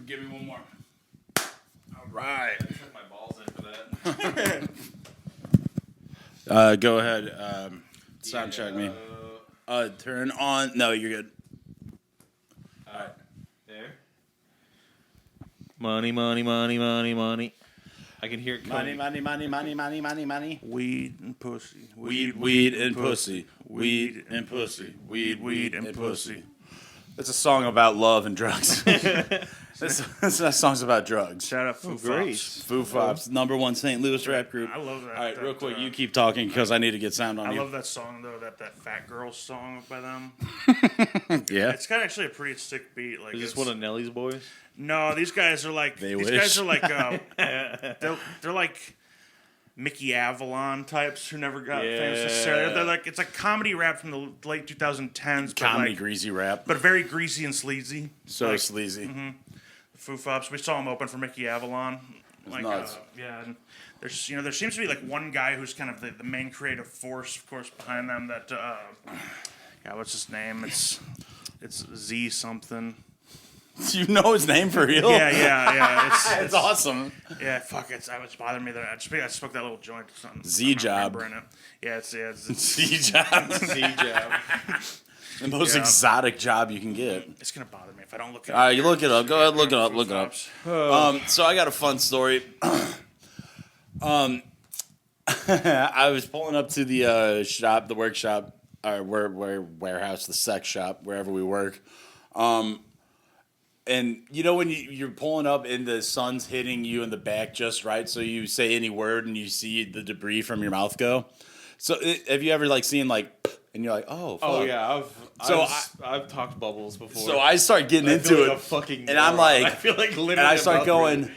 Give me one more. All right. I took my balls in for that. Go ahead. Sound check me. Turn on. No, you're good. All right. There. Money, money, money, money, money. I can hear it coming. Money. Weed and pussy. Weed and pussy. Weed and pussy. Weed and pussy. It's a song about love and drugs. That song's about drugs. Shout out Foo Fops. Foo Fops, #1 St. Louis rap group. I love that. All right, real quick, you keep talking because I need to get sound on I you. love that song though. That Fat Girl song by them. Yeah. It's got actually a pretty sick beat. Like, Is this one of Nelly's boys? No, these guys are like. Guys are like. They're like Mickey Avalon types who never got famous necessarily. They're like, it's like comedy rap from the late 2010s. Comedy greasy rap. But very greasy and sleazy. So sleazy. Mm-hmm. Foo Fops. We saw them open for Mickey Avalon. Like, nuts. And there's there seems to be like one guy who's kind of the main creative force, of course, behind them. That what's his name? It's Z something. You know his name for real? Yeah. It's awesome. Yeah, fuck. It's bothered me that I smoked that little joint. Z-Job. Yeah, it's Z-Job. Z-Job. The most exotic job you can get. It's gonna bother me if I don't look it All up. right, you look it up. Go ahead, look it up. Look it up. So I got a fun story. I was pulling up to the shop, the workshop, or warehouse, the sex shop, wherever we work. And you know when you're pulling up and the sun's hitting you in the back just right, so you say any word and you see the debris from your mouth go. So have you ever like seen like, and you're like, oh, fuck. Oh yeah, I've talked bubbles before. So I start getting into it, and I'm like, I feel like literally, and I start going,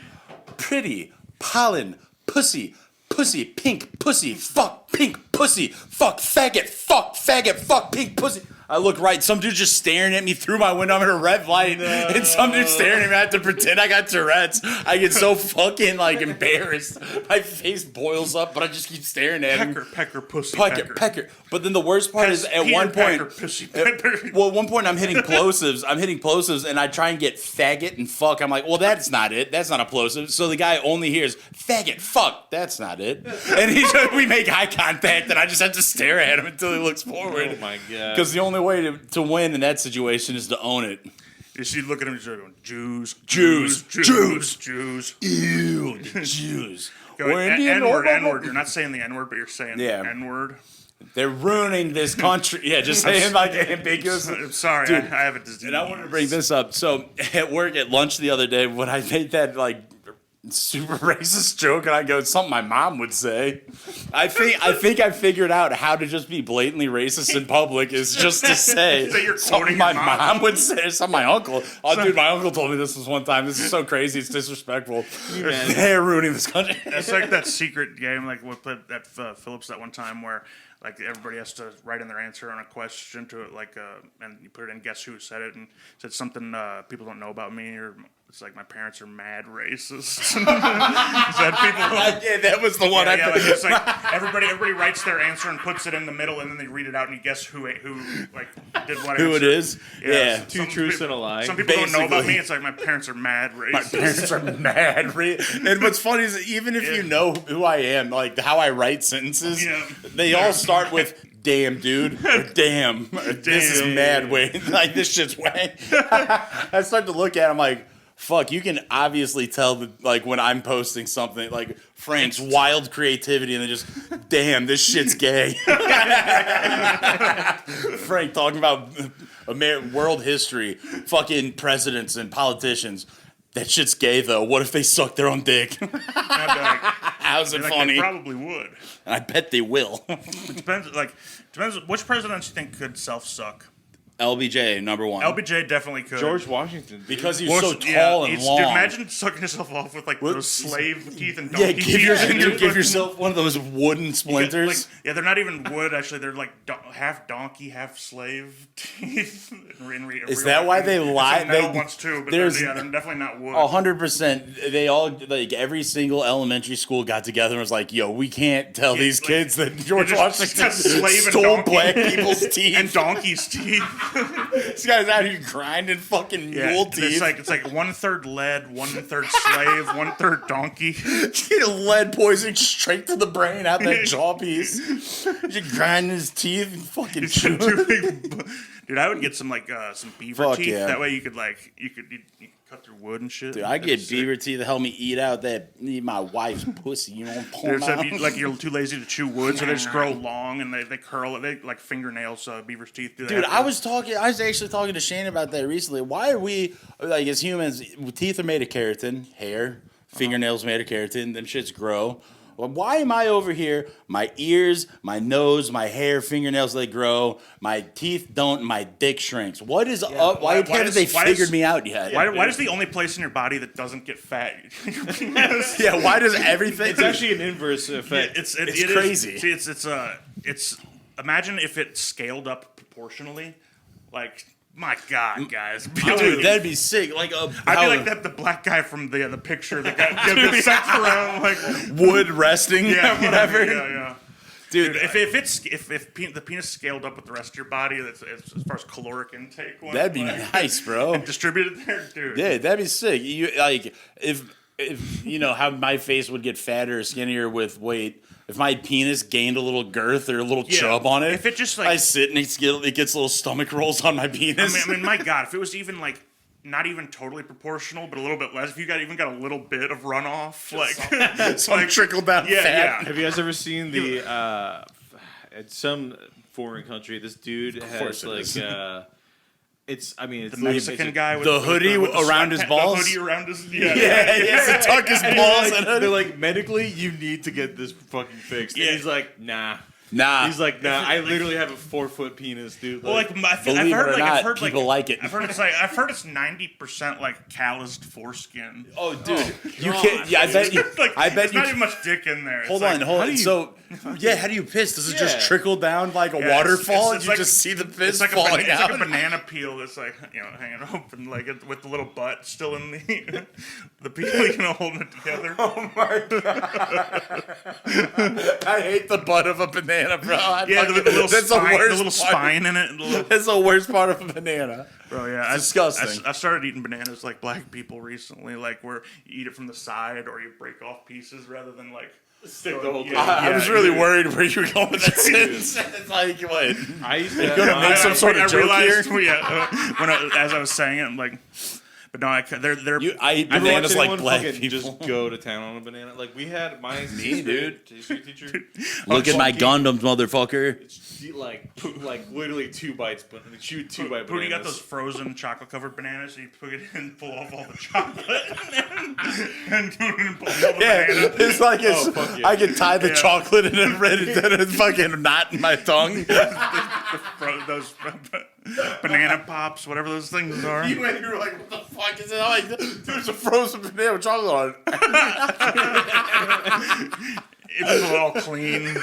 pretty, pollen, pussy, pink, pussy, fuck, pink, pussy, fuck, faggot, fuck, pink, pussy. I look right. Some dude just staring at me through my window. I'm in a red light, and some dude staring at me. I have to pretend I got Tourette's. I get so fucking like embarrassed. My face boils up, but I just keep staring at him. Pecker, pussy, pecker. But then the worst part is at one point. Well, at one point I'm hitting plosives. And I try and get faggot and fuck. I'm like, well, that's not it. That's not a plosive. So the guy only hears faggot, fuck. That's not it. And we make eye contact, and I just have to stare at him until he looks forward. Oh my god! Because the only way to win in that situation is to own it. You see, look at him, you're going, Jews. Ew, Jews. Jews. N-word. You're not saying the N-word, but you're saying the N-word. They're ruining this country. Yeah, just saying like ambiguous. I'm sorry, Dude, I have a disease. And I wanted to bring this up. So at work at lunch the other day, when I made that like super racist joke, and I go, it's something my mom would say. I think I figured out how to just be blatantly racist in public is just to say you're something my mom would say, or something my uncle. Oh, dude, my uncle told me this one time. This is so crazy. It's disrespectful. They're ruining this country. It's like that secret game, like we played at Phillips that one time where like everybody has to write in their answer on a question to it, like and you put it in guess who said it, and said something people don't know about me, or it's like my parents are mad racist. Yeah, that was the one. Like it's like everybody writes their answer and puts it in the middle, and then they read it out and you guess who like did what. Who it is? Yeah. Two truths and a lie. Some people don't know about me. It's like my parents are mad racist. My parents are mad racist. And what's funny is even if you know who I am, like how I write sentences, they all start with damn, dude, or damn, or this is mad way. Like, this shit's way. I start to look at him like, fuck, you can obviously tell that, like, when I'm posting something, like, Frank's wild creativity, and then just, damn, this shit's gay. Frank talking about world history, fucking presidents and politicians. That shit's gay, though. What if they suck their own dick? How's it funny? They probably would. I bet they will. It depends which presidents you think could self-suck. LBJ, #1. LBJ definitely could. George Washington. Because he was so tall and long. Dude, imagine sucking yourself off with like those slave teeth and donkey teeth. Give yourself one of those wooden splinters. They're not even wood, actually. They're like half donkey, half slave teeth. Is that why they lie? Metal ones too, but they're definitely not wood. 100%. They all, like, every single elementary school got together and was like, yo, we can't tell these kids that George Washington stole black people's teeth. And donkeys' teeth. This guy's out here grinding fucking mule teeth. It's like 1/3 lead, 1/3 slave, 1/3 donkey. Get lead poisoning straight to the brain out that jaw piece. You grinding his teeth and fucking chew. Dude, I would get some beaver Fuck teeth. yeah. That way you could cut through wood and shit. Dude, I get beaver teeth to help me eat out my wife's pussy. You know, Dude, so you're too lazy to chew wood, so they just grow long and they curl it. They like fingernails. Beaver's teeth do that. Dude, I was actually talking to Shane about that recently. Why are we, like, as humans, teeth are made of keratin, hair, fingernails made of keratin, them shits grow. Well, why am I over here? My ears, my nose, my hair, fingernails, they grow. My teeth don't. My dick shrinks. What is up? Why haven't they figured me out yet? Why is the only place in your body that doesn't get fat? Yeah, why does everything? It's actually an inverse effect. It's crazy. It's imagine if it scaled up proportionally, like. My God, guys! Dude, that'd be sick. Like I'd be like the black guy from the picture that got sent around like wood resting, whatever. Yeah. Dude, if the penis scaled up with the rest of your body, that's as far as caloric intake went, that'd be nice, bro. And distributed there, dude. Yeah, that'd be sick. You like if you know how my face would get fatter or skinnier with weight. If my penis gained a little girth or a little chub on it, if it just like I sit and it gets little stomach rolls on my penis. I mean, my God, if it was even like not even totally proportional, but a little bit less, if you even got a little bit of runoff, like some trickle down fat. Yeah. Have you guys ever seen the at some foreign country? This dude has like. It's the Mexican guy with the hoodie around his balls. The hoodie around his he has to tuck his balls in. They're like, medically, you need to get this fucking fixed. And he's like, nah. He's like, nah. I literally have a 4-foot penis, dude. Well, I've heard people like it. I've heard it's 90% like calloused foreskin. Oh, dude, you can't. Yeah, I bet you. There's not even much dick in there. Hold on. So, how do you piss? Does it just trickle down like a waterfall? It's you like, just see the piss it's falling out. It's like a banana peel that's like hanging open, like with the little butt still in the peel, holding it together. Oh my God! I hate the butt of a banana. Bro. That's the little spine in it. That's the worst part of a banana. Bro, yeah. It's disgusting. I started eating bananas like black people recently, like where you eat it from the side or you break off pieces rather than like stick the whole thing. I was really worried where you were going with that sentence. It's like, what? I used to You're going to make some sort of joke here? As I was saying it, I'm like... But no, I eat bananas like black people. Just go to town on a banana. Like we had my history teacher. Look at my Gundams, motherfucker. Like literally 2 bites, but chew 2 bites. Pooty got those frozen chocolate covered bananas, so you put it in, pull off all the chocolate, and pull all the banana. It's like I can tie the chocolate and then it's fucking knot in my tongue. Those banana pops, whatever those things are. You were like, what the fuck is it? I'm like, there's a frozen banana with chocolate on it. It's all clean.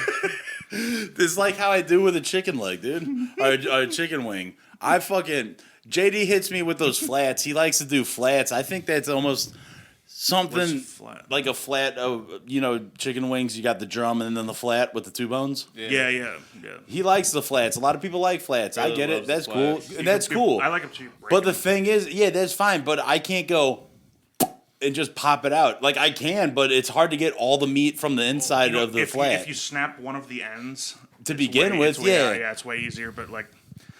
It's like how I do with a chicken leg, dude. Or a chicken wing. JD hits me with those flats. He likes to do flats. I think that's almost something like a flat. Chicken wings. You got the drum and then the flat with the 2 bones. Yeah. He likes the flats. A lot of people like flats. I get it. That's cool. That's cool. I like them too. But the thing is, that's fine. But I can't go and just pop it out. Like I can, but it's hard to get all the meat from the inside of the flat. If you snap one of the ends to begin with, it's way easier. But like.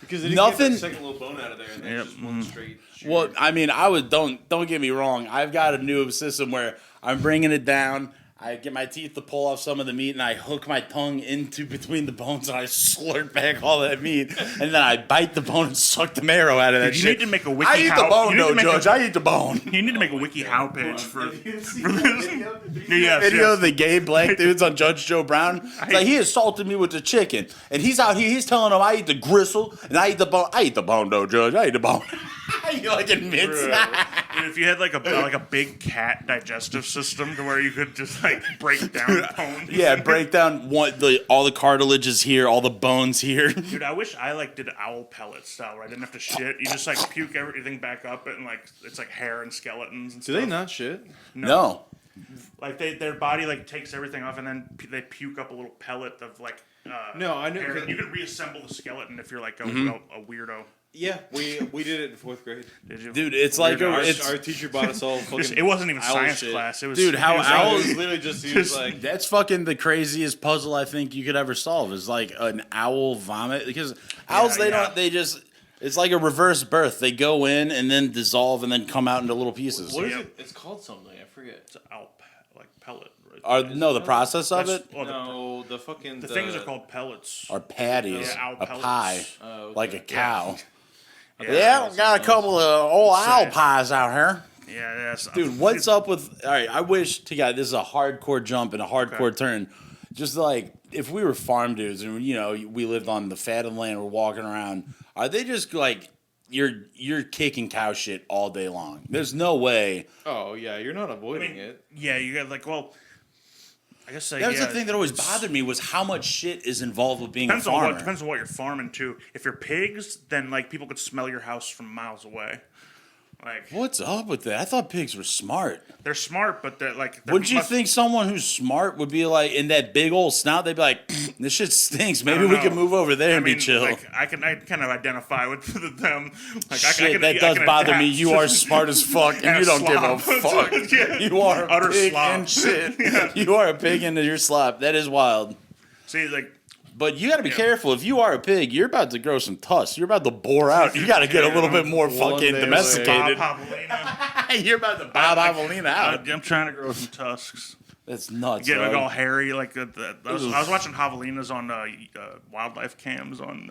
Because they didn't get that second little bone out of there, and then just one straight. Well, I mean, don't get me wrong. I've got a new system where I'm bringing it down. I get my teeth to pull off some of the meat, and I hook my tongue into between the bones, and I slurp back all that meat, and then I bite the bone and suck the marrow out of that shit. You need to make a wiki. I eat the bone, no, Judge. I eat the bone. You need to make a wiki how page for this. Video of the gay black dudes on Judge Joe Brown. It's like he assaulted me with the chicken, and he's out here. He's telling them I eat the gristle and I eat the bone. I eat the bone, though, Judge. I eat the bone. He like admits that. If you had like a big cat digestive system to where you could just like break down bones. Yeah, break down all the cartilages here, all the bones here. Dude, I wish I did owl pellet style where I didn't have to shit. You just like puke everything back up and like it's like hair and skeletons and stuff. Do they not shit? No. Like their body like takes everything off and then they puke up a little pellet of like no, I know. You could reassemble the skeleton if you're like a weirdo. Yeah, we did it in 4th grade. Did you? Dude, it's like our teacher bought us all fucking it wasn't even owl science shit. class. It was Dude, how owls It was literally just he was like that's fucking the craziest puzzle I think you could ever solve is like an owl vomit because owls it's like a reverse birth. They go in and then dissolve and then come out into little pieces. what is it? It's called something. I forget. It's an owl pellet. Right? The process of it? Well, No, the fucking things are called pellets. Or patties. Yeah, owl a pellets. pie. Oh, okay. Like a cow. Yeah, Got a couple of old owl pies out here. Yeah, Dude, what's up with... All right, I wish to God, this is a hardcore jump and a hardcore turn. Just like, if we were farm dudes and, we lived on the fattened land, we're walking around, are they just like... You're kicking cow shit all day long. There's no way. Oh yeah, you're not avoiding it. Yeah, you got I guess That was the thing that always bothered me was how much shit is involved with being a farmer. Depends on what you're farming too. If you're pigs, then people could smell your house from miles away. Like, what's up with that? I thought pigs were smart. They're smart, but they're Wouldn't you think someone who's smart would be like in that big old snout? They'd be like, "This shit stinks. Maybe we can move over there and be chill." I can kind of identify with them. Shit, that does bother me. You are smart as fuck, and you don't give a fuck. Yeah. You are a Utter pig slob. and shit. Yeah. You are a pig into your slop. That is wild. See, But you got to be careful. If you are a pig, you're about to grow some tusks. You're about to bore out. You got to get a little bit more fucking domesticated. You're about to Bob Avelina out. I'm trying to grow some tusks. That's nuts. Get dog. all hairy I was watching javelinas on wildlife cams on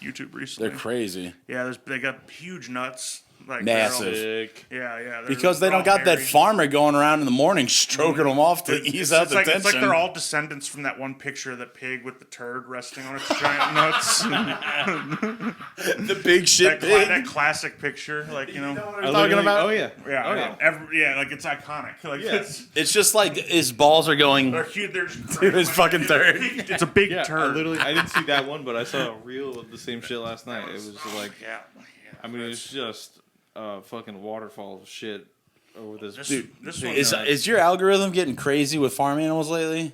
YouTube recently. They're crazy. Yeah, they got huge nuts. Massive. Yeah. Because they don't got that farmer going around in the morning stroking them off to ease out the tension. It's like they're all descendants from that one picture of the pig with the turd resting on its giant nuts. The big shit pig. That classic picture, You know what I'm talking about? Oh yeah. Yeah, it's iconic. It's just like his balls are going they're huge. to his fucking turd. It's a big turd. I didn't see that one, but I saw a reel of the same shit last night. It was like, I mean, it's just fucking waterfall of shit over this. Dude, is your algorithm getting crazy with farm animals lately?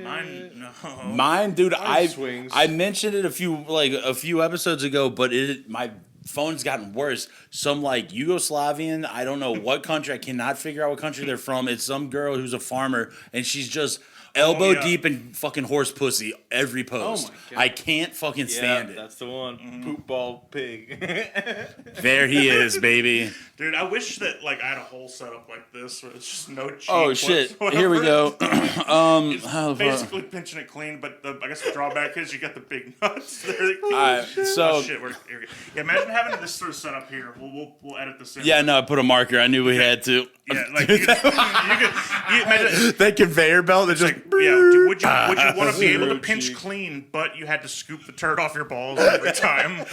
Mine, no. Mine, dude. Swings. I mentioned it a few episodes ago, but my phone's gotten worse. Some Yugoslavian, I don't know what country. I cannot figure out what country they're from. It's some girl who's a farmer, and she's just elbow deep in fucking horse pussy every post. Oh my God. I can't fucking stand it. That's the one. Poop ball pig. There he is, baby. Dude, I wish that I had a whole setup like this where it's just no cheek. Oh shit! Whatsoever. Here we go. It's basically pinching it clean, but I guess the drawback is you got the big nuts. Imagine having this sort of setup here. We'll edit this in. Yeah, no, I put a marker. I knew we had to. Yeah, you could imagine that conveyor belt that just. Would you want to be able to pinch clean, but you had to scoop the turd off your balls every time?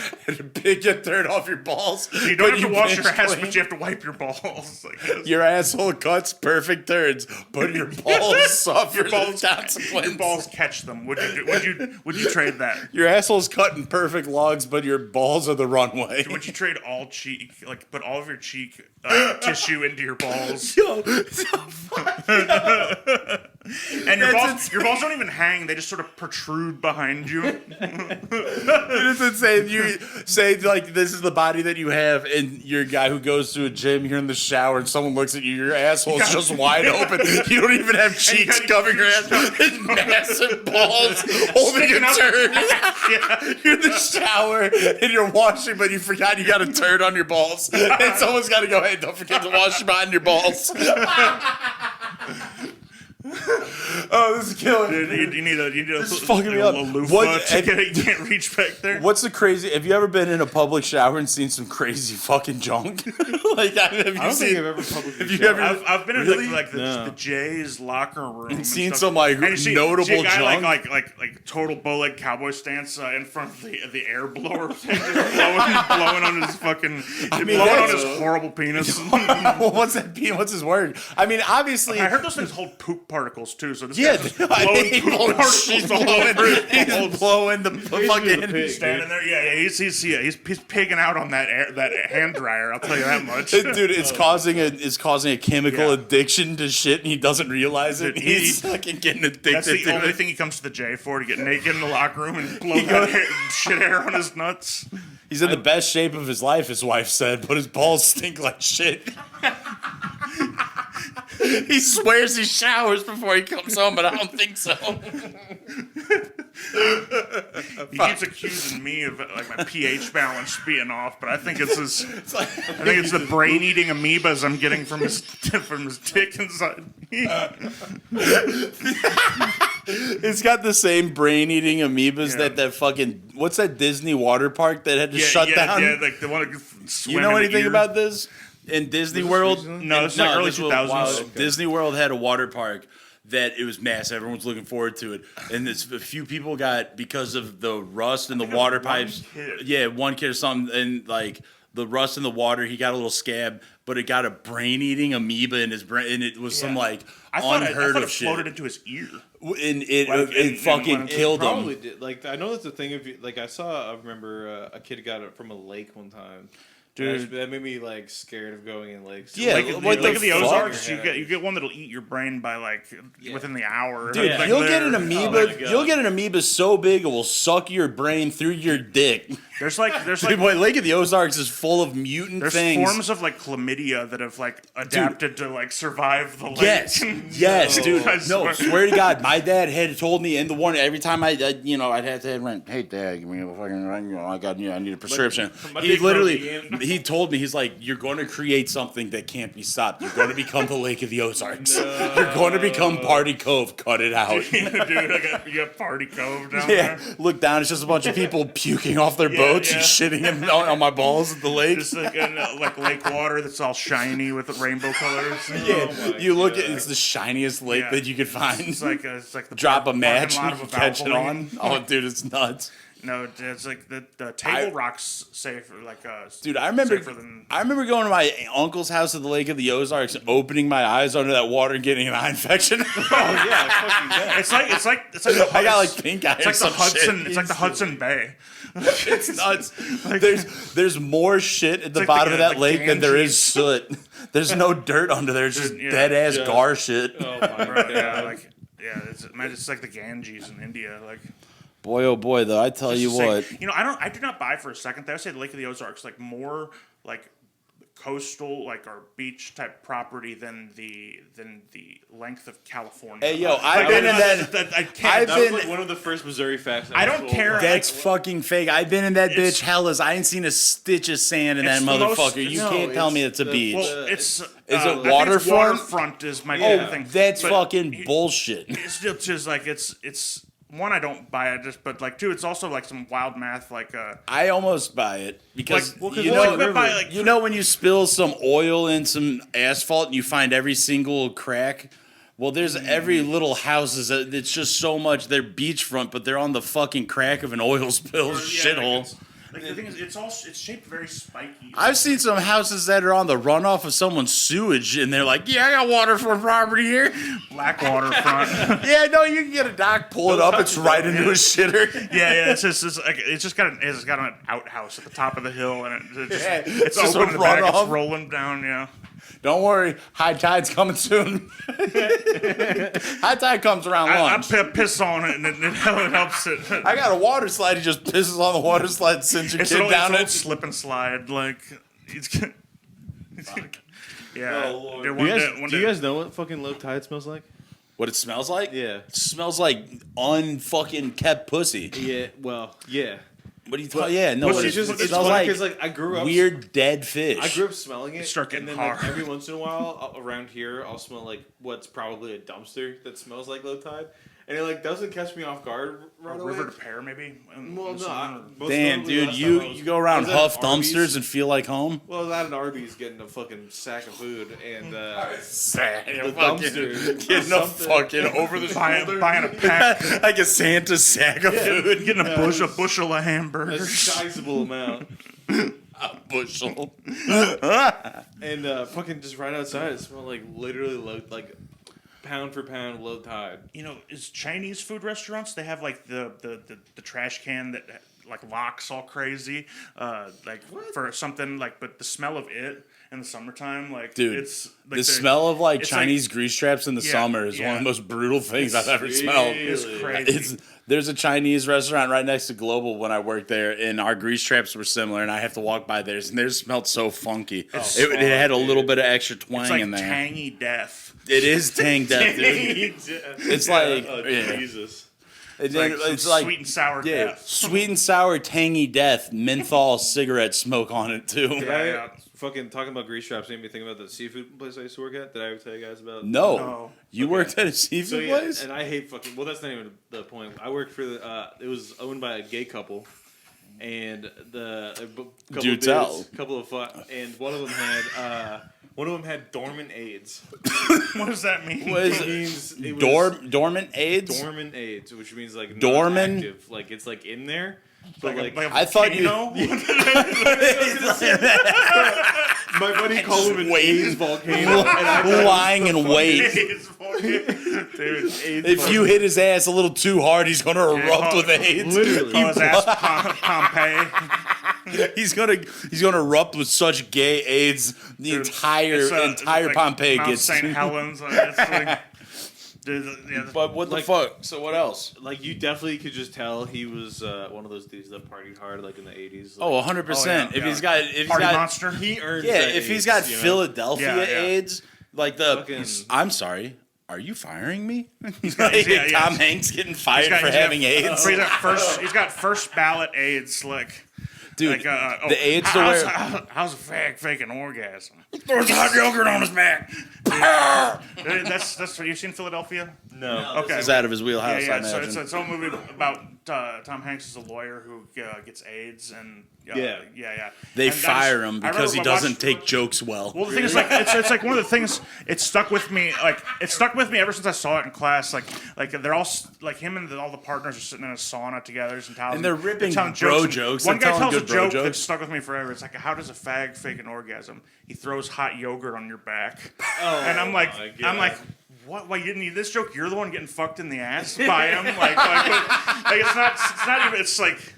Pick your turd off your balls. So you don't have to wash your ass, but you have to wipe your balls. Your asshole cuts perfect turds, but your balls suffer your balls. consequence. Your balls catch them. Would you trade that? Your asshole's cutting perfect logs, but your balls are the runway. Would you trade all cheek, put all of your cheek tissue into your balls? Yo, and your balls don't even hang; they just sort of protrude behind you. It's insane. You say this is the body that you have, and you're a guy who goes to a gym. You're in the shower, and someone looks at you. Your asshole's just wide open. You don't even have cheeks covering your ass. Massive balls holding a turd. You're in the shower and you're washing, but you forgot you got a turd on your balls. And someone's got to go, hey, don't forget to wash behind your balls. Oh, this is killing me. Dude, you need a fucking me up. Loofah you can't reach back there. What's the crazy? Have you ever been in a public shower and seen some crazy fucking junk? I don't think I've ever publicly showered. I've been in the Jays locker room and seen some notable junk, like total bowleg cowboy stance in front of the air blower thing, just blowing on his fucking blowing on his horrible penis. Well, what's that? What's his word? I mean, obviously, I heard those things hold poop particles too. So this guy's blowing poop particles all over. He's blowing the fucking standing there. Yeah, he's pigging out on that hand dryer. I'll tell you that much. Dude, it's causing a chemical addiction to shit, and he doesn't realize it. He's fucking getting addicted. That's the only thing he comes to the J for, to get naked in the locker room and blow that shit air on his nuts. He's in the best shape of his life, his wife said, but his balls stink like shit. He swears he showers before he comes home, but I don't think so. He keeps accusing me of like my pH balance being off, but I think it's his. I think it's the brain-eating amoebas I'm getting from his dick inside. It's got the same brain-eating amoebas that fucking what's that Disney water park that had to shut down? Yeah, like the one that swam You know in the anything ear. about this? In Disney World? No, it's like early 2000s. Okay. Disney World had a water park that it was massive. Everyone was looking forward to it. And a few people got, because of the rust in the water pipes. One kid or something. And like the rust in the water, he got a little scab, but it got a brain-eating amoeba in his brain. And it was some like unheard of shit. It floated into his ear. And it fucking killed him. Probably did. Like, I know that's the thing. I remember a kid got it from a lake one time. Dude, that made me like scared of going in lakes. Yeah, like the Ozarks, you get one that'll eat your brain by within the hour. Dude, you'll get an amoeba. You'll get an amoeba so big it will suck your brain through your dick. There's Dude, boy, Lake of the Ozarks is full of mutant there's things. Forms of like chlamydia that have like adapted to like survive the lake. Yes, dude. No, swear to God, my dad had told me in the warning every time I'd have to rent. Hey, Dad, give me a fucking I need a prescription. He told me, he's like, you're going to create something that can't be stopped. You're going to become the Lake of the Ozarks. No. You're going to become Party Cove. Cut it out. Dude, you got Party Cove down there. Look down. It's just a bunch of people puking off their boats and shitting on my balls at the lake. Just like lake water that's all shiny with the rainbow colors. You look at it's the shiniest lake that you could find. It's like the drop a match and you catch it on. Oh, dude, it's nuts. No, it's like the table rock's safer. Dude, I remember going to my uncle's house at the Lake of the Ozarks and opening my eyes under that water and getting an eye infection. Oh yeah, fucking that. It's like the I got like pink eye. It's like the Hudson. It's like the Hudson Bay. It's nuts. There's more shit at the bottom of that lake than there is soot. There's no dirt under there. It's just dead ass gar shit. Oh my God. It's like the Ganges in India. Like, boy, oh boy, though, I tell you what. I do not buy for a second. They would say the Lake of the Ozarks like more like coastal or beach type property than the length of California. Hey yo, I've been in that. That was like one of the first Missouri facts. I don't care. That's fucking fake. I've been in that bitch hellas. I ain't seen a stitch of sand in that motherfucker. You can't tell me it's a beach. Well, is it waterfront? Waterfront is my thing. That's fucking bullshit. It's just like it's. One, I don't buy it, but two, it's also like some wild math. I almost buy it because when you spill some oil in some asphalt and you find every single crack. Well, there's every little houses. It's just so much. They're beachfront, but they're on the fucking crack of an oil spill shithole. The thing is, it's shaped very spiky. I've seen some houses that are on the runoff of someone's sewage, and they're like, "Yeah, I got waterfront property here, black waterfront." Yeah, no, you can get a dock, pull it up, it's right into a shitter. Yeah, it's just got an outhouse at the top of the hill, and it's just open in the back, runoff. it's rolling down. Yeah. Don't worry, high tide's coming soon. High tide comes around lunch. I piss on it, and it helps it. I got a water slide. He just pisses on the water slide, sends your kid down it. Slip and slide, yeah. Oh, Lord. Do you guys know what fucking low tide smells like? What it smells like? Yeah. It smells like unfucking kept pussy. Yeah. Well, yeah. What do you talking? Yeah, no. It's smells like I grew up weird dead fish. I grew up smelling it. Start getting and then hard. every once in a while around here, I'll smell like what's probably a dumpster that smells like low tide, and it doesn't catch me off guard right away. River to Pear, maybe. Well, no. Damn, dude, you go around Huff dumpsters and feel like home. Well, I was at an Arby's getting a fucking sack of food, and the dumpster getting a fucking over the shoulder, buying a pack like a Santa sack of food, getting a bushel of hamburgers, a sizable amount. A bushel. And fucking just right outside, it smelled like literally low, like pound for pound low tide. Is Chinese food restaurants, they have like the trash can that like locks all crazy, for something but the smell of it in the summertime. Like, dude, it's like the smell of like it's Chinese grease traps in the summer is one of the most brutal things I've ever smelled. It's crazy. There's a Chinese restaurant right next to Global when I worked there, and our grease traps were similar, and I have to walk by theirs, and theirs smelled so funky. It had a little bit of extra twang It's like in there. tangy death. It is tang death, dude. It's like Jesus. It's like sweet and sour death. sweet and sour, tangy death. Menthol cigarette smoke on it too. Yeah. Fucking talking about grease traps made me think about the seafood place I used to work at. Did I ever tell you guys about? No. You worked at a seafood place? And I hate fucking. Well, that's not even the point. I worked for the. It was owned by a gay couple, and and one of them had dormant AIDS. What does that mean? It means dormant AIDS? Dormant AIDS, which means like dormant, not active. Like it's like in there. But like I thought you know. My buddy called him an AIDS volcano. Lying in wait. If you hit his ass a little too hard, he's gonna erupt with AIDS. Literally, call his ass Pompeii. He's gonna erupt with such gay AIDS. The entire like Pompeii Mount gets St. Helens. But what the fuck? So what else? Like you definitely could just tell he was one of those dudes that partied hard, like in the 80s. Like, 100%. If he's got monster, he earned. If he's got AIDS, Philadelphia AIDS, like I'm sorry. Are you firing me? Tom Hanks getting fired for having AIDS. He's got first ballot AIDS, dude. The AIDS to where how's a fag fake an orgasm? Throws hot yogurt on his back. That's what you've seen Philadelphia. No. Okay. It's out of his wheelhouse. Yeah. I imagine. So it's a movie about Tom Hanks is a lawyer who gets AIDS and They fire him because he doesn't take jokes well. Well, the thing is, like, it's like one of the things. It stuck with me. Like, it stuck with me ever since I saw it in class. Like they're all like him and all the partners are sitting in a sauna together and they're ripping telling bro jokes. jokes. One guy tells a joke jokes. that stuck with me forever. It's like, how does a fag fake an orgasm? He throws hot yogurt on your back. And I'm like, what? Why you didn't need this joke? You're the one getting fucked in the ass by him. Like it's not even. It's like.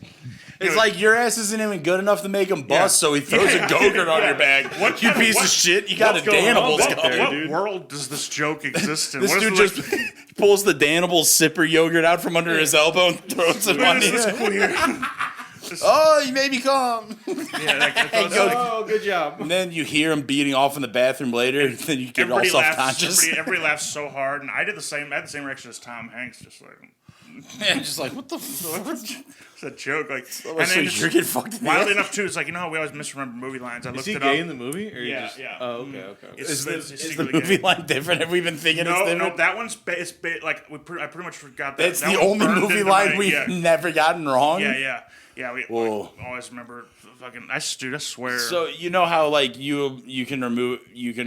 It's like your ass isn't even good enough to make him bust, so he throws a go-gurt on your back. What you piece of shit? You got a Danimal's going. What world does this joke exist in? This dude just pulls the Danimal sipper yogurt out from under his elbow and throws it on you. Oh, you made me come. Oh, good job. And then you hear him beating off in the bathroom later, and then you get all self-conscious. Everybody laughs so hard, and I had the same reaction as Tom Hanks, just like. Yeah, just like, what the fuck? It's a joke. Like, and then you're getting fucked. Wildly enough, too, it's like, you know how we always misremember movie lines. I looked it up. Is he gay in the movie? Or yeah. Oh, okay. Is the movie line different? Have we been thinking it's different? No, that one's like I pretty much forgot that. That's the only movie line we've never gotten wrong. Yeah. We always remember fucking. I swear. So you know how like you can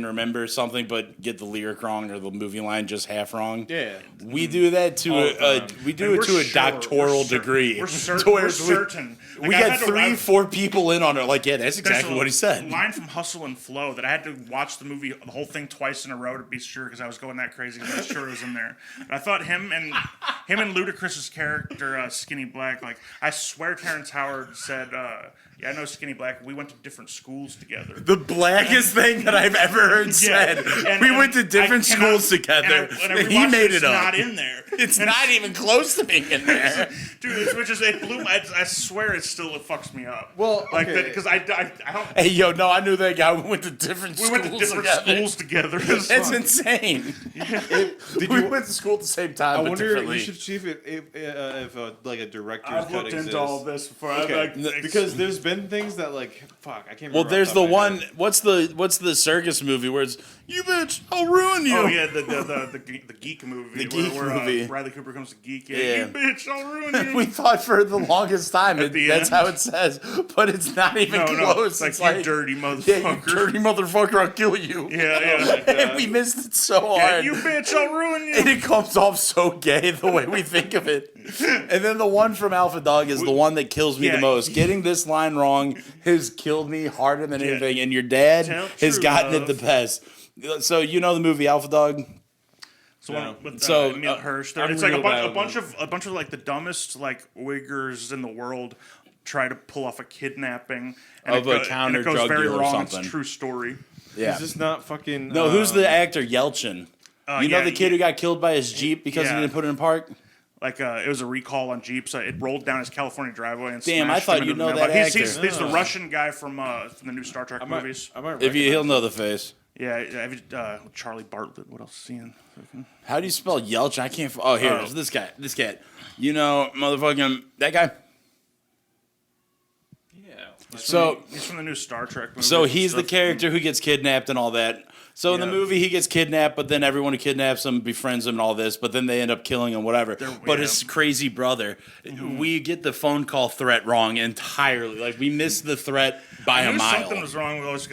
remember something but get the lyric wrong or the movie line just half wrong. Yeah, we do that to a doctoral degree. We're certain. We got 3-4 people in on it. Like, yeah, that's exactly what he said. Line from Hustle and Flow that I had to watch the whole thing twice in a row to be sure because I was going that crazy because I was sure it was in there. And I thought him and Ludacris's character Skinny Black. Like, I swear Terrence Howard said. Yeah, I know Skinny Black. We went to different schools together. The blackest thing that I've ever heard said. We went to different schools together. And he made it it's up. Not in there. It's not even close to being in there. Dude, it blew. I swear it still fucks me up. Well, like because I don't. Hey, yo, no, I knew that guy. We went to different schools together. That's insane. We went to school at the same time. I wonder. You should see if like a director's cut exists. I've looked into all this before. Okay. Because there's been things that like fuck I can't remember. Well, there's the one. What's the circus movie where it's you bitch I'll ruin you. Oh yeah, the geek movie. The geek movie. Bradley Cooper comes to geek. Yeah, you bitch I'll ruin you. We thought for the longest time that's how it says, but it's not even close. It's like you dirty motherfucker. Yeah, you dirty motherfucker, I'll kill you. Yeah. And we missed it so hard. Yeah, you bitch I'll ruin you. And it comes off so gay the way we think of it. And then the one from Alpha Dog is the one that kills me the most. Getting this line wrong has killed me harder than anything. And your dad has gotten it the best. So you know the movie Alpha Dog? Emil Hirsch. It's like a bunch of like the dumbest like Uyghurs in the world try to pull off a kidnapping of a counter drug dealer or something. It's a true story. Yeah. Is this not fucking? No, who's the actor? Yelchin. You know the kid who got killed by his Jeep because he didn't put it in park? Like it was a recall on Jeeps. It rolled down his California driveway and damn, smashed I thought him you'd into know the that mailbox. actor. He's the Russian guy from the new Star Trek movies. If he'll know the face. Yeah, Charlie Bartlett. What else is he in? How do you spell Yelchin? I can't. Oh, here it is. This guy. This cat. You know, motherfucking that guy. Yeah. He's from the new Star Trek movies. So he's the character who gets kidnapped and all that. So in the movie, he gets kidnapped, but then everyone who kidnaps him befriends him and all this, but then they end up killing him, whatever. But his crazy brother, we get the phone call threat wrong entirely. Like, we missed the threat by a mile. Something was wrong with us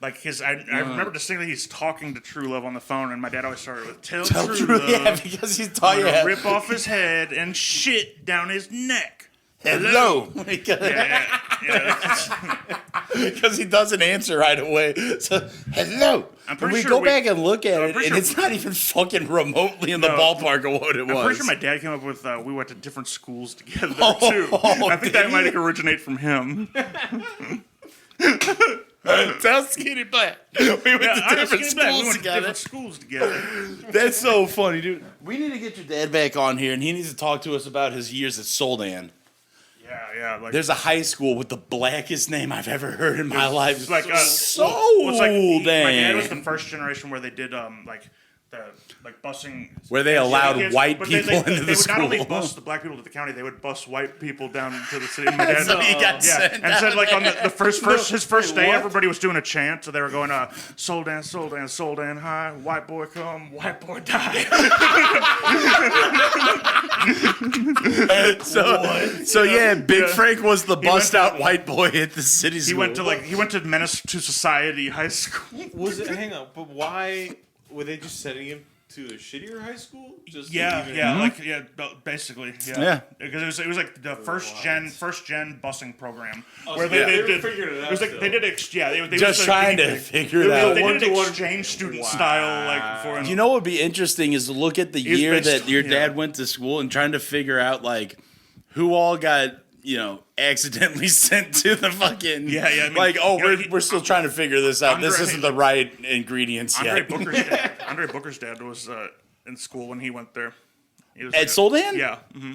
because I remember distinctly he's talking to True Love on the phone, and my dad always started with, Tell True Love. Yeah, because he's talking. Rip off his head and shit down his neck. Hello. Yeah. Because he doesn't answer right away. So, hello. We go back and look at it, and it's not even fucking remotely in the ballpark of what it was. I'm pretty sure my dad came up with, we went to different schools together, too. I think that might originate from him. Tell Skinny Black. We went to different schools together. That's so funny, dude. We need to get your dad back on here, and he needs to talk to us about his years at Soldan. Yeah. There's a high school with the blackest name I've ever heard in my life. It's like Soldan. My dad was the first generation where they did busing, where they allowed kids, white people into the they school. They would not only bus the black people to the county, they would bus white people down to the city. And my dad, So he got sent and said like on the first his first day, what? everybody was doing a chant, so they were going Soldan, Soldan, Soldan high, white boy come, white boy die. Big Frank was the bust out white boy at the city school. He went to Menace to Society High School. Was it? Hang on, but why were they just sending him to a shittier high school? Basically, Yeah. Because it was like the first gen busing program where they did figured it out. It was like they did they just trying to figure it out. They did it exchange student style like for. You know what would be interesting is to look at the year that your dad went to school and trying to figure out like who all got accidentally sent to the fucking I mean, we're still trying to figure this out. This isn't the right ingredients yet. Andre Booker's dad was in school when he went there. He was At Soldan? Yeah. Mm-hmm.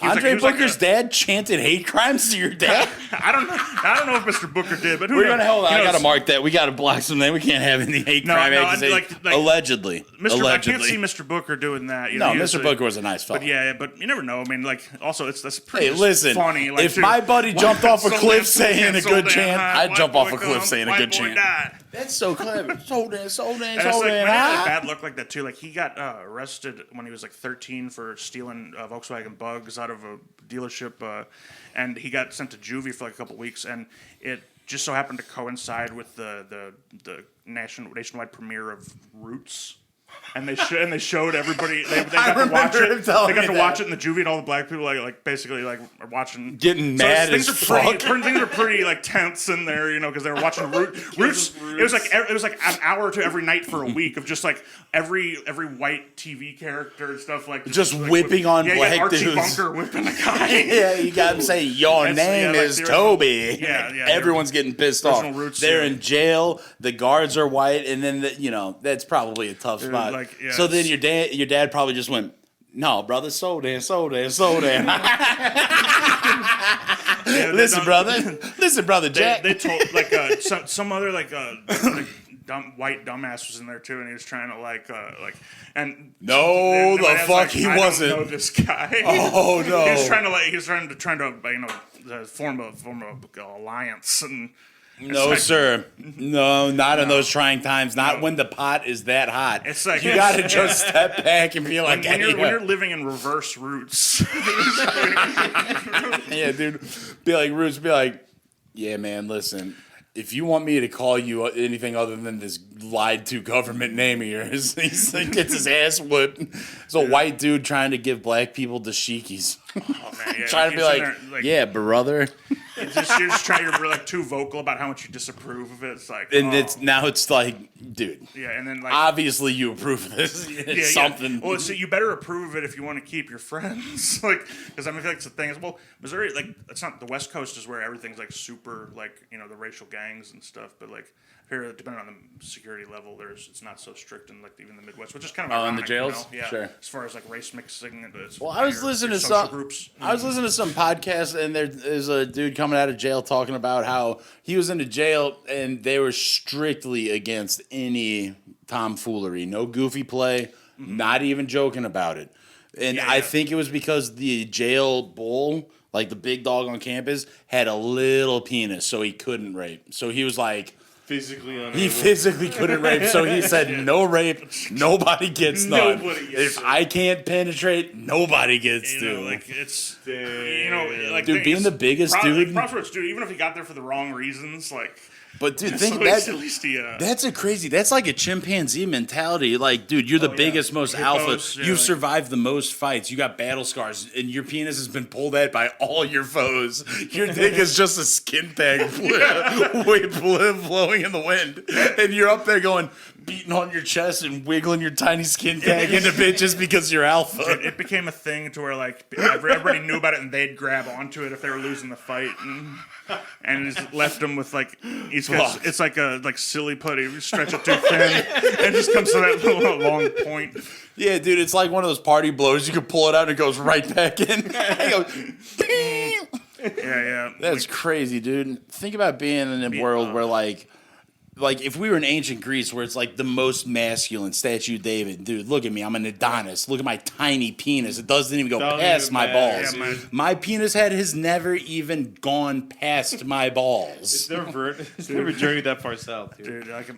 Andre Booker's dad chanted hate crimes to your dad? I don't know if Mr. Booker did, but we're gonna hold on. I gotta mark that. We gotta block something. We can't have any hate crime accusations. Allegedly. I can't see Mr. Booker doing that. Mr. Booker was a nice fellow. But you never know. I mean, also that's pretty funny. Like, if my buddy jumped off a cliff saying a good chant, I'd jump off a cliff saying a good chant. That's so clever. Soldan. My dad had bad luck like that too. Like he got arrested when he was like 13 for stealing Volkswagen Bugs out of a dealership, and he got sent to juvie for like a couple weeks, and it just so happened to coincide with the nationwide premiere of Roots. And they showed everybody. They got to watch it. They got to watch it in the juvie, and all the black people basically are watching, getting mad as fuck. Things are pretty tense in there, because they were watching Roots. It was like an hour or two every night for a week of just every white TV character and stuff just whipping on black Archie dudes. Bunker whipping a guy. Yeah, you got him saying your name is Toby. Yeah. Everyone's getting pissed off. They're in jail. The guards are white, and then that's probably a tough spot. So then your dad probably just went, no, brother, Soldan. Listen, brother, Jack. They told some other dumb white dumbass was in there too, and he was trying to and no, the fuck he wasn't. I don't know this guy. Oh no, he was trying to form a alliance and. No, sir. No, not in those trying times. Not when the pot is that hot. It's like you got to just step back and be like, when you're living in reverse Roots. Yeah, dude. Be like Roots. Be like, yeah, man. Listen, if you want me to call you anything other than this lied to government name of yours, he gets his ass whipped. It's a white dude trying to give black people dashikis. Oh man, yeah. Trying to be like, yeah, brother. You're just trying to too vocal about how much you disapprove of it. It's like, and it's like, dude. Yeah, and then obviously you approve of this. It's something. Yeah. Well, so you better approve of it if you want to keep your friends. Because I feel like it's the thing is, Missouri, it's not the West Coast is where everything's super the racial gangs and stuff. But here, depending on the security level, it's not so strict in like even the Midwest, which is kind of in ironic, the jails. Yeah, Sure. as far as like race mixing and well, I was listening to social some groups. I was listening to some podcast, and there is a dude coming out of jail talking about how he was into jail, and they were strictly against any tomfoolery, no goofy play, not even joking about it. And I think it was because the jail bull, like the big dog on campus, had a little penis, so he couldn't rape. So he was like, he physically couldn't rape, so he said, no rape, nobody gets none. If I can't penetrate, nobody gets to. Like it's, like dude, being the biggest dude. Props for its dude, even if he got there for the wrong reasons, like. But dude, think that, at least that's like a chimpanzee mentality. Like, dude, you're the biggest, most alpha. You've survived the most fights. You got battle scars, and your penis has been pulled at by all your foes. Your dick is just a skin tag blowing in the wind, and you're up there going, beating on your chest and wiggling your tiny skin tag into bitches because you're alpha. Dude, it became a thing to where like everybody knew about it, and they'd grab onto it if they were losing the fight, and just left them with like it's like a silly putty. You stretch it too thin, and it just comes to that little long point. Yeah, dude, it's like one of those party blowers. You can pull it out and it goes right back in. Yeah. That's crazy, dude. Think about being in a world where like if we were in ancient Greece where it's like the most masculine statue of David, dude, look at me, I'm an Adonis. Look at my tiny penis. It doesn't even go past my balls. Yeah, my penis head has never even gone past my balls. It's never journeyed that far south, dude. Like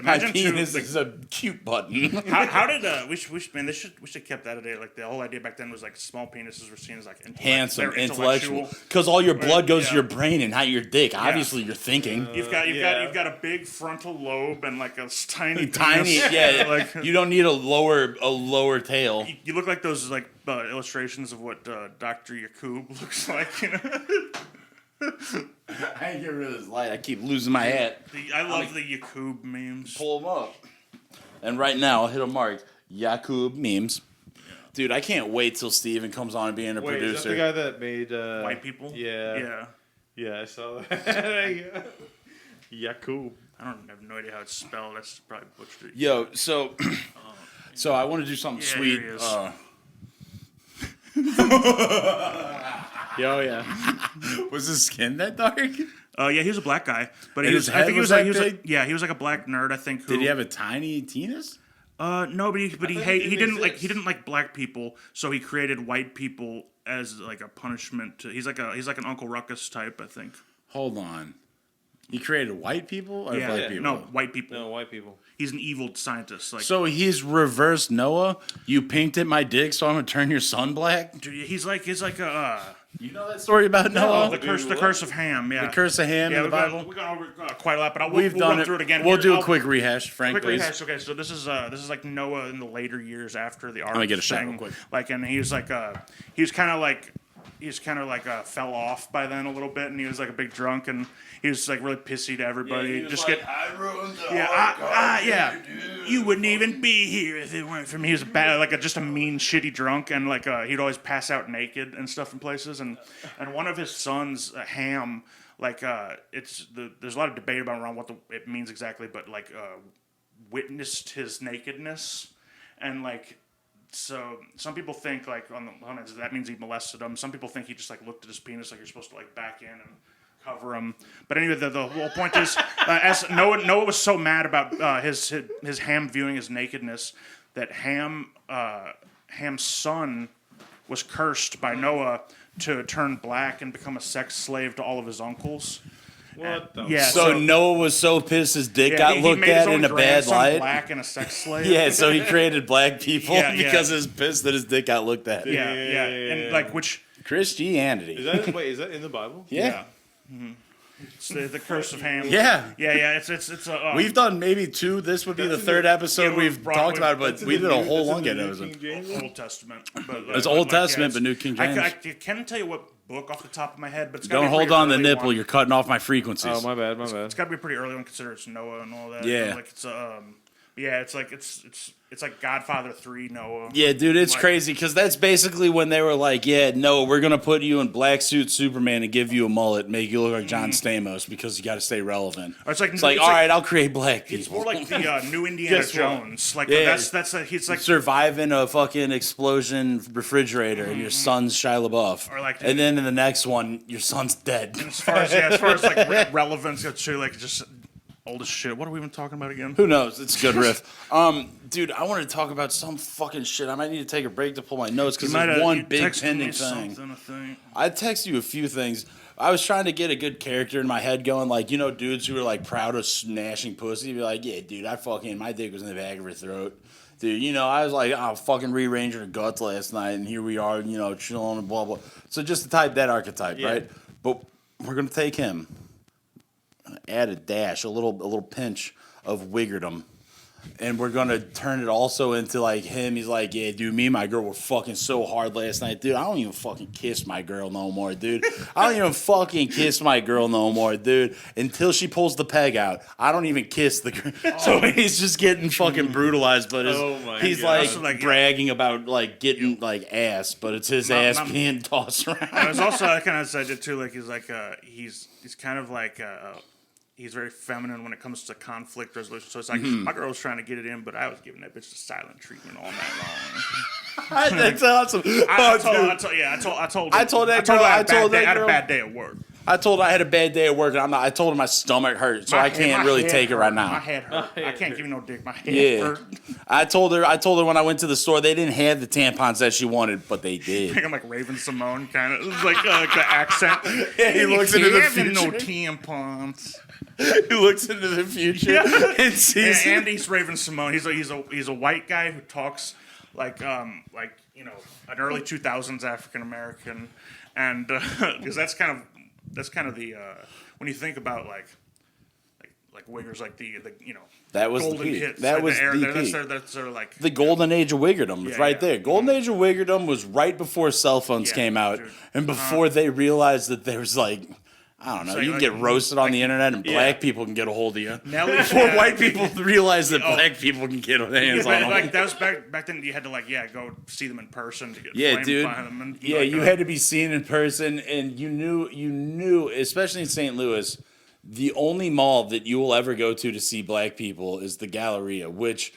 my penis is a cute button. How did we should have kept that a day. Like the whole idea back then was like small penises were seen as like handsome, intellectual, because all your blood goes to your brain and not your dick. Obviously, you're thinking. You've got a big frontal lobe and like a tiny yeah. Like you don't need a lower tail. You look like those like illustrations of what Dr. Yakub looks like. I ain't get rid of this light. I keep losing my hat. I love the Yakub memes. Pull them up. And right now, I'll hit a mark. Yakub memes. Yeah. Dude, I can't wait till Steven comes on and being a producer. Is that the guy that made... White people? Yeah. Yeah, I saw that. Yakub. I have no idea how it's spelled. That's probably butchered. Yo, so I want to do something sweet. Yeah. Was his skin that dark? Yeah, he was a black guy, but he was like a black nerd. I think. Did he have a tiny penis? No, but he didn't like black people, so he created white people as like a punishment. He's like an Uncle Ruckus type, I think. Hold on. He created white people or black people? No, white people. No, white people. He's an evil scientist. Like, so he's reverse Noah. You pinked at my dick, so I'm gonna turn your son black. Dude, he's like a. You know that story about Noah? The curse of Ham. Yeah, the curse of Ham in the Bible. We've gone over quite a lot, but we'll run through it again. We'll do a quick rehash, Frank. Please. Okay, so this is like Noah in the later years after the ark. I'm gonna get a shot real quick. Like, and he was kind of like fell off by then a little bit, and he was like a big drunk, and he was like really pissy to everybody. Yeah, I ruined the ark. You wouldn't even be here if it weren't for me. He was just a mean, shitty drunk, and like he'd always pass out naked and stuff in places. And one of his sons, Ham, there's a lot of debate around what it means exactly, but like witnessed his nakedness, and like. So some people think like on the one hand that means he molested him. Some people think he just like looked at his penis like you're supposed to like back in and cover him. But anyway, the whole point is, as Noah was so mad about his Ham viewing his nakedness that Ham's son was cursed by Noah to turn black and become a sex slave to all of his uncles. What the? Yeah. So Noah was so pissed his dick got looked at in a bad light. Black and a sex slave. Yeah. So he created black people because he was pissed that his dick got looked at. Yeah. And like Christianity. Is that in the Bible? Yeah. Mm-hmm. It's the curse of Ham. Yeah. It's we've done maybe 2. This would be the 3rd episode we've talked about it, but we did a whole long episode. Old Testament. It's Old Testament, but New King James. I can't tell you what book off the top of my head, but it's don't hold on the nipple. One. You're cutting off my frequencies. Oh, my bad. It's got to be pretty early one, consider it's Noah and all that. Yeah. Like it's Yeah, it's like Godfather 3 Noah. Yeah, dude, it's crazy because that's basically when they were like, yeah, no, we're going to put you in black suit Superman and give you a mullet, make you look like John Stamos because you got to stay relevant. Or it's like, all right, I'll create black people. It's more like the new Indiana Jones. Like he's like surviving a fucking explosion refrigerator and your son's Shia LaBeouf. Or like and then in the next one, your son's dead. As far as like relevance, it's like just old as shit. What are we even talking about again? Who knows? It's a good riff. Dude, I wanted to talk about some fucking shit. I might need to take a break to pull my notes because there's one big pending thing. I text you a few things. I was trying to get a good character in my head going, like, dudes who are like proud of smashing pussy. Be like, yeah, dude, my dick was in the back of her throat. Dude, I was like, fucking rearranging her guts last night, and here we are, chilling and blah, blah. So just to type that archetype, right? But we're going to take him. Add a dash, a little pinch of wiggerdom, and we're gonna turn it also into like him. He's like, yeah, dude, me and my girl were fucking so hard last night, dude. I don't even fucking kiss my girl no more, dude. I don't even fucking kiss my girl no more, dude. Until she pulls the peg out, I don't even kiss the girl. So he's just getting fucking brutalized, but he's like bragging about like getting like ass, but it's his ass being tossed around. And it's also I kind of said it too, like he's kind of like. He's very feminine when it comes to conflict resolution. So it's like, my girl was trying to get it in, but I was giving that bitch the silent treatment all night long. That's awesome. I told that girl I had a bad day at work. I told her I had a bad day at work, and I told her my stomach hurt, so I can't really take it right now. My head hurt. I can't give you no dick. My head hurt. I told her when I went to the store, they didn't have the tampons that she wanted, but they did. I think I'm like Raven Simone, kind of. It was like the accent. Yeah, he looks into the future. No tampons. He looks into the future and sees. And he's Raven Simone. He's a white guy who talks like an early 2000s African American, and because that's kind of the when you think about like wiggers, like the that was golden the peak. hits. That was the peak. That's sort of like the golden age of wiggerdom was right there. Golden age of wiggerdom was right before cell phones came out, and before they realized that there was like. I don't know. You can get roasted on the internet, and black people can get a hold of you. Before white people realize that black people can get their hands on them. Like that was back then. You had to go see them in person to get framed by them. And you had to be seen in person, and you knew, especially in St. Louis, the only mall that you will ever go to see black people is the Galleria, which.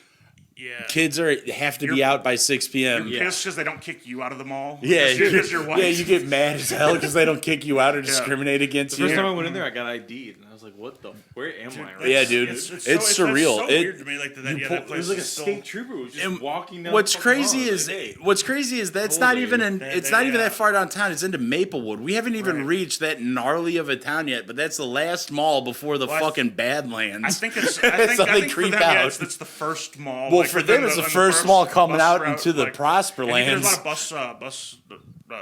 Yeah. Kids have to be out by 6 p.m. You're pissed because they don't kick you out of the mall? Yeah. Because you're white? Yeah, you get mad as hell because they don't kick you out or discriminate against you. The first time I went in there, I got ID'd, and I was like, what the? Where am I? Right yeah, dude. It's surreal. It's so weird to me. Like, that place it was like a state trooper who was just walking down What's crazy is that's not even that far downtown. It's into Maplewood. We haven't even reached that gnarly of a town yet, but that's the last mall before the fucking Badlands. I think for them, it's the first mall. Well, for them, it's the first mall coming out into the Prosper Lands. There's a lot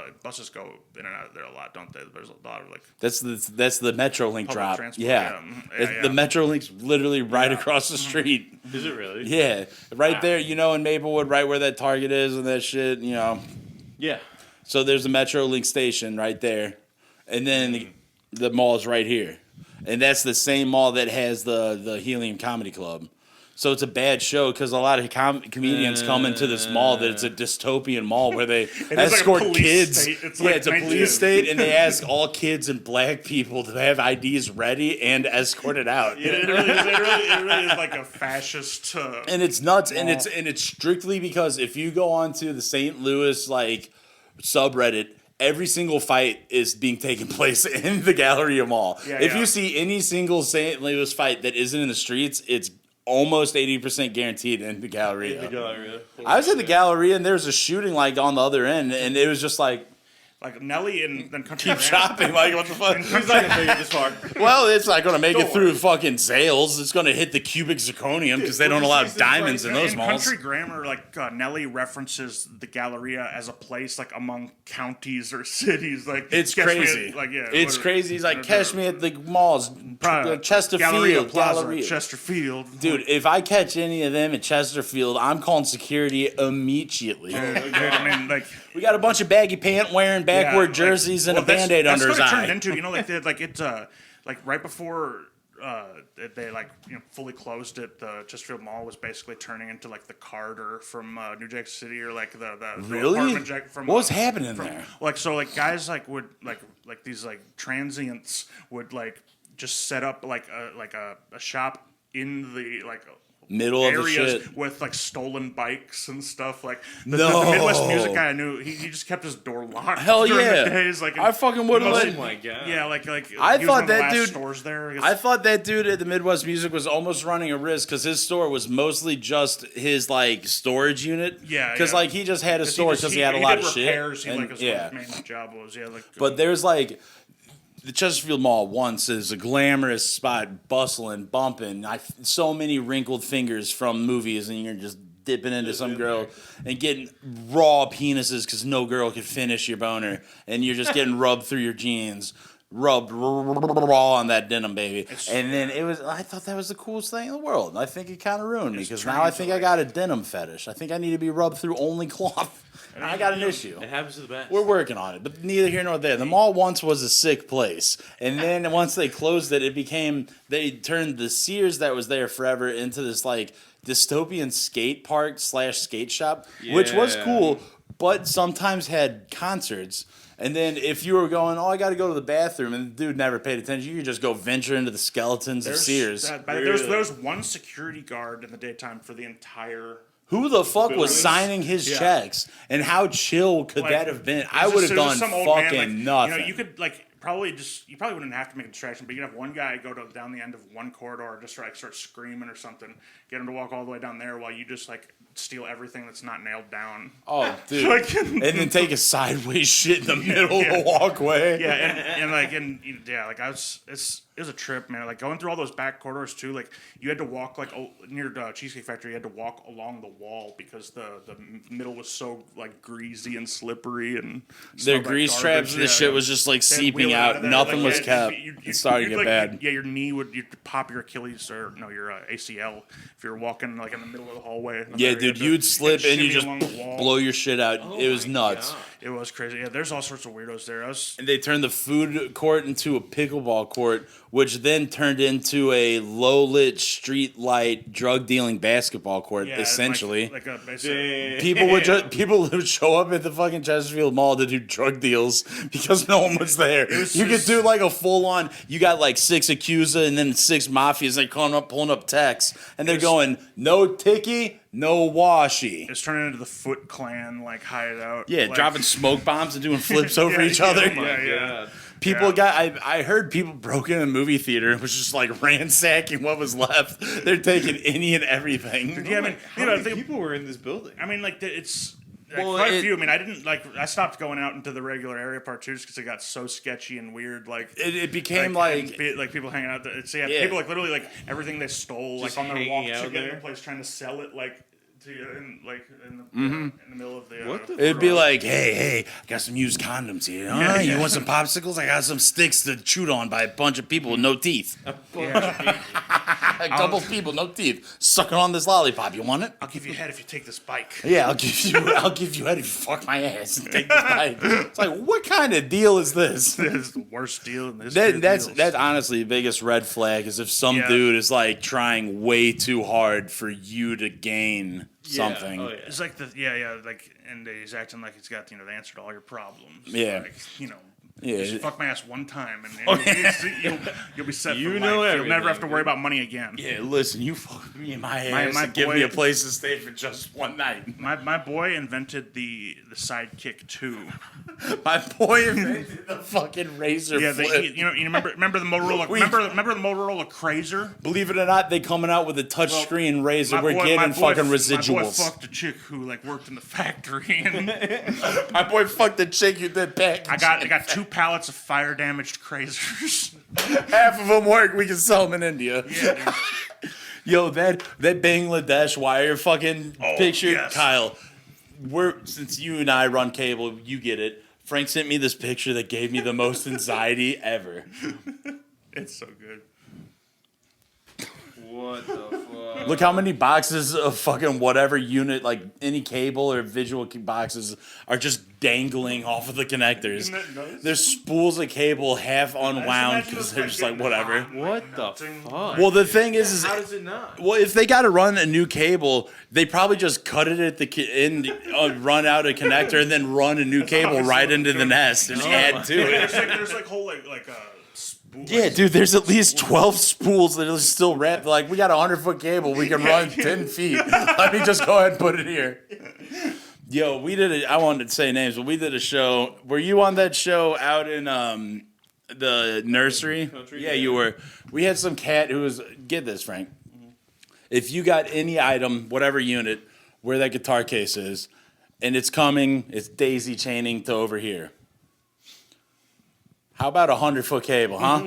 of buses go in and out of there a lot, don't they? There's a lot of That's the MetroLink drop. Transport, The MetroLink's literally right across the street. Is it really? Yeah, right there. In Maplewood, right where that Target is and that shit. Yeah. So there's a MetroLink station right there, and then the mall is right here, and that's the same mall that has the Helium Comedy Club. So it's a bad show because a lot of comedians come into this mall that it's a dystopian mall where they escort kids. It's a police state, and they ask all kids and black people to have IDs ready and escorted out. It really is like a fascist. And it's nuts, mall. and it's strictly because if you go onto the St. Louis subreddit. Every single fight is being taken place in the Galleria Mall. If you see any single St. Louis fight that isn't in the streets, it's almost 80% guaranteed in the Galleria. I was at the Galleria and there was a shooting on the other end, and it was just like Nelly and then Country keep shopping. What the fuck? He's not gonna make it this far. Well, it's not gonna make it through fucking sales. It's gonna hit the cubic zirconium because they don't allow diamonds in those malls. Country Grammar, Nelly references the Galleria as a place among counties or cities. It's crazy. It's crazy. He's like, catch me at the malls, Chesterfield, Galleria, Chesterfield. Dude, if I catch any of them at Chesterfield, I'm calling security immediately. We got a bunch of baggy pant wearing backward jerseys and a Band-Aid under his eye. That's what it turned into. Right before they like fully closed it. The Chesterfield Mall was basically turning into like the Carter from New Jack City, or like the really apartment jack from what was happening there? Like so, like guys like would like these like transients would like just set up like a shop in the like Middle of the areas shit with like stolen bikes and stuff. Like the No. Midwest music guy I knew, he just kept his door locked. Hell during yeah. the days. Like I fucking wouldn't most- let. Oh my god. Yeah, like I he was thought one of the that last dude- stores there. I thought that dude at the Midwest Music was almost running a risk because his store was mostly just his like storage unit. Yeah, because yeah. like he just had a store because he had a lot of shit. repairs. He And- like his yeah, main job was like. but there's like the Chesterfield Mall once is a glamorous spot, bustling, bumping. So many wrinkled fingers from movies, and you're just dipping into some girl and getting raw penises because no girl could finish your boner, and you're just getting rubbed through your jeans. Rubbed raw on that denim, baby. And then I thought that was the coolest thing in the world. And I think it kind of ruined me because now I think I got a denim fetish. I think I need to be rubbed through only cloth. And I got an issue. It happens to the best. We're working on it, but neither here nor there. The mall once was a sick place, and then once they closed it, they turned the Sears that was there forever into this like dystopian skate park / skate shop, which was Yeah. cool, but sometimes had concerts. And then if you were going, I got to go to the bathroom, and the dude never paid attention, you could just go venture into the skeletons of Sears. There was one security guard in the daytime for the entire. Who the fuck was Buildings. signing his Yeah. checks? And how chill could Like, that have been? It I was would just- have it was gone just some old fucking man, like, nothing. You could like you probably wouldn't have to make a distraction, but you could have one guy go down the end of one corridor, just like start screaming or something, get him to walk all the way down there while you just like steal everything that's not nailed down. Oh, dude. Like- and then take a sideways shit in the middle of the walkway. Yeah, and it was a trip, man. Like going through all those back corridors too. Like you had to walk like near Cheesecake Factory. You had to walk along the wall because the middle was so like greasy and slippery and Their smelled like grease garbage. traps and the Yeah, shit yeah. was just like They'd seeping wheel it out. of there, Nothing like, was yeah, kept. It started to get like, bad. Yeah, your knee you'd pop your Achilles or no, your ACL if you were walking like in the middle of the hallway. Yeah, dude, you'd slip and you shimmy just along the wall. blow your shit out. Oh It was my nuts. God. It was crazy. Yeah, there's all sorts of weirdos there. And they turned the food court into a pickleball court, which then turned into a low lit street light drug dealing basketball court. Yeah, essentially, like a basic. people would show up at the fucking Chesterfield Mall to do drug deals because no one was there. was You could just- do like a full on. You got like 6 Yakuza and then 6 mafias. They pulling up techs, and they're going no ticky, no washi. It's turning into the Foot Clan like hideout. Yeah, like, dropping smoke bombs and doing flips over Yeah, each yeah, other. oh my God. People Yeah. I heard people broke in a movie theater and was just like ransacking what was left. They're taking any and everything. Yeah, I mean, How many people were in this building? I mean, like it's like, Well, quite a few. I mean, I didn't like. I stopped going out into the regular area part too, just because it got so sketchy and weird. Like It became and like like people hanging out there. It's Yeah. people like literally like everything they stole Just like on their hanging walk out to get in there? the place, trying to sell it like to you in the middle of the. What the it'd be like, hey, I got some used condoms here. Huh? Yeah, You yeah. want some popsicles? I got some sticks to chew on by a bunch of people with no teeth. A couple people, no teeth, sucking on this lollipop. You want it? I'll give you head if you take this bike. Yeah, I'll give you head if you fuck my ass and take this bite. It's like, what kind of deal is this? This is the worst deal in this. That's honestly the biggest red flag is if some Yeah. dude is like trying way too hard for you to gain something. Oh, yeah. It's like like, and he's acting like he's got the answer to all your problems. Yeah. like, Yeah. just fuck my ass one time, and you'll be set. You for know life. You'll never everything, have to worry dude. about money again. Yeah, listen, you fuck me in my ass my and give boy- me a place to stay for just one night. My boy invented the sidekick too. My boy invented the fucking razor Yeah, flip. you remember the Motorola remember the Motorola Crazer. Believe it or not, they coming out with a touchscreen razor. We're my getting fucking My boy residuals. fucked a chick who like worked in the factory, and My boy fucked the chick who did package. I got 2 pallets of fire damaged Crazers. Half of them work. We can sell them in India. Yeah, dude. Yo, that Bangladesh wire fucking picture, yes. Kyle. Since you and I run cable, you get it. Frank sent me this picture that gave me the most anxiety ever. It's so good. What the fuck? Look how many boxes of fucking whatever unit, like any cable or visual boxes, are just dangling off of the connectors. There's spools of cable half unwound because they're just like whatever. What the fuck? Well, the thing is How does it not? well, if they got to run a new cable, they probably just cut it at the end, run out a connector, and then run a new cable right into the nest and add to it. There's like whole Yeah, dude, there's at least 12 spools that are still wrapped. Like, we got a 100-foot cable. We can run 10 feet. Let me just go ahead and put it here. Yo, I wanted to say names, but we did a show. Were you on that show out in the nursery? Country? Yeah, you were. We had some cat who was, get this, Frank. If you got any item, whatever unit, where that guitar case is, and it's coming, it's daisy chaining to over here. How about a 100-foot cable, huh?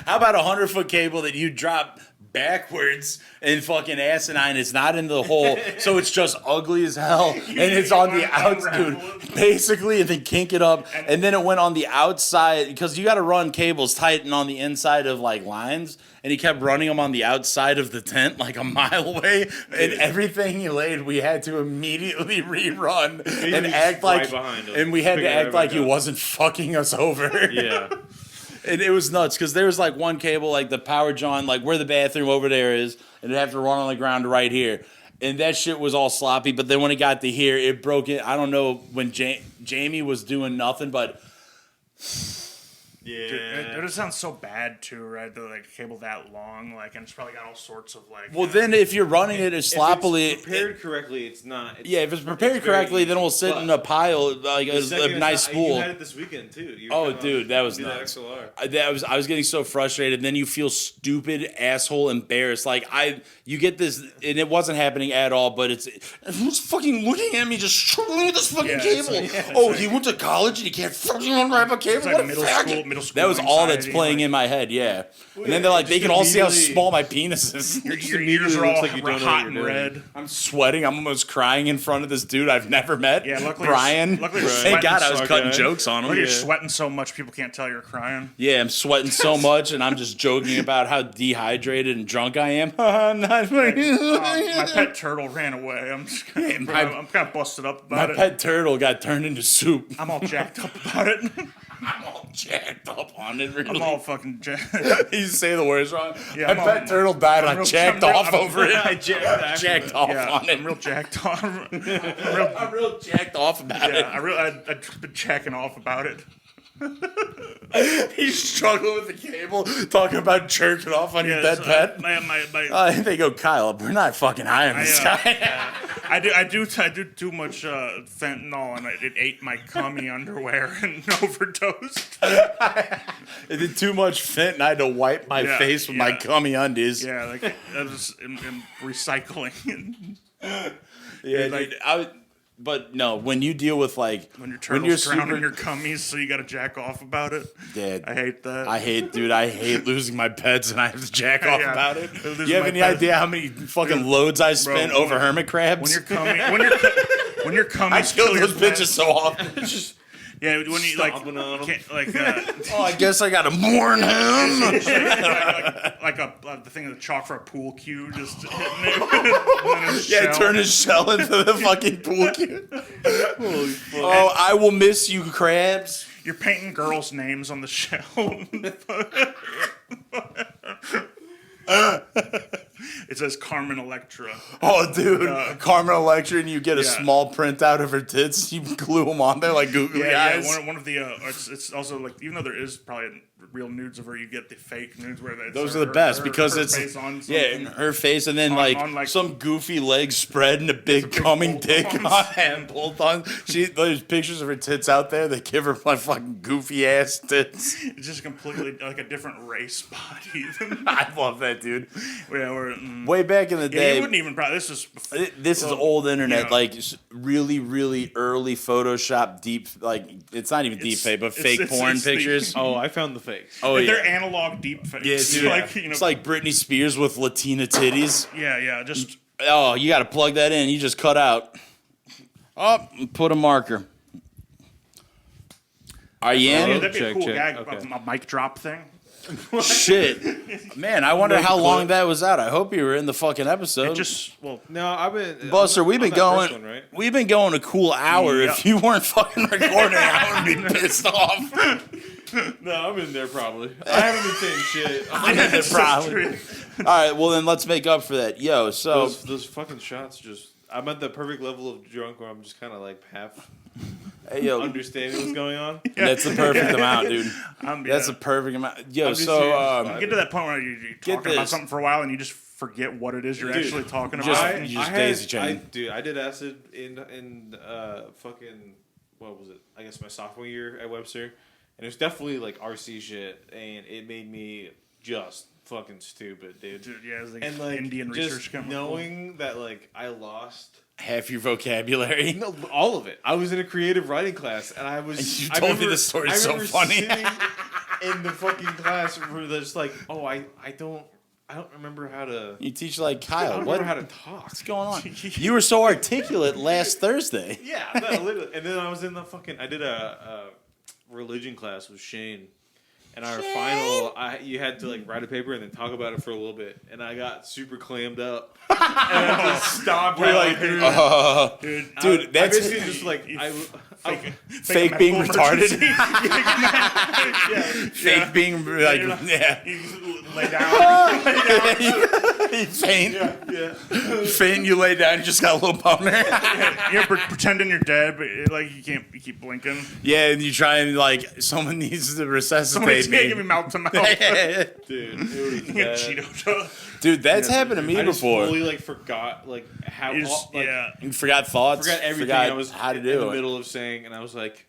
How about a 100-foot cable that you drop backwards and fucking asinine? It's not in the hole, so it's just ugly as hell, and it's on the outside, dude. Basically, and then kink it up, and then it went on the outside because you got to run cables tight and on the inside of like lines, and he kept running them on the outside of the tent like a mile away, and everything he laid, we had to immediately rerun and act like, and we had to act like he wasn't fucking us over. Yeah. And it was nuts because there was like one cable, like the power john, like where the bathroom over there is, and it'd have to run on the ground right here. And that shit was all sloppy. But then when it got to here, it broke it. I don't know when Jamie was doing nothing, but Yeah, dude, it just sounds so bad too, right? The like cable that long, like, and it's probably got all sorts of like. Well, then if you're running it as sloppily, if it's prepared correctly, it's not. Yeah, if it's prepared correctly, then it will sit in a pile like a nice spool. You had it this weekend too. Oh, dude, that was nuts. I was getting so frustrated. Then you feel stupid, asshole, embarrassed. Like you get this, and it wasn't happening at all. But who's fucking looking at me, just struggling with this fucking cable? He went to college and he can't fucking unwrap a cable. Like middle school. That was all that's playing in my head, yeah. And then they're like, they can all see how small my penis is. Your ears are all like hot and red. I'm sweating. I'm almost crying in front of this dude I've never met. Yeah, luckily, Brian. Thank God I was cutting jokes on him. Luckily you're sweating so much people can't tell you're crying. Yeah, I'm sweating so much, and I'm just joking about how dehydrated and drunk I am. My pet turtle ran away. I'm kind of busted up about it. My pet turtle got turned into soup. I'm all jacked up about it. I'm all jacked up on it, really. I'm all fucking jacked. You say the words wrong. Yeah, my pet turtle died, and I jacked off over it. I jacked off on it. I'm real jacked off. I'm real jacked off about it. I've been jacking off about it. He's struggling with the cable, talking about jerking off on your dead pet. They go, Kyle, we're not fucking high on this guy. I do too much fentanyl, and it ate my cummy underwear and overdosed. I did too much fent, and I had to wipe my face with my cummy undies. Yeah, like I was recycling. Yeah, like But no, when you deal with like when your turtle's drowning your cummies, so you got to jack off about it. Yeah, I hate that. I hate losing my pets, and I have to jack off about it. You have any idea how many fucking loads I spent over hermit crabs? When you're coming, I kill those bitches so often. Yeah, when you like, I guess I gotta mourn him. like the thing of the chalk for a pool cue, just hitting it. Yeah, turn his shell into the fucking pool cue. Holy fuck. Oh, I will miss you, crabs. You're painting girls' names on the shell. It says Carmen Electra. Oh, dude. Carmen Electra, and you get a small printout of her tits. You glue them on there like googly eyes. Yeah, one of the... it's also like, even though there is probably real nudes of her, you get the fake nudes where those are the best because it's... and her face, and then like some goofy legs spread and a big coming dick on both on. There's pictures of her tits out there that give her my fucking goofy ass tits. It's just completely like a different race body. I love that, dude. Yeah, way back in the day, you wouldn't even probably. This is old internet, like really, really early Photoshop deep. Like it's not even deep fake, but fake porn pictures. Oh, I found the fakes. Oh, yeah, they're analog deep fakes. Yeah, dude. Like, it's like Britney Spears with Latina titties. Yeah, just. Oh, you got to plug that in. You just cut out. Oh, put a marker. Are you in? That'd be a cool gag, a mic drop thing. Shit. Man, I wonder how long that was out. I hope you were in the fucking episode. No, I've been... Buster, we've been going... One, right? We've been going a cool hour. Yep. If you weren't fucking recording, I would be pissed off. No, I'm in there probably. I haven't been saying shit. I'm in there probably. All right, well then let's make up for that. Yo, so... Those fucking shots just... I'm at the perfect level of drunk where I'm just kind of like half... Hey, yo, understanding what's going on. that's the perfect amount, dude. That's the perfect amount. Yo, so you get to that point where you're talking about something for a while and you just forget what it is you're actually talking about. You just daisy chain. I did acid in fucking, what was it? I guess my sophomore year at Webster, and it was definitely like RC shit, and it made me just fucking stupid, dude. Yeah, it was like and like Indian research just knowing that like I lost half your vocabulary. No, all of it. I was in a creative writing class, and I was. And you told me this story so funny. Sitting in the fucking class, where they're just like, "Oh, I don't remember how to." You teach like Kyle. I don't remember how to talk. What's going on? You were so articulate last Thursday. Yeah, no, literally. And then I was in the fucking. I did a religion class with Shane. And our final, you had to like write a paper and then talk about it for a little bit, and I got super clammed up, and I just stopped. We're like, dude, that's I basically just like fake being retarded. Fake being like, lay down. You faint. Faint. You lay down. You just got a little boner. You're pretending you're dead, but like you keep blinking. Yeah, and you try and like someone needs to resuscitate me. Give me mouth to mouth. Dude, it was bad. Cheeto. Dude, that's happened to me before. I just fully like forgot like how you forgot thoughts. Forgot everything I was how to in do the it. middle of saying, and I was like,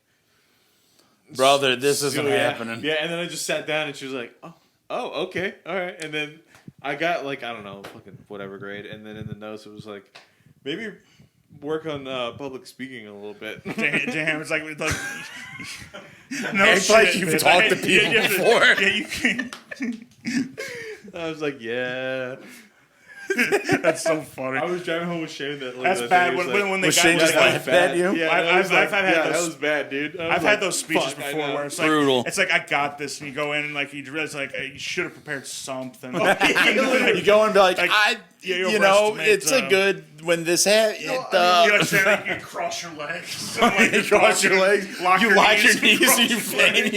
brother, this isn't happening. Yeah, and then I just sat down, and she was like, oh, okay, all right, and then I got like I don't know, fucking whatever grade, and then in the notes it was like maybe work on public speaking a little bit. Damn, it's like no it's shit, like you've man. talked to people before. Yeah, you can. I was like, yeah. That's so funny. I was driving home with Shane that. That's bad when they was got Shane just laughed at you? Yeah, I've had those. That was bad, dude. I've had those speeches before where it's like brutal. It's like I got this, and you go in and like you realize like you should have prepared something. You go and be like you know, it's a good when this happens. you cross your legs. You cross your legs. You lock your knees and you faint.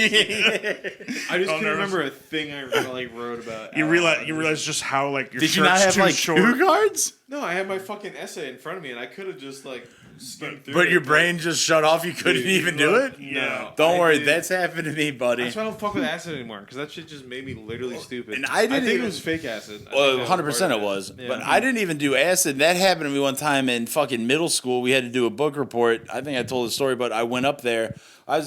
I just can't remember a thing I like wrote about. You realize just how like your Did you not have like cue cards? No, I had my fucking essay in front of me, and I could have just like skimmed through. But your brain just shut off. You couldn't even do it. Yeah. Don't worry, that's happened to me, buddy. That's why I don't fuck with acid anymore, because that shit just made me literally stupid. And I think it was fake acid. Well, 100% it was. Yeah. But I didn't even do acid. That happened to me one time in fucking middle school. We had to do a book report. I think I told the story, but I went up there. I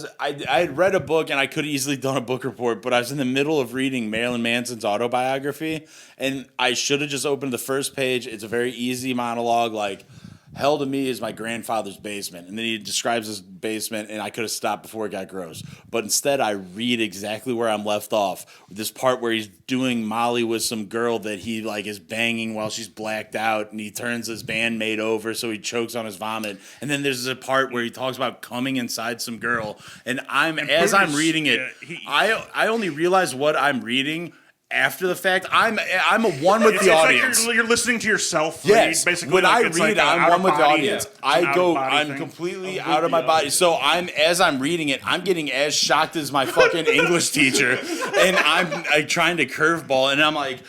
had read a book, and I could have easily done a book report, but I was in the middle of reading Marilyn Manson's autobiography, and I should have just opened the first page. It's a very easy monologue, like, hell to me is my grandfather's basement. And then he describes his basement, and I could have stopped before it got gross. But instead, I read exactly where I'm left off. This part where he's doing Molly with some girl that he like is banging while she's blacked out, and he turns his bandmate over so he chokes on his vomit. And then there's a part where he talks about coming inside some girl. And I'm reading it, I only realize what I'm reading after the fact. I'm a one with the audience. Like you're listening to yourself read, yes, basically. when like I read, I'm one with the audience. I'm completely out of my body. So as I'm reading it, I'm getting as shocked as my fucking English teacher, and I'm trying to curveball, and I'm like.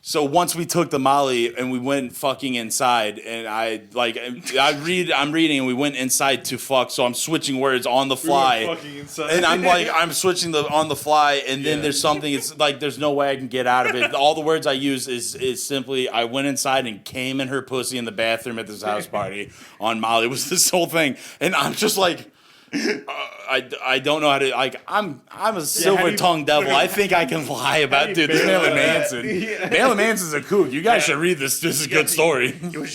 So once we took the Molly and we went fucking inside, and I'm reading and we went inside to fuck. So I'm switching words on the fly, and I'm switching on the fly, and then there's something. It's like there's no way I can get out of it. All the words I use is simply I went inside and came in her pussy in the bathroom at this house party on Molly. It was this whole thing, and I'm just like. I don't know how to like. I'm a silver-tongued devil. I think I can lie about dude. This Marilyn Manson. Marilyn Manson's a kook. You guys should read this. This is a good story. Or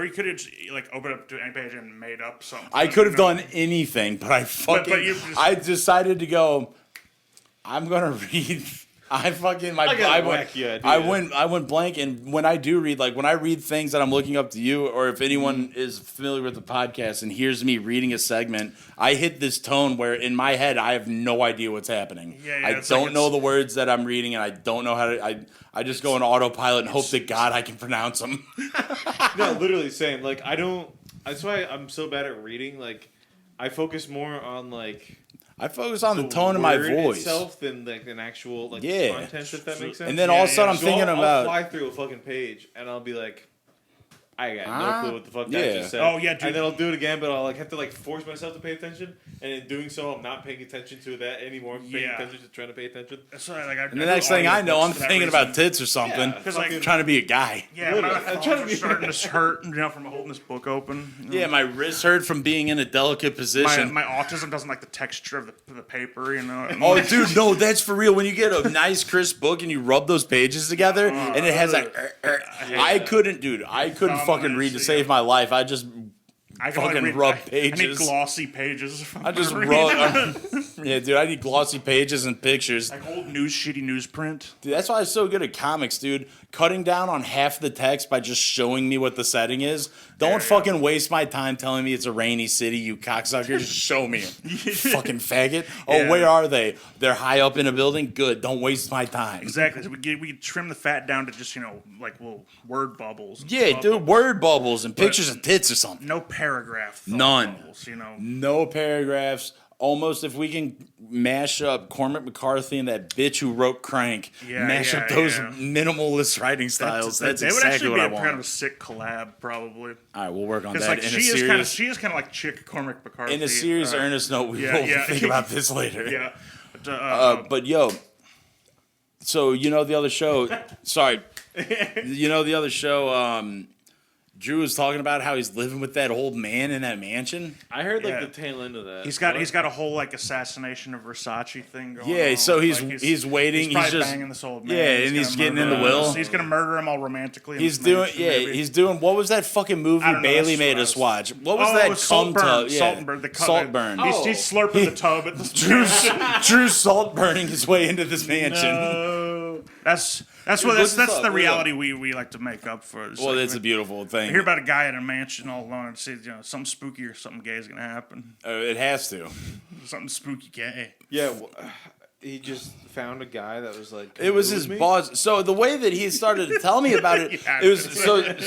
you could have like opened up to any page and made up something. I could have done anything, but I fucking. I decided to go. I'm gonna read. I fucking I went blank, and when I do read, like when I read things that I'm looking up to you, or if anyone is familiar with the podcast and hears me reading a segment, I hit this tone where in my head I have no idea what's happening. I don't know the words that I'm reading, and I don't know how to. I just go on autopilot and hope to God I can pronounce them. No, literally same. Like I don't. That's why I'm so bad at reading. Like I focus more on like. I focus on the tone of my voice itself than like an actual like content, if that makes sense. And then all of a sudden I'm thinking about. I'll fly through a fucking page and I'll be like, I got no clue what the fuck that just said. Oh yeah, dude. And then I'll do it again, but I'll like have to like force myself to pay attention. And in doing so, I'm not paying attention to that anymore. I'm paying attention to trying to pay attention. So, like, and the next thing I know, I'm thinking about tits or something. Because like trying to be a guy. Yeah, I'm trying to be starting to hurt, from holding this book open. Yeah, my wrist hurt from being in a delicate position. My autism doesn't like the texture of the paper, Oh, dude, no, that's for real. When you get a nice crisp book and you rub those pages together, and it has like, I couldn't fucking read to save my life. I fucking rub pages. I need glossy pages. I just rub. Yeah, dude, I need glossy pages and pictures. Like old shitty newsprint. Dude, that's why I'm so good at comics, dude. Cutting down on half the text by just showing me what the setting is. Don't fucking waste my time telling me it's a rainy city, you cocksucker. Just show me it. Fucking faggot. Oh, where are they? They're high up in a building? Good. Don't waste my time. Exactly. So we trim the fat down to just, like little word bubbles. Yeah, dude, word bubbles and pictures of tits or something. No paragraph. None. Bubbles, No paragraphs. Almost if we can mash up Cormac McCarthy and that bitch who wrote Crank, mash up those minimalist writing styles. That's exactly what I want. They would actually be kind of a sick collab, probably. All right, we'll work on that like, in a series. She is kind of like chick Cormac McCarthy. In a serious earnest note, we will think about this later. Yeah. But yo, so the other show. Sorry, the other show. Drew was talking about how he's living with that old man in that mansion. I heard the tail end of that. He's got a whole like assassination of Versace thing going on. Yeah, so he's waiting. He's just banging this old man. Yeah, and he's getting in the will. He's gonna murder him all romantically. He's doing. What was that fucking movie Bailey made us watch? What was that? Saltburn. Yeah. Saltburn. He's slurping the tub at this. Drew's salt burning his way into this mansion. No. That's the reality we like to make up for. Well, it's a beautiful thing. You hear about a guy in a mansion all alone and see something spooky or something gay is gonna happen. It has to. Something spooky gay. Yeah, he just found a guy that was like. It was his boss. So the way that he started to tell me about it, it was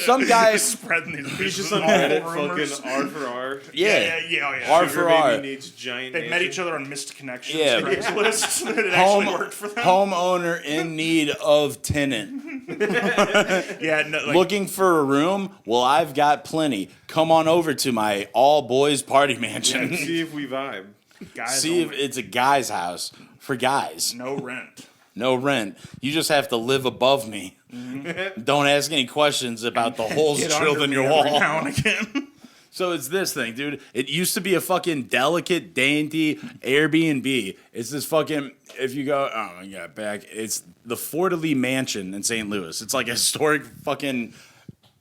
some guy spreading these. He's just on Reddit, fucking R for R. Yeah. R for R. They met each other on Missed Connections. Yeah. Craigslist. It actually worked for them. Homeowner in need of tenant. Looking for a room? Well, I've got plenty. Come on over to my all boys party mansion. Yeah, see if we vibe. See if it's a guy's house for guys. No rent. No rent. You just have to live above me. Mm-hmm. Don't ask any questions about the holes drilled in your wall. Now and again. So it's this thing, dude. It used to be a fucking delicate, dainty Airbnb. It's this fucking, if you go, it's the Fort-de-Lee Mansion in St. Louis. It's like a historic fucking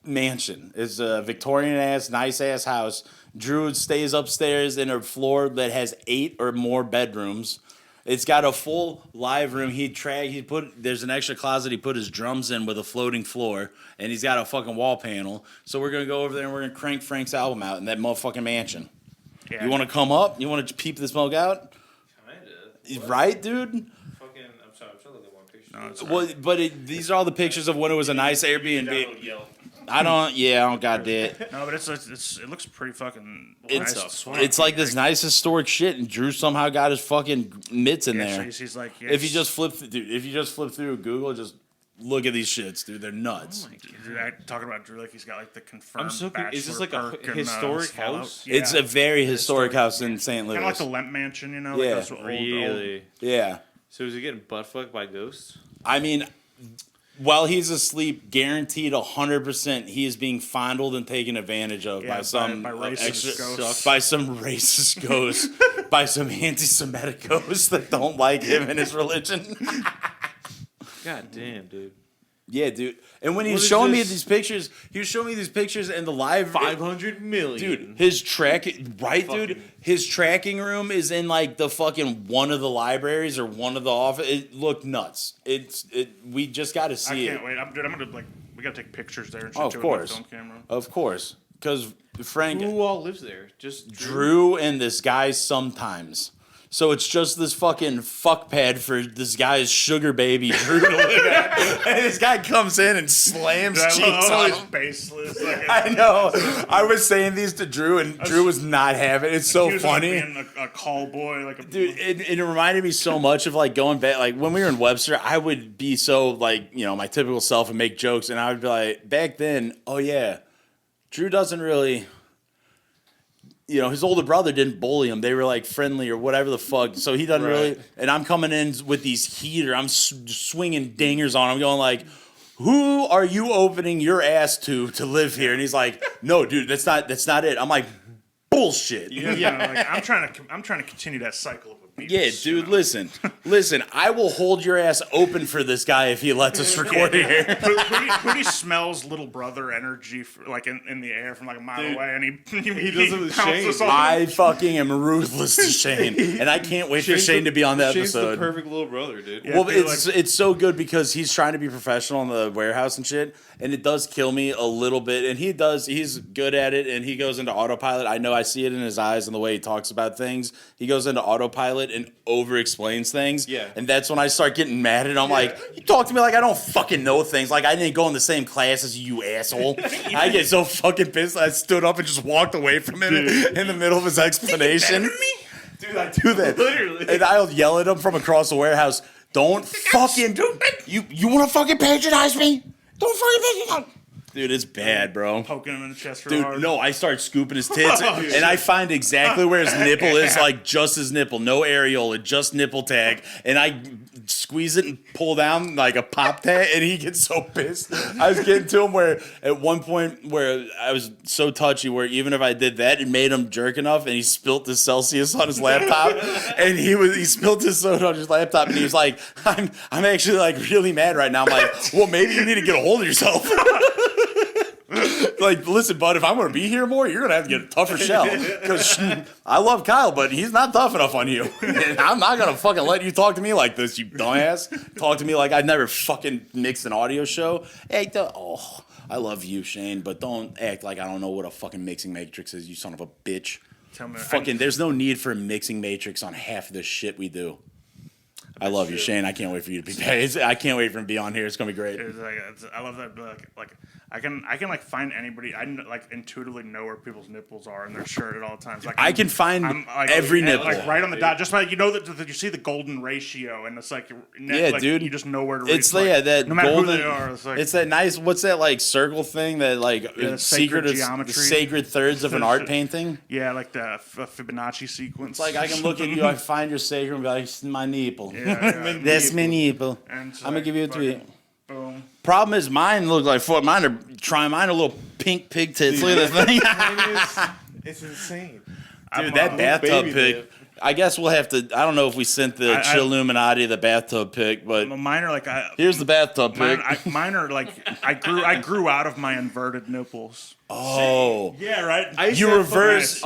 mansion. It's a Victorian-ass, nice-ass house. Drew stays upstairs in a floor that has 8 or more bedrooms. It's got a full live room. There's an extra closet he put his drums in with a floating floor, and he's got a fucking wall panel. So we're gonna go over there and we're gonna crank Frank's album out in that motherfucking mansion. Yeah, you want to come up? You want to peep the smoke out? Kinda. Right, dude? I'm sorry. I'm trying to look at one picture. Well, but these are all the pictures of when it was a nice Airbnb. I don't got that. No, but it looks pretty fucking nice. It's like this nice historic shit, and Drew somehow got his fucking mitts in there. So he's like, if you just flip through Google, just look at these shits, dude. They're nuts. Talking about Drew, like he's got like the confirmed. I'm so confused. Is this like a historic house? Yeah. It's a very historic house in St. Louis. Kind of like the Lemp Mansion, Yeah. Like really? Old. Yeah. So is he getting butt fucked by ghosts? I mean, while he's asleep, guaranteed 100% he is being fondled and taken advantage of by some racist ghosts. By some racist ghosts, by some anti-Semitic ghosts that don't like him and his religion. God damn, dude. Yeah, dude. And when he What was is showing me this? these pictures, in the live 500 million. Dude, his tracking dude. His tracking room is in like the fucking one of the libraries or one of the office. It looked nuts. We just got to see it. I can't wait. I'm gonna like. We gotta take pictures there and shit Oh, of too course. with my film camera. Of course, because Frank, Who all lives there? Just Drew, and this guy sometimes. So it's just this fucking fuck pad for this guy's sugar baby Drew to live at. And this guy comes in and slams cheeks on him. Baseless. Like, I know. I was saying these to Drew, and Drew was not having it. It's so he was funny. Like being a call boy, like a Dude, it reminded me so much of like going back, like when we were in Webster, I would be so like, my typical self and make jokes, and I would be like, back then, oh yeah, Drew doesn't really, his older brother didn't bully him. They were like friendly or whatever the fuck. So he doesn't really, and I'm coming in with these heater, I'm swinging dingers on him, going like, who are you opening your ass to live here? And he's like, no, dude, that's not it. I'm like, bullshit. yeah. Like I'm trying to continue that cycle of abuse. Yeah, dude, listen, I will hold your ass open for this guy if he lets us record here. Hootie smells little brother energy like in the air from like a mile away, and he does it with pounces Shane. on I fucking am ruthless to Shane, and I can't wait for Shane to be on the Shane's episode. the perfect little brother, dude. Yeah. Well, I feel it's so good because he's trying to be professional in the warehouse and shit, and it does kill me a little bit. And he's good at it, and he goes into autopilot. I know, I see it in his eyes and the way he talks about things. He goes into autopilot and over explains things. Yeah. And that's when I start getting mad, and I'm like, you talk to me like I don't fucking know things. Like I didn't go in the same class as you, asshole. I get so fucking pissed. I stood up and just walked away from him in the middle of his explanation. Dude, I do that. Literally. And I'll yell at him from across the warehouse. Don't fucking you want to fucking patronize me? Don't fucking patronize. Dude, it's bad, bro. poking him in the chest real hard. Dude, no, I start scooping his tits, and I find exactly where his nipple is, like just his nipple, no areola, just nipple tag, and I squeeze it and pull down like a pop tag, and he gets so pissed. I was getting to him where at one point where I was so touchy where even if I did that, it made him jerk enough, and he spilt his Celsius on his laptop, and he spilt his soda on his laptop, and he was like, I'm actually like really mad right now. I'm like, well, maybe you need to get a hold of yourself. Like, listen, bud, if I'm going to be here more, you're going to have to get a tougher shell. Because I love Kyle, but he's not tough enough on you. And I'm not going to fucking let you talk to me like this, you dumbass. Talk to me like I've never fucking mixed an audio show. Hey, I love you, Shane, but don't act like I don't know what a fucking mixing matrix is, you son of a bitch. Tell me, There's no need for a mixing matrix on half of the shit we do. I love you, Shane. I can't wait for you to be paid. I can't wait for him to be on here. It's gonna be great. I love that. Like I can like find anybody. I like intuitively know where people's nipples are in their shirt at all times. Like I can find like, every nipple, like right on the dot. Just like that you see the golden ratio, and it's like dude, you just know where to. It's reach, that no matter golden. who they are, It's that nice. What's that like circle thing that like sacred of geometry, the sacred thirds of an art painting? Yeah, like the Fibonacci sequence. It's like I can look at you, I find your sacred, and be like, it's my nipple. Yeah, That's my nipple. I'm gonna give you a tweet. Boom. Problem is, mine look like mine are little pink pig tits. Look at this thing. It's insane. Dude, that bathtub pic. I guess we'll have to. I don't know if we sent the Chilluminati the bathtub pic, but mine are like here's the bathtub pic. Mine are like I grew out of my inverted nipples. Oh, yeah, right. You reverse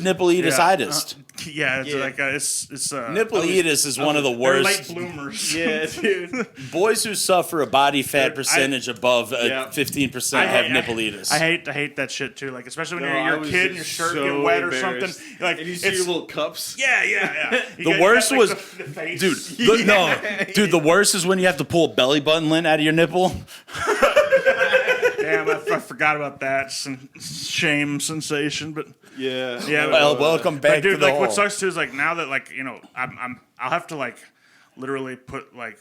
nipple-itis. Yeah, it's nipple-itis is one of the worst. Late bloomers. Yeah, dude. Boys who suffer a body fat percentage above 15% have nipple-itis. I hate that shit too. Like especially when you're a kid and your shirt get wet or something. Like and you see your little cups. Yeah. The worst was, the face. dude. Dude. The worst is when you have to pull a belly button lint out of your nipple. Damn, I forgot about that shame sensation, but yeah. Well, welcome back dude, to the like hall. what sucks too is like now that like I'll have to like literally put like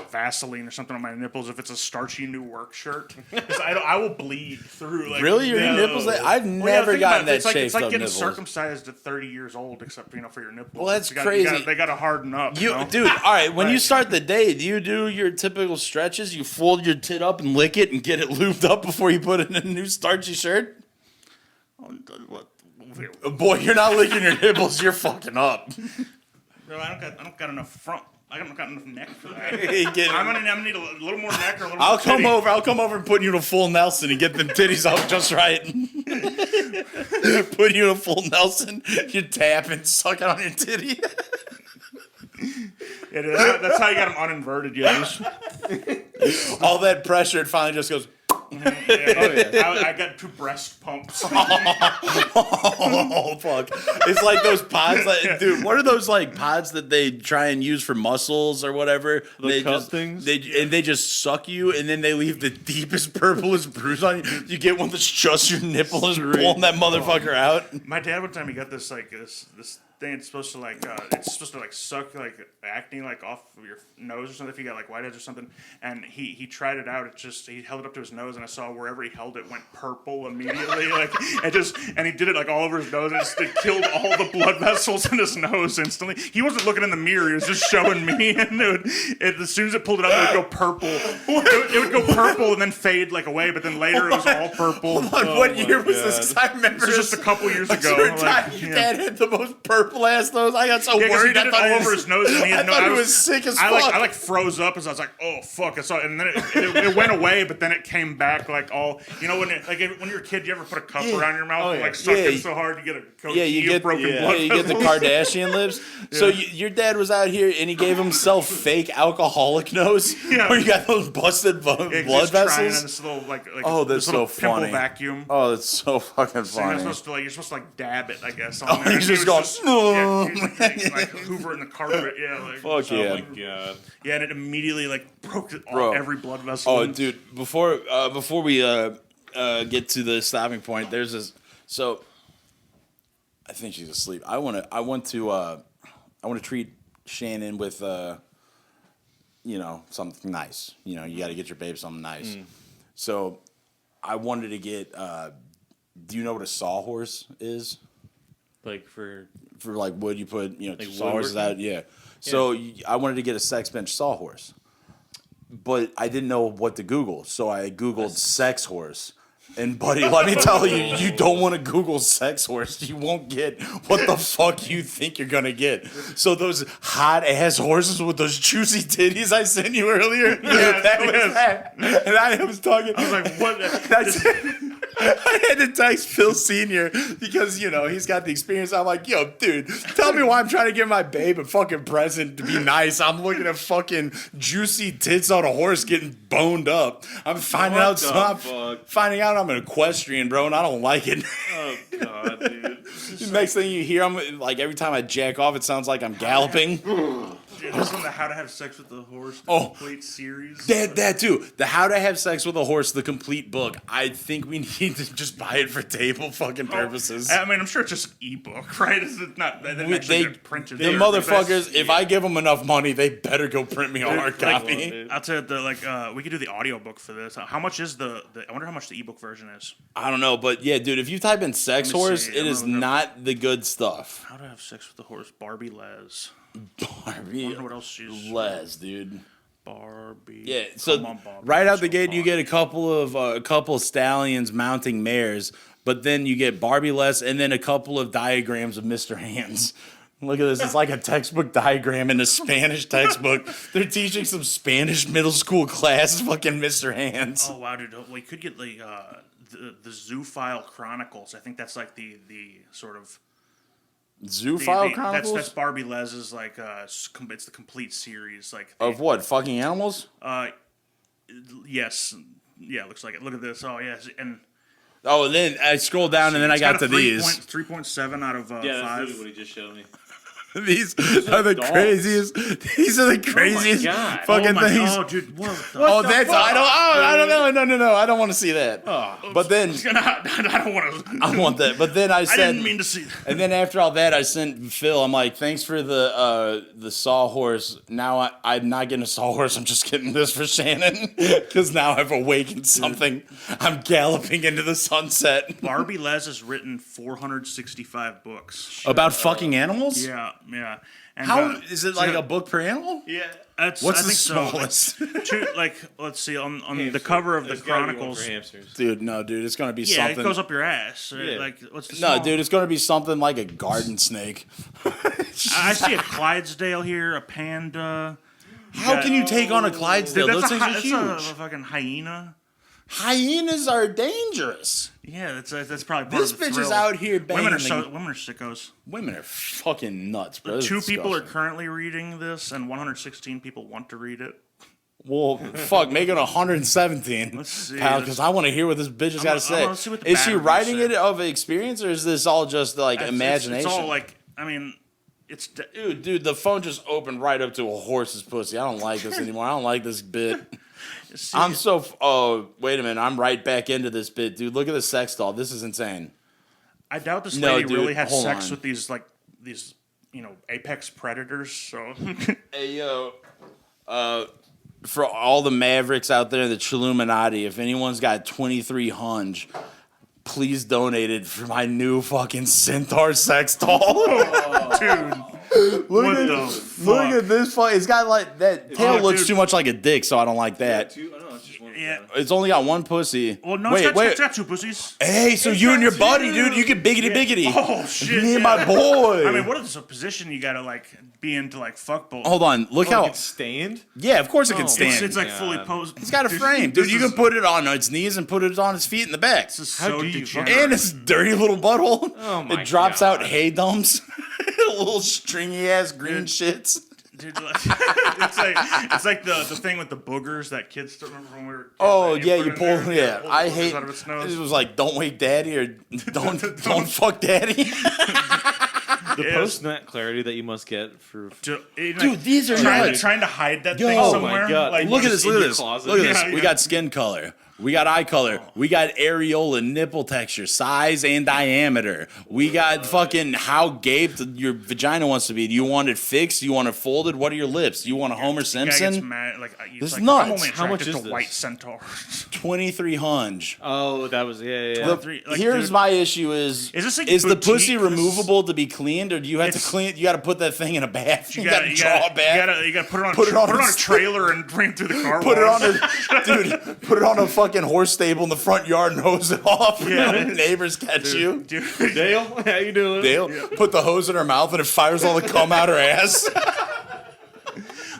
Vaseline or something on my nipples if it's a starchy new work shirt. 'Cause I will bleed through. Like, really, your nipples? I've never gotten that chafed It's like up getting nipples. circumcised at 30 years old, except for your nipples. Well, that's crazy. They got to harden up. Dude, all right. When you start the day, do you do your typical stretches? You fold your tit up and lick it and get it lubed up before you put it in a new starchy shirt? Boy, you're not licking your nipples. You're fucking up. I don't got enough front. I haven't got enough neck for that. I'm gonna need a little more neck or a little more titty. I'll come over and put you in a full Nelson and get them titties up just right. Put you in a full Nelson, you tap and suck it on your titty. Yeah, dude, that's how you got them uninverted, All that pressure, it finally just goes. I got 2 breast pumps. Oh fuck! It's like those pods, dude. What are those like pods that they try and use for muscles or whatever? The cup things. They just suck you, and then they leave the deepest, purplest bruise on you. You get one that's just your nipple is pulling that motherfucker out. My dad one time he got this thing. It's supposed to suck like acne like off of your nose or something if you got like whiteheads or something. And he tried it out. He held it up to his nose, and I saw wherever he held it went purple immediately. And he did it like all over his nose. And it killed all the blood vessels in his nose instantly. He wasn't looking in the mirror. He was just showing me. And as soon as it pulled it up, it would go purple. It would go purple and then fade like away. But then later it was all purple. What year was this? 'Cause I remember this was just a couple years ago. Your dad had the most purple ass nose. I got so worried. He did it all over his nose. And I thought he was sick as fuck. I froze up as I was like, oh fuck! And then it went away, but then it came back like all. You know when you're a kid, you ever put a cup around your mouth and like suck it so hard you get a broken blood. You get the Kardashian lips. So your dad was out here and he gave himself fake alcoholic nose. Yeah. Where you got those busted blood vessels. This little that's so funny. Vacuum. Oh, that's so fucking funny. You're supposed to dab it, I guess. On there. He's just going. Like hoover in the carpet. Yeah. Like, fuck yeah. Oh my god. Yeah, and it immediately like broke every blood vessel. Oh, dude! Before we get to the stopping point, there's this. So, I think she's asleep. I want to treat Shannon with something nice. You got to get your babe something nice. So, I wanted to get. Do you know what a sawhorse is? Like for like wood, you put like sawhorses out. Yeah. So I wanted to get a sex bench sawhorse, but I didn't know what to Google, so I Googled sex horse. And buddy, let me tell you, you don't want to Google sex horse. You won't get what the fuck you think you're gonna get. So those hot ass horses with those juicy titties I sent you earlier, that. And I was talking. I was like, what? I had to text Phil Sr. because, he's got the experience. I'm like, yo, dude, tell me why I'm trying to give my babe a fucking present to be nice. I'm looking at fucking juicy tits on a horse getting boned up. I'm finding out I'm an equestrian, bro, and I don't like it. Oh, God, dude. The next thing you hear, I'm like, every time I jack off, it sounds like I'm galloping. Dude, this is the How to Have Sex with a Horse, complete series. That too. The How to Have Sex with a Horse, the complete book. I think we need to just buy it for table fucking purposes. I mean, I'm sure it's just an ebook, right? It's not. They printed. The motherfuckers. If I give them enough money, they better go print me a hard copy. I'll tell you, we could do the audiobook for this. How much is I wonder how much the ebook version is. I don't know, but yeah, dude. If you type in sex horse, it is not the good stuff. How to Have Sex with a Horse, Barbie Les. Barbie. I wonder what else she's. Les, dude. Barbie. Yeah, so right out the gate, you get a couple stallions mounting mares, but then you get Barbie Les, and then a couple of diagrams of Mr. Hands. Look at this. It's like a textbook diagram in a Spanish textbook. They're teaching some Spanish middle school class, fucking Mr. Hands. Oh, wow, dude. We could get the Zoophile Chronicles. I think that's like the sort of... Zoophile Chronicles? That's Barbie Les's, like, it's the complete series. Of what? Fucking animals? Yes. Yeah, looks like it. Look at this. Oh, yes. And then I scrolled down and then I got to these. 3.7 out of 5. Yeah, that's literally what he just showed me. These are the craziest. These are the craziest fucking things. Oh, dude, what that's. fuck? I don't know. No. I don't want to see that. Oh, but then I don't want to. I want that. But then I said. I didn't mean to see that. And then after all that, I sent Phil. I'm like, thanks for the sawhorse. Now I'm not getting a sawhorse. I'm just getting this for Shannon because now I've awakened something. I'm galloping into the sunset. Barbie Les has written 465 books about fucking animals. Yeah. Yeah. And, how is it like a book per animal? Yeah. What's the smallest? Let's see on the cover of the Chronicles. Dude, it's gonna be something. Yeah, it goes up your ass. Yeah. Like what's the No, dude, it's gonna be something like a garden snake. I see a Clydesdale here, a panda. How can you take on a Clydesdale? Dude, Those things are that's huge. a fucking hyena. Hyenas are dangerous. Yeah, that's probably part This of the bitch thrill. is out here banging. Women are sickos. Women are fucking nuts, bro. Two people are currently reading this, and 116 people want to read it. Well, fuck, make it 117, Let's see. pal, because I want to hear what this bitch has got to say. see what the Is she bad reviews writing say. it of experience, or is this all just like imagination? It's all like, I mean, it's Dude, the phone just opened right up to a horse's pussy. I don't like this anymore. I don't like this bit. I'm so. Oh, wait a minute. I'm right back into this bit, dude. Look at the sex doll. This is insane. I doubt this No, lady dude, really has hold sex on. with these apex predators. So Hey, yo. For all the Mavericks out there, the Chilluminati, if anyone's got 2300, please donate it for my new fucking Centaur sex doll. dude, Look fuck? at this. It's got like that tail looks dude. too much like a dick, so I don't like that. It's just one. Yeah. It's only got one pussy. Well, no, wait. it's got two pussies. Hey, so It's you and your got buddy, two. dude, you can biggity. Oh shit! Me and yeah. my boy. I mean, what is a position you gotta like be into like fuck bowl? Hold on. Look how. It's stand. Yeah, of course it can Oh, stand. It's like God. fully posed. It's got a frame, dude. You can put it on its knees and put it on its feet in the back. This is How so do you degenerate. And its dirty little butthole. Oh my It drops God. out hay dumps. Little stringy ass green shits. Dude, like, it's like the thing with the boogers that kids still remember when we were kids. Oh that yeah, you put in pull. there, Yeah, pull the I boogers hate. out of its It nose. was like, don't wake daddy or don't fuck daddy. The post-nut clarity that you must get for. Dude, these are nuts. trying to hide that Yo. thing Oh somewhere. my God. Like, Look at just this. Look in at your this. closet. Look at this. Yeah, We yeah. got skin color. We got eye color. We got areola, nipple texture, size and diameter. We got fucking how gaped your vagina wants to be. Do you want it fixed? Do you want it folded? What are your lips? Do you want a Homer Guy gets Simpson? mad, like, This is I'm nuts. only How much attracted is to this? white centaurs. 2300. Oh, that was yeah. Look, Like, here's dude, my issue: is this like the boutique? pussy 'Cause removable to be cleaned, or do you have to It's- clean? You got to put that thing in a bath. You, got gotta- to you draw gotta- a bath. You gotta put it on, Put it on a a- trailer and bring it through the car Put it on wash. a dude. Put it on a fucking horse stable in the front yard and hose it off. Yeah. When neighbors catch you. Dude, Dale, how you doing? Dale, put the hose in her mouth and it fires all the cum out her ass.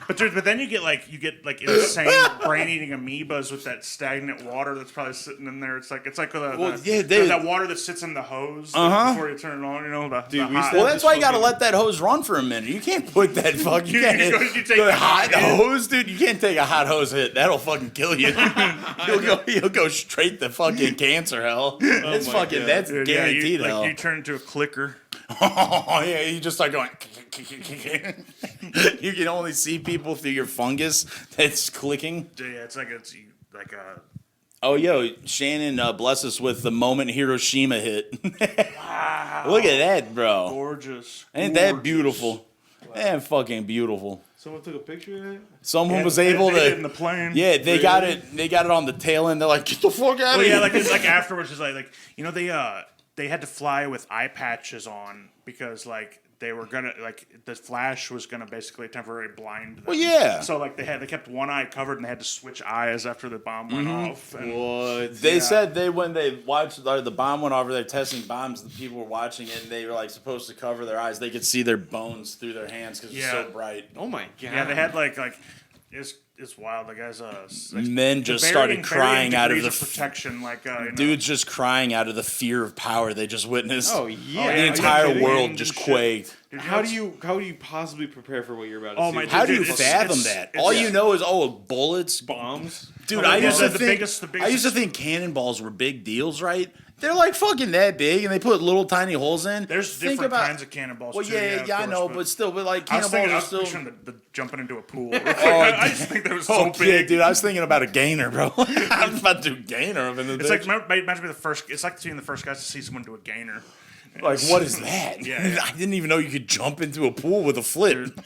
but then you get like insane brain-eating amoebas with that stagnant water that's probably sitting in there. It's like that water that sits in the hose before you turn it on. You know, Dude, we hot- used Well, that's why you got to fucking- let that hose run for a minute. You can't put that fuck. You can't you take the the hot hot hit. hose, dude. You can't take a hot hose hit. That'll fucking kill you. You'll go straight to fucking cancer hell. It's my fucking God. that's Dude, guaranteed yeah, hell. you turn into a clicker. Oh yeah, you just start going. You can only see people through your fungus that's clicking. Yeah, it's like a. Oh, yo, Shannon bless us with the moment Hiroshima hit. Wow. Look at that, bro. Gorgeous. Ain't that beautiful? Man, fucking beautiful. Someone took a picture of it. Someone was able They did it in to. the plane. Yeah, they got it. They got it on the tail end. They're like, get the fuck out Well, of yeah, here. like it's like afterwards, it's like you know they had to fly with eye patches on because like they were gonna like the flash was gonna basically temporarily blind them. Well, yeah. So like they kept one eye covered and they had to switch eyes after the bomb went off. And What? They said when they watched the bomb went over, they're testing bombs. The people were watching it, and they were like supposed to cover their eyes. They could see their bones through their hands because it's so bright. Oh my God. yeah, they had like it's wild. The guys Men just varying started crying out of degrees the protection. Like you know. dudes just crying out of the fear of power they just witnessed. Oh yeah. The yeah, entire kidding? world And just shit. quaked. Dude, How do that's- you possibly prepare for what you're about to Oh see? my How do you Dude, fathom it's- that? it's- All yeah. you know is bullets. bombs? Dude, Oh, I yeah, used to the think biggest I used to think cannonballs were big deals, right? They're like fucking that big, and they put little tiny holes in. There's Think different about- kinds of cannonballs. Well, too, yeah, of I course, know, but still, like I was cannonballs thinking, are I was still. picturing the jumping into a pool. Oh, I just think that was so Oh, big. yeah, dude, I was thinking about a gainer, bro. I was about to do gainer up in the It's like imagine being the first. It's like seeing the first guys to see someone do a gainer. like, what is that? Yeah. I didn't even know you could jump into a pool with a flip.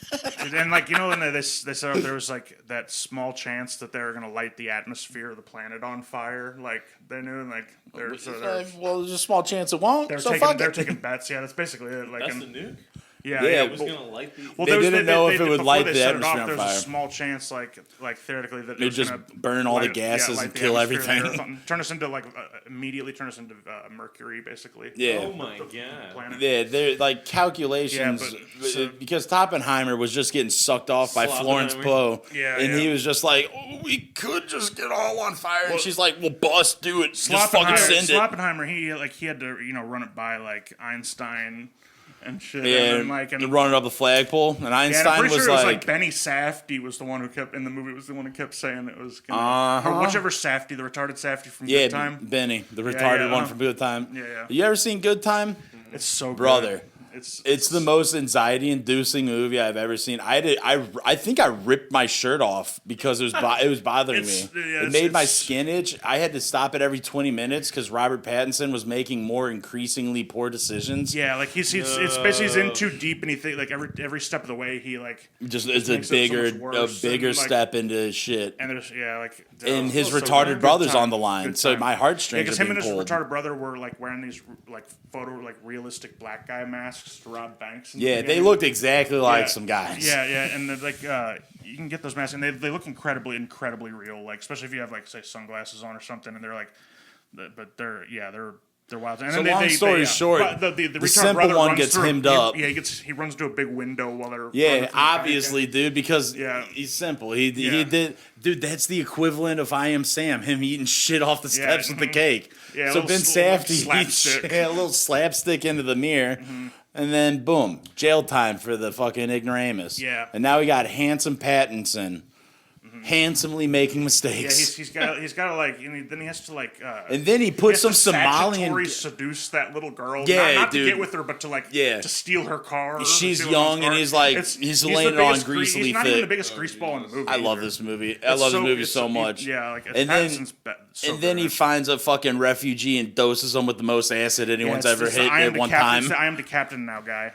And like you know, when they set up, there was like that small chance that they were gonna light the atmosphere of the planet on fire. Like they knew, like Well, there's a small chance it won't. they're So taking fuck they're it. taking bets. Yeah, that's basically it. Like That's and, the nuke. Yeah, Yeah, It was gonna light the. Well, They didn't know if it would before light they the set it atmosphere off, on there's fire. a small chance, like theoretically, that It'd it's just gonna burn all the light- gases light and the kill atmosphere there or everything. something. Turn us into immediately turn us into mercury, basically. Yeah. Oh my The god. planet. Yeah, they're like calculations Yeah, but, so- because Oppenheimer was just getting sucked off by Florence Poe. Yeah, and he yeah. was just like, "Oh, we could just get all on fire." And she's like, "Well, boss, do it. Just fucking send it." Sloppenheimer, he had to run it by like Einstein and shit. Yeah, and then, running up the flagpole, and yeah, and Einstein I'm pretty was sure it was like, Benny Safdie was the one who kept in the movie was the one who kept saying it was gonna, or whichever Safdie, the retarded Safdie from "Yeah, Good Time. Benny, the retarded yeah, one from Good Time." Yeah. You ever seen Good Time? It's so good. Brother. It's the most anxiety-inducing movie I've ever seen. I think I ripped my shirt off because it was bothering me. It made my skin itch. I had to stop it every 20 minutes because Robert Pattinson was making more increasingly poor decisions. Yeah, like it's basically he's in too deep, and he think like every step of the way he like Just it's a makes it so much bigger worse, and, like, step into his shit. and there's like And his so retarded good brother's time. on the line, Good so time. my heartstrings because are him being and his pulled. retarded brother were like wearing these like realistic black guy masks to rob banks. And Yeah, they looked exactly like some guys. Yeah, and they're like you can get those masks, and they look incredibly real. Like especially if you have like say sunglasses on or something, and they're like, but they're wild. And So then long story short, but the retarded simple brother one runs gets through hemmed up. he runs to a big window while they're running Yeah, through the obviously, dude, because Yeah. he's simple. He Yeah. did, dude. That's the equivalent of I Am Sam, him eating shit off the steps with the cake. Yeah, a so little Ben Safdie eats slapstick. a little slapstick into the mirror, and then boom, jail time for the fucking ignoramus. Yeah. and now we got handsome Pattinson, handsomely making Yeah, mistakes. he's got to like, then he has to like, and then he puts some has to Somalian. statutory seduce that little girl. Yeah, not dude. to get with her, but to like, Yeah. to steal her car. She's steal her young, and car. he's like- he's laying the it on biggest greasily He's not fit. even the biggest greaseball in the movie. I love either. this movie. I love this movie so much. Yeah, like And then- Pattinson's so And then good. he finds a fucking refugee and doses him with the most acid anyone's Yeah, ever it's hit I am at the one captain- time. it's the I am the captain now guy.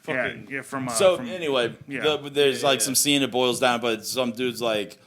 Fucking- Yeah, from So from, anyway, yeah. there's like some scene that boils down, but some dude's like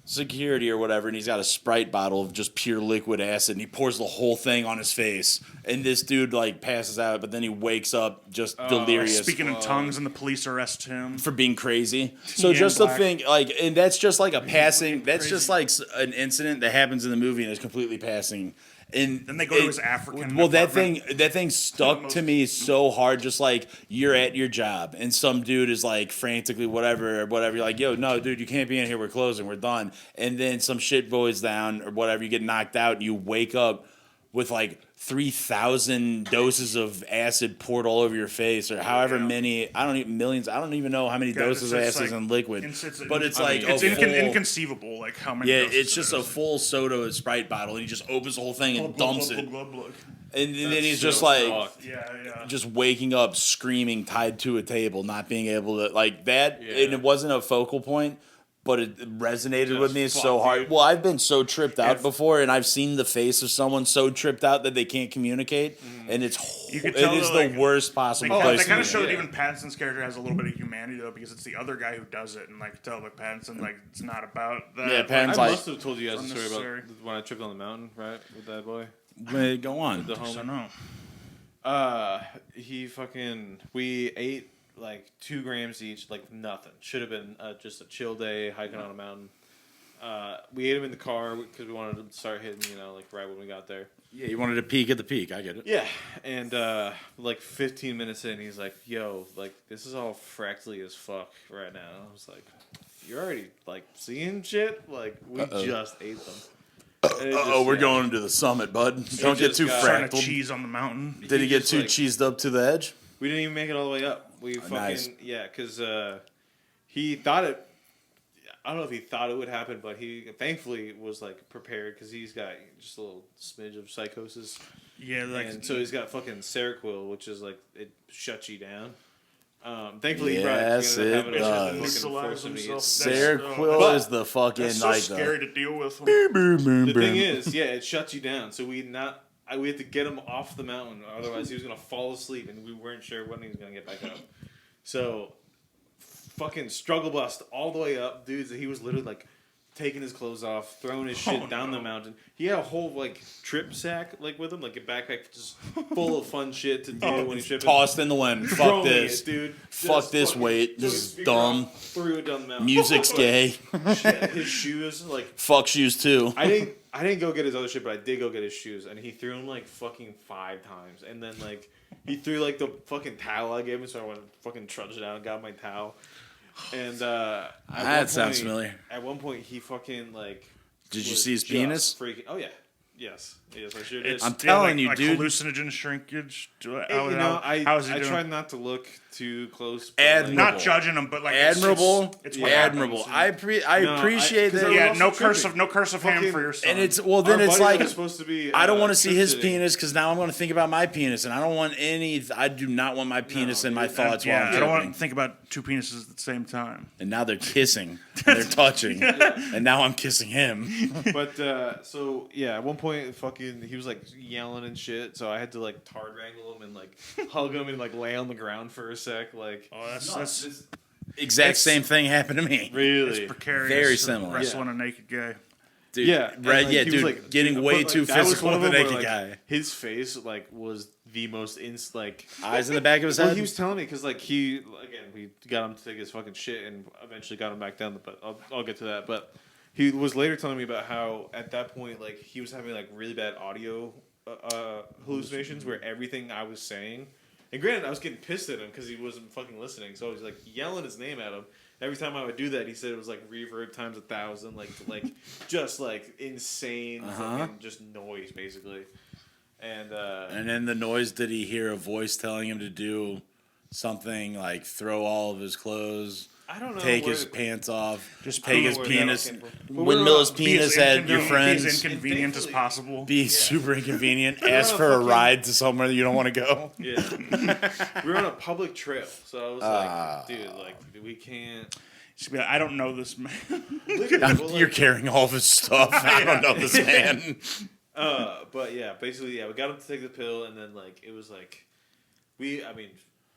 security or whatever, and he's got a Sprite bottle of just pure liquid acid, and he pours the whole thing on his face, and this dude like passes out, but then he wakes up just delirious. speaking in tongues, and the police arrest him. For being crazy. So Yeah, just to black. think, like, and that's just like a passing, that's crazy. just like an incident that happens in the movie and is completely passing. And Then they go to his African Well, that apartment. thing stuck to me so hard. Just like you're at your job, and some dude is like frantically whatever. You're like, yo, no, dude, you can't be in here. We're closing. We're done. And then some shit goes down or whatever. You get knocked out. And you wake up with like 3,000 doses of acid poured all over your face, or however many. Millions. I don't even know how many God, doses of it's acid is like- in liquid. But it's I like mean, it's a full, inconceivable. Like how many? yeah, doses it's just it a is. full soda Sprite bottle, and he just opens the whole thing and Glug, dumps glug, it. glug, glug, glug. And then he's so just like, fucked. Yeah. just waking up screaming, tied to a table, not being able to like that. Yeah. And it wasn't a focal point, but it resonated with me so fucked hard. you. Well, I've been so tripped out before, and I've seen the face of someone so tripped out that they can't communicate, and it You could tell is that, the like, worst They, possible they place. kind to of be. show that Yeah. even Pattinson's character has a little bit of humanity though, because it's the other guy who does it, and like tell like Pattinson like it's not about that. Yeah, Like, Pattinson's I like- must have told you guys a story Unnecessary. about when I tripped on the mountain, right, with that boy. Wait, go on. The I don't homie. know. We ate like 2 grams each, like nothing. Should have been just a chill day hiking on a mountain. We ate them in the car because we wanted to start hitting, like right when we got there. Yeah, you wanted to peek at the peak. I get it. Yeah, and like 15 minutes in, he's like, "Yo, like this is all fractally as fuck right now." I was like, "You're already like seeing shit? Like we just ate them." And it just- We're yeah. going to the summit, bud. Don't get just too got- Trying to fractal. cheese on the mountain. Did he get just, too like- cheesed up to the edge? We didn't even make it all the way up. We fucking nice. because he thought it. I don't know if he thought it would happen, but he thankfully was like prepared because he's got just a little smidge of psychosis, Yeah, like and so he's got fucking Seroquel, which is like it shuts you down. Thankfully, Yes, he it probably does. fucking force him to get. Seroquel But- is the fucking that's so like scary to deal with. The thing is, yeah, it shuts you down. So we had to get him off the mountain, otherwise he was gonna fall asleep, and we weren't sure when he was gonna get back up. So, fucking struggle bust all the way up, dudes. He was literally like taking his clothes off, throwing his shit down the mountain. He had a whole like trip sack like with him, like a backpack just full of fun shit to do when he's tripping. Tossed in the wind. Fuck Throwing this, it, dude. Fuck this weight. This is dumb. Threw it down the mountain. Music's gay. Shit, his shoes, like Fuck shoes too. I didn't go get his other shit, but I did go get his shoes, and he threw them like fucking 5 times, and then like he threw like the fucking towel I gave him, so I went fucking trudged out and got my towel. And that sounds familiar. At one point, he fucking like. Did you see his penis? Freaking, oh yeah. Yes, I sure did. I'm telling you, like dude. Hallucinogen shrinkage. How is he doing? I try not to look too close. Not judging him, but like admirable. It's admirable. I appreciate that. Yeah, no curse of ham for your son. And it's then it's like supposed to be. I don't want to see his penis because now I'm going to think about my penis, and I don't want any. I do not want my penis in my thoughts while I'm I don't want tripping. to think about 2 penises at the same time. And now they're kissing, and they're touching, and now I'm kissing him. But so yeah, at one point, fucking, he was like yelling and shit. So I had to like tard wrangle him and like hug him and like lay on the ground for a sec. Like, that's exact same thing happened to me. Really, it's precarious. Very similar. Wrestling a naked guy. Dude, yeah, right, like, dude, like, getting way too physical with a naked guy. His face like was the most like eyes in the back of his head. Well, he was telling me because like we got him to take his fucking shit and eventually got him back down. But I'll get to that. But he was later telling me about how at that point like he was having like really bad audio hallucinations where everything I was saying. And granted, I was getting pissed at him because he wasn't fucking listening. So I was like yelling his name at him. Every time I would do that, he said it was like reverb times 1,000, like just like insane, fucking just noise basically. And then the noise. Did he hear a voice telling him to do something like throw all of his clothes? I don't know. Take his pants off. Just take his penis. Windmill Windmill his penis at your friends. Be as inconvenient as possible. Be super inconvenient. Ask for a ride to somewhere that you don't want to go. Yeah. We were on a public trip, so I was like, dude, like we can't. She'd be like, I don't know this man. You're carrying all of his stuff. I don't know this man. But yeah, basically, yeah, we got him to take the pill, and then like it was like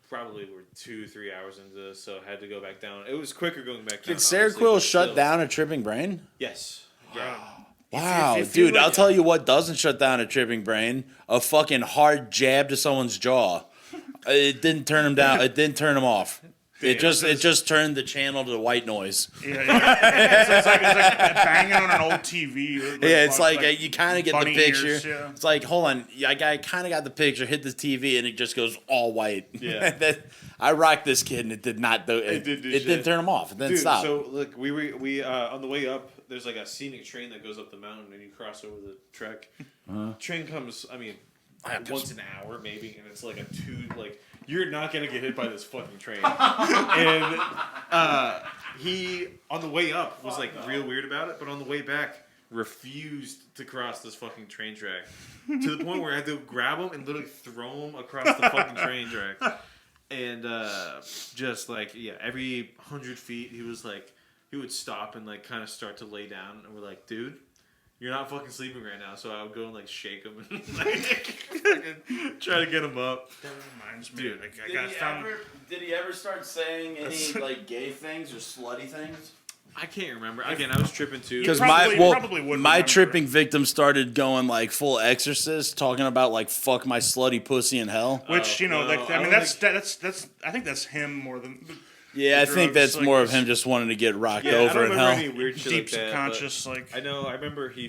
probably we're 2-3 hours into this, so I had to go back down. It was quicker going back down. Did Seroquel shut down a tripping brain? Yes. Yeah. Wow, if dude! like, I'll tell you what doesn't shut down a tripping brain: a fucking hard jab to someone's jaw. It didn't turn him down. It didn't turn him off. It just turned the channel to white noise. Yeah. It's like banging on an old TV. It's like you kind of get the picture. Ears, yeah. It's like, hold on, I kind of got the picture. Hit the TV and it just goes all white. Yeah. I rocked this kid and it did not do it. It didn't turn him off. It didn't stop. So look, we on the way up, there's like a scenic train that goes up the mountain and you cross over the trek. Train comes, once an hour maybe, and it's like a 2 like. You're not gonna get hit by this fucking train. And he, on the way up, was like real weird about it, but on the way back, refused to cross this fucking train track to the point where I had to grab him and literally throw him across the fucking train track. And just like every 100 feet, he would stop and like kind of start to lay down, and we're like, dude. You're not fucking sleeping right now, so I would go and like shake him and like try to get him up. That reminds me. Dude, Did he ever start saying any like gay things or slutty things? I can't remember. Again, I was tripping too. Because my tripping victim started going like full Exorcist, talking about like fuck my slutty pussy in hell. Which I think that's him more than. Yeah, I think that's like more of him just wanting to get rocked over in hell. Any weird shit deep like that, subconscious, like I know. I remember he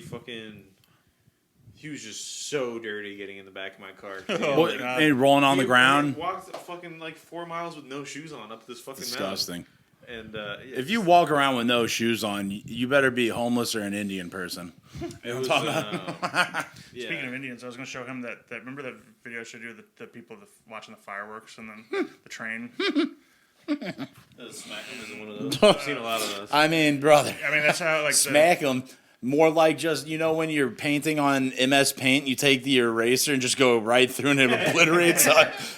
was just so dirty getting in the back of my car. And rolling on the ground. He walked fucking like 4 miles with no shoes on up this fucking disgusting. Mountain. And if you walk around with no shoes on, you better be homeless or an Indian person. It was, Speaking of Indians, I was going to show him that. Remember that video I showed you the people watching the fireworks and then the train. Smack 'em isn't one of those. I've seen a lot of those. I mean, brother. I mean, that's how like smack 'em. More like just, when you're painting on MS Paint, you take the eraser and just go right through and it obliterates.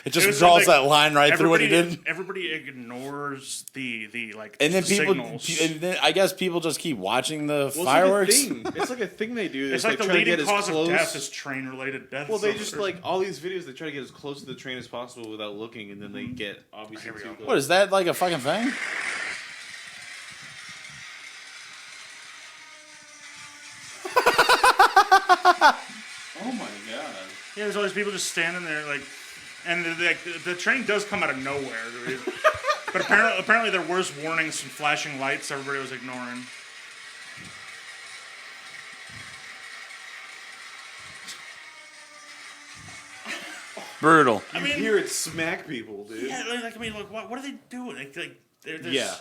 It just draws that line right through what he did. Everybody ignores the like and then signals. And then I guess people just keep watching the fireworks. It's like a thing they do. It's like the leading cause of death is train-related death. Well, they just like all these videos. They try to get as close to the train as possible without looking, and then they get obviously too close. What is that like a fucking thing? Yeah, there's all these people just standing there, like, and the train does come out of nowhere. But apparently there was warnings and flashing lights everybody was ignoring. Brutal. I mean, you hear it smack people, dude. Yeah, like I mean, like what are they doing? Like yeah.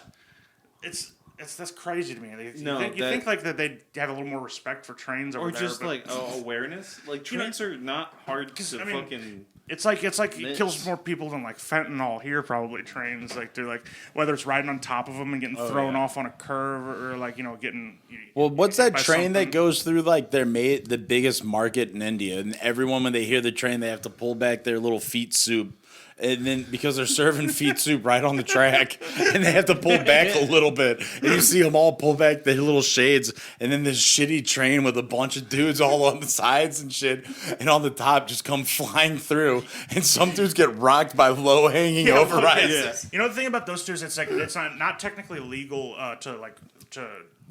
That's crazy to me. You think like that they'd have a little more respect for trains over or there, just like awareness. Like trains are not hard to fucking. It's like it kills more people than like fentanyl here. Probably trains like they're like whether it's riding on top of them and getting thrown off on a curve or like getting. Well, what's that train something. that goes through like the biggest market in India, and everyone when they hear the train they have to pull back their little feet soup. And then because they're serving feet soup right on the track, and they have to pull back a little bit, and you see them all pull back their little shades, and then this shitty train with a bunch of dudes all on the sides and shit, and on the top just come flying through, and some dudes get rocked by low hanging overrides. Yeah. You know the thing about those dudes, it's like it's not technically legal to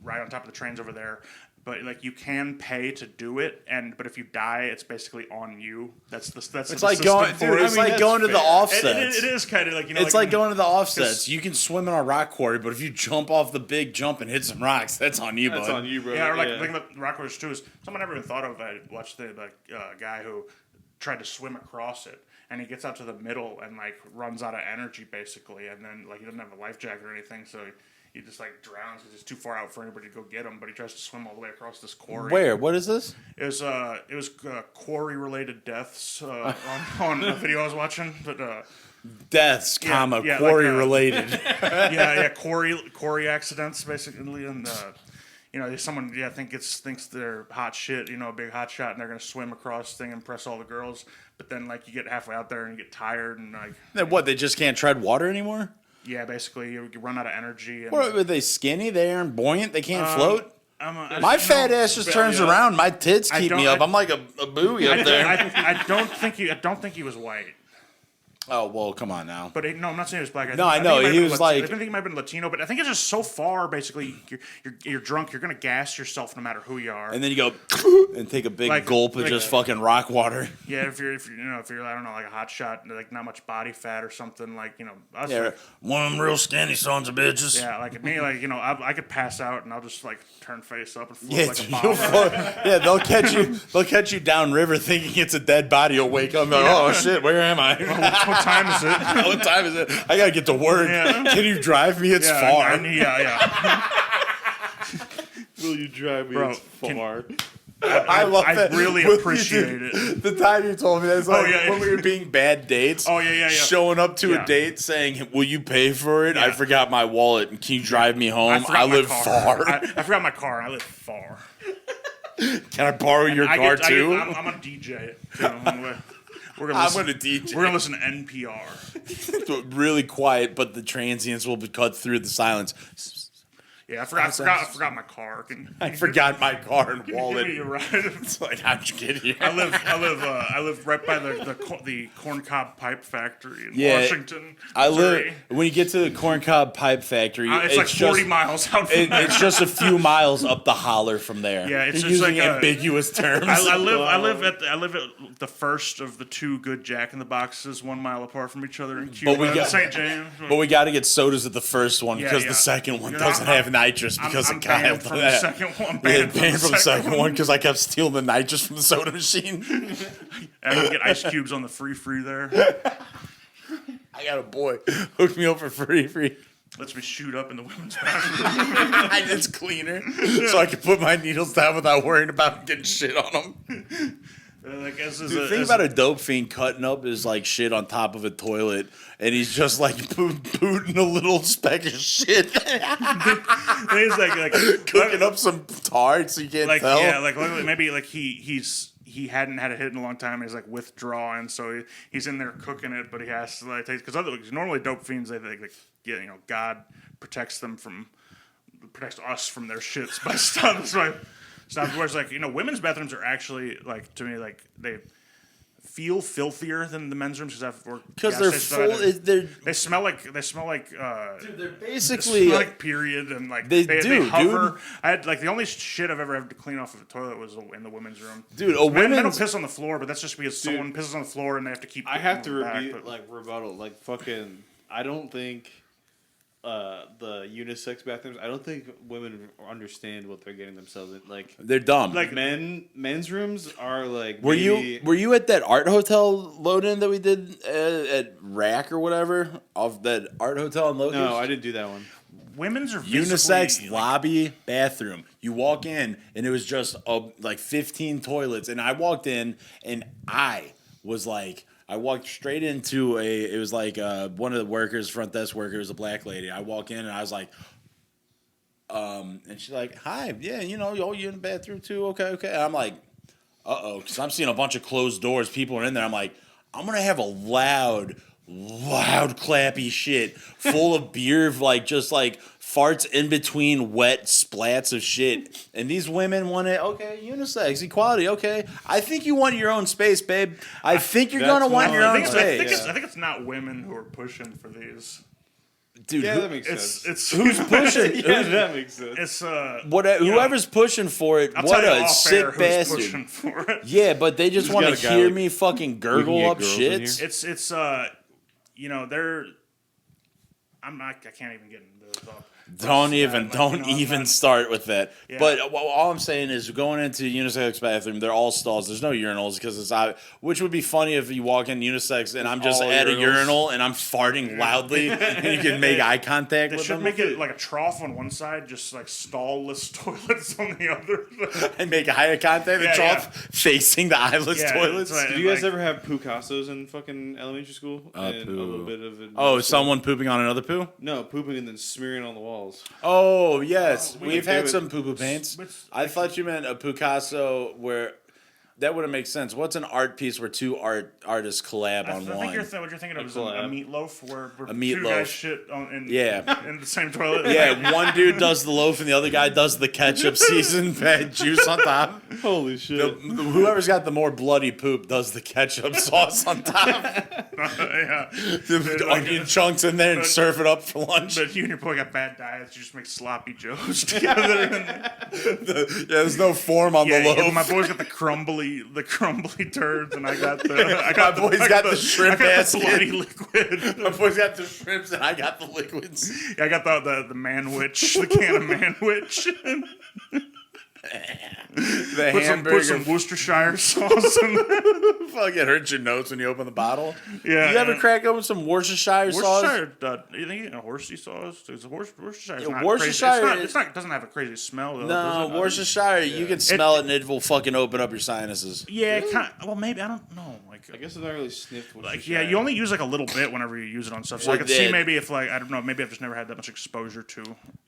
ride on top of the trains over there. But like you can pay to do it, but if you die, it's basically on you. That's it's like going, dude. It's like going to the offsets. It is kind of like it's like going to the offsets. You can swim in a rock quarry, but if you jump off the big jump and hit some rocks, that's on you, bud. That's on you, bro. Yeah, or like the thing about rock quarries too is someone I never even thought of. I watched the guy who tried to swim across it, and he gets out to the middle and like runs out of energy basically, and then like he doesn't have a life jacket or anything, so. He just like drowns because it's too far out for anybody to go get him. But he tries to swim all the way across this quarry. Where? What is this? It was quarry related deaths on a video I was watching. But deaths, quarry related. Quarry accidents basically, and someone thinks they're hot shit, a big hot shot, and they're gonna swim across thing and impress all the girls. But then like you get halfway out there and you get tired and like. Then what? They just can't tread water anymore? Yeah, basically, you run out of energy. And, what, are they skinny? They aren't buoyant? They can't float? My fat ass just turns yeah. around. My tits keep me up. I'm like a buoy up there. I don't think he was white. Oh, well, come on now. But no, I'm not saying he was black. I know. He was like... I think he might have been Latino, but I think it's just so far, basically, you're drunk, you're going to gas yourself no matter who you are. And then you go and take a big gulp of just fucking rock water. Yeah, if you're I don't know, like a hot shot, like not much body fat or something, like, us. Yeah, like, one of them real skinny sons of bitches. Yeah, like me, like, I could pass out and I'll just, like, turn face up and float like a bomb. Yeah, they'll catch you downriver thinking it's a dead body. You'll wake up and be like, oh, shit, where am I? What time is it? What time is it? I gotta get to work. Yeah. Can you drive me? It's far. Will you drive me? Bro, it's far. I love that. I really appreciate it. The time you told me that's when we were being bad dates. Oh yeah. Showing up to a date saying, "Will you pay for it? Yeah. I forgot my wallet. And can you drive me home? I live far. I forgot my car. I live far. Can I borrow your car too? I'm gonna DJ it. We're gonna listen to NPR. Really quiet, but the transients will be cut through the silence. Yeah, I forgot my car. I forgot my car and wallet. You're right. It's like, how'd you get here? I live right by the corncob pipe factory in Washington. When you get to the corncob pipe factory, it's like 40 miles out. It's just a few miles up the holler from there. Yeah, it's You're just using like ambiguous terms. I live at the first of the two good Jack in the Boxes, 1 mile apart from each other in Cuba, St. James. But we got to get sodas at the first one because the second one doesn't have nitrous because I'm banned from the second one. Banned from the second one because I kept stealing the nitrous from the soda machine. I can get ice cubes on the free there. I got a boy. Hook me up for free. Lets me shoot up in the women's bathroom. It's cleaner, so I can put my needles down without worrying about getting shit on them. The thing about a dope fiend cutting up is like shit on top of a toilet, and he's just like booting a little speck of shit. He's like cooking up some tar so you can't tell. Yeah, like maybe like he hadn't had a hit in a long time. He's like withdrawing, so he's in there cooking it, but he has to like take because normally dope fiends they think like God protects us from their shits by stuff. So whereas like women's bathrooms are actually like to me like feel filthier than the men's rooms because they're full. They smell like dude, they're basically like period and like they hover. Dude. I had like the only shit I've ever had to clean off of a toilet was in the women's room. Dude, men don't piss on the floor, but that's just because someone pisses on the floor and they have to keep. I have to rebuttal like fucking. I don't think. The unisex bathrooms. I don't think women understand what they're getting themselves in. Like they're dumb. Like men's rooms are like. Were you at that art hotel load-in that we did at Rack or whatever of that art hotel in Locust? No, I didn't do that one. Women's are unisex lobby bathroom. You walk in and it was just like 15 toilets, and I walked in and I was like. I walked straight into it was like one of the workers, front desk workers, a black lady. I walk in and I was like, and she's like, hi, yeah, you in the bathroom too? Okay. And I'm like, uh-oh, because I'm seeing a bunch of closed doors. People are in there. I'm like, I'm going to have a loud, clappy shit full of beer, just farts in between wet splats of shit. And these women want it, okay, unisex, equality, okay. I think you want your own space, babe. I think you're going to want your own space. I think it's not women who are pushing for these. Dude, yeah, that makes sense. It's who's pushing? Yeah, that makes sense. It's whoever's pushing for it. What a sick bastard! For it. Yeah, but they just want to hear me fucking gurgle up shit. It's they're. I can't even get into the. Don't even start with that. Yeah. But all I'm saying is going into unisex bathroom, they're all stalls. There's no urinals because it's out. Which would be funny if you walk in unisex and I'm just at a urinal and I'm farting loudly and you can make eye contact with them. They should make it like a trough on one side, just like stall-less toilets on the other. And make eye contact. The trough facing the eyeless toilets. Right. Did you guys ever have Pukassos in fucking elementary school? And a little bit of someone pooping on another poo? No, pooping and then smearing on the wall. Oh, yes. We've had some poo-poo paints. I thought you meant a Picasso where... That wouldn't make sense. What's an art piece where two artists collab on one? I think what you're thinking of is a meatloaf where a meatloaf. Two guys shit in the same toilet. Yeah, one dude does the loaf and the other guy does the ketchup seasoned bad juice on top. Holy shit. Whoever's got the more bloody poop does the ketchup sauce on top. The onion chunks in there and serve it up for lunch. But you and your boy got bad diets. You just make sloppy joes together. There's no form on the loaf. Yeah, my boy's got the crumbly turds, and I got the. My boy's got the shrimp basket. The bloody liquid. My boy's got the shrimps, and I got the liquids. Yeah, I got the man-witch, the can of man-witch. Put some Worcestershire sauce in there. Fucking hurts your nose when you open the bottle. Yeah. You ever crack open some Worcestershire sauce? You think eating a horsey sauce? Worcestershire. It doesn't have a crazy smell though. No, Worcestershire. You can smell it and it will fucking open up your sinuses. Yeah, it kind of, well maybe I don't know. I guess it's not really sniffed. Yeah, you only use a little bit whenever you use it on stuff. So I could see maybe if I don't know, maybe I've just never had that much exposure to.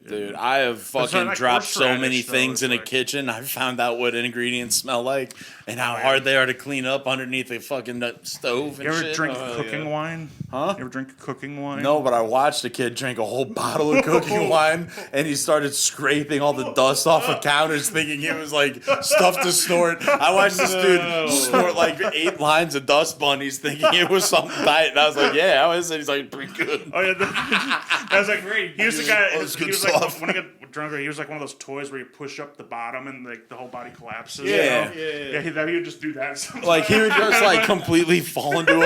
Dude, I have fucking dropped so many things in a kitchen. I found out what ingredients smell like and how hard they are to clean up underneath a fucking stove and shit. You ever drink cooking wine? Huh? You ever drink cooking wine? No, but I watched a kid drink a whole bottle of cooking wine and he started scraping all the dust off of counters thinking it was like stuff to snort. I watched this dude snort like 8 lines of dust bunnies thinking it was something diet. And I was like, yeah, how is it? He's like, pretty good. Oh, yeah. That was like great. He was the guy, he was like, when I got drunker, he was like one of those toys where you push up the bottom and like the whole body collapses. Yeah. He would just do that sometimes. Like he would just like completely fall into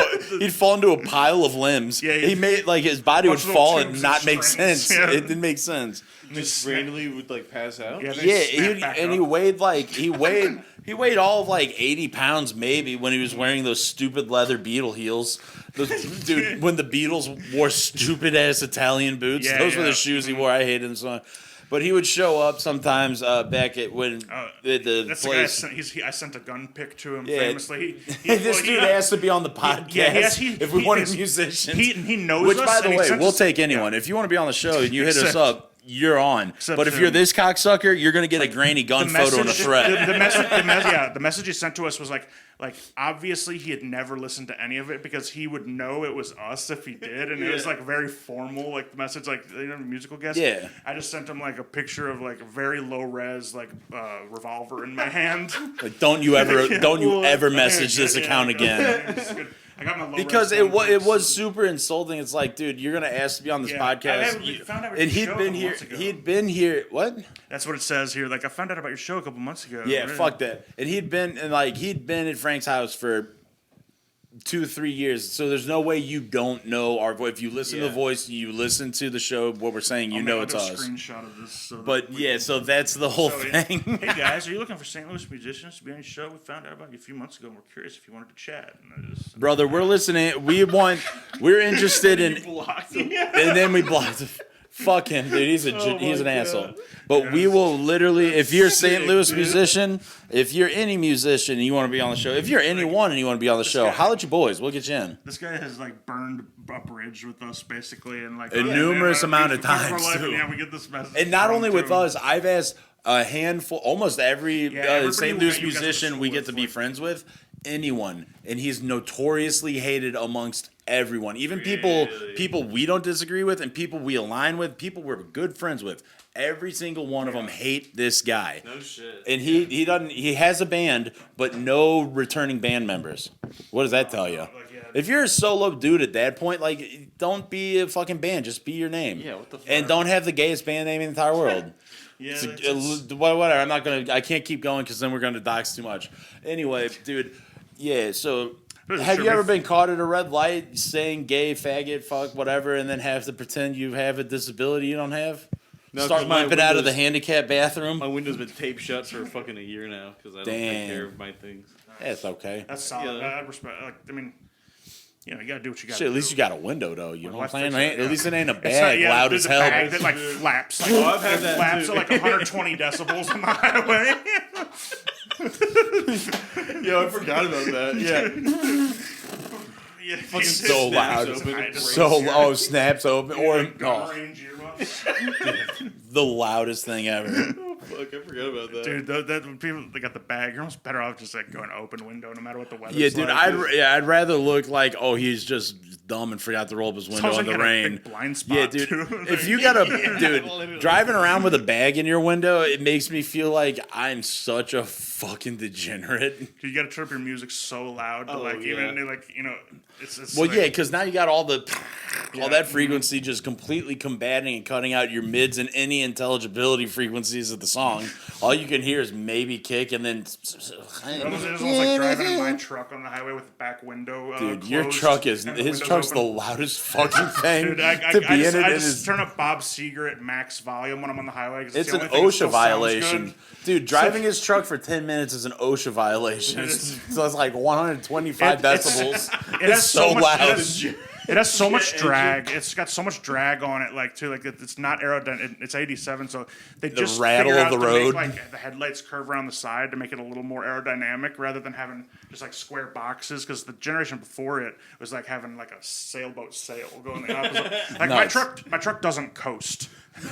a pile of limbs. Yeah, he made like his body would fall and not make sense. Yeah. It didn't make sense. Just randomly would like pass out. Yeah, he weighed all of like 80 pounds maybe when he was wearing those stupid leather Beatle heels. Dude, when the Beatles wore stupid ass Italian boots, those were the shoes he wore. I hated them so much. But he would show up sometimes back at when the place. The guy I sent a gun pic to him famously. This dude asked to be on the podcast if we wanted musicians. He knows Which, us. by the way, we'll take anyone. If you want to be on the show and you hit us up, you're on. Except but if you're this cocksucker, you're gonna get a grainy gun photo and a threat. The message he sent to us was like obviously he had never listened to any of it because he would know it was us if he did, and it was like very formal, like the message, like musical guest. Yeah. I just sent him like a picture of like a very low res like revolver in my hand. Like, don't you ever message this account again. I got my low Because res it was super insulting. It's like, dude, you're gonna ask to be on this podcast, and he'd been here. He'd been here. What? That's what it says here. Like I found out about your show a couple months ago. Yeah, Really? fuck that. And he'd been at Frank's house for 2-3 years. So there's no way you don't know our voice. If you listen to the voice, you listen to the show, what we're saying, know it's us. Screenshot of this. So so that's the whole thing. Hey guys, are you looking for St. Louis musicians to be on your show? We found out about you a few months ago, and we're curious if you wanted to chat. And Brother, we're listening. We're interested in. And then we blocked him. Fuck him, dude. He's an asshole. But we will literally, if you're a St. Louis musician, if you're any musician and you want to be on the show, if you're anyone and you want to be on the show, holla at your boys. We'll get you in. This guy has like burned a bridge with us basically, and like numerous amount of times. Yeah, we get this message. And not only with us, I've asked a handful, almost every St. Louis musician we get to be friends with, anyone, and he's notoriously hated amongst everyone, even people we don't disagree with and people we align with, people we're good friends with. Every single one of them hate this guy. No shit. And he has a band, but no returning band members. What does that tell you? If you're a solo dude at that point, like, don't be a fucking band. Just be your name. Yeah, what the fuck? And don't have the gayest band name in the entire world. Whatever. I'm not gonna. I can't keep going because then we're gonna dox too much. Anyway, dude. Yeah. So, have you ever been caught at a red light saying "gay, faggot, fuck, whatever," and then have to pretend you have a disability you don't have? No, Start limping out of the handicap bathroom. My window's been taped shut for fucking a year now because I don't take care of my things. That's okay. That's solid. I respect. Like, I mean, you gotta do what you gotta do. At least you got a window, though. You know what I'm saying? Yeah. at least it ain't a bag loud as hell. Bag that like flaps. Like, I've had that flaps too. at like 120 decibels on the highway. Yo, I forgot about that. Yeah. Fucking so loud. Snaps open. Or the loudest thing ever. Fuck, I forgot about that. Dude, that when people they got the bag, you're almost better off just like going open window no matter what the weather's Yeah, dude, like. I'd rather look like, he's just dumb and forgot to roll up his window in the rain. A big blind spot, Yeah, dude. too. If you got driving around with a bag in your window, it makes me feel like I'm such a fucking degenerate. You got to turn up your music so loud to even like it's well, because now you got all that frequency just completely combating and cutting out your mids and any intelligibility frequencies of the song. All you can hear is maybe kick and then. It's almost like driving in my truck on the highway with the back window. Dude, closed, your truck is his truck's open. the loudest fucking thing Dude, I just turn up Bob Seger at max volume when I'm on the highway. It's an OSHA violation. Dude, driving his truck for 10 minutes is an OSHA violation. So it's like 125 decibels. It has so loud. It has so much drag. It's got so much drag on it, like too. Like it's not aerodynamic. It's 87, so they just rattle figured of out the to road. make, like the headlights curve around the side to make it a little more aerodynamic, rather than having just like square boxes. Because the generation before it was like having like a sailboat sail going the opposite. Like my truck doesn't coast.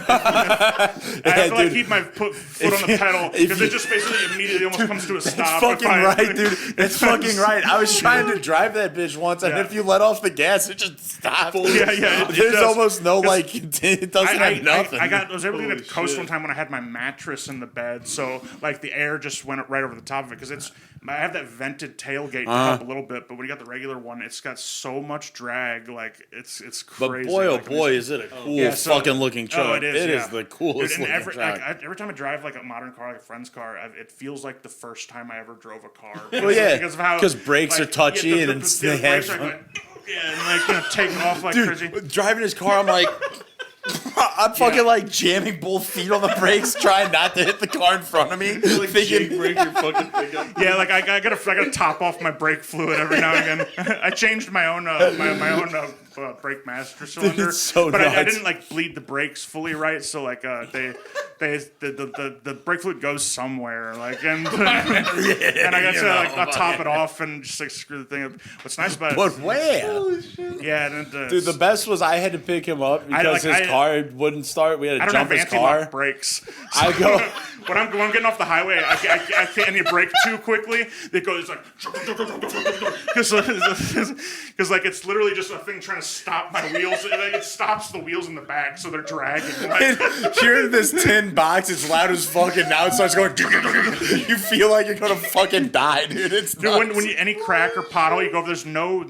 I have to like keep my foot on the pedal because it just basically immediately almost comes to a stop. That's fucking right, dude. That's fucking right. I was trying to drive that bitch once, and if you let off the gas, it just stops. Yeah. There's almost no it doesn't have nothing. I was able to get coast one time when I had my mattress in the bed, so like the air just went right over the top of it because I have that vented tailgate to help a little bit, but when you got the regular one, it's got so much drag, like it's crazy. But boy, oh boy, is it a cool fucking looking truck. It is. It is the coolest looking truck. Every time I drive like a modern car, like a friend's car, it feels like the first time I ever drove a car. Well, yeah, because brakes are touchy and they have. And taking off like crazy. Driving his car, I'm like. I'm fucking like jamming both feet on the brakes, trying not to hit the car in front of me. Like thinking, break your fucking thing up. Yeah, like I gotta top off my brake fluid every now and again. I changed my own brake master cylinder. It's so but I nuts. didn't like bleed the brakes fully right, so like the brake fluid goes somewhere, like and and I got to like top it off and just like screw the thing up. What's nice about it? But where? Yeah, and Dude, the best was I had to pick him up because his car wouldn't start. We had to jump his car. Anti-lock brakes. I go when I'm getting off the highway, I can't and you brake too quickly. It goes like because like it's literally just a thing trying to stop my wheels. It stops the wheels in the back, so they're dragging. Like, here in this tin box, it's loud as fuck, and now it starts going. You feel like you're gonna fucking die, dude. It's nuts. When you, any crack or pothole, you go over. There's no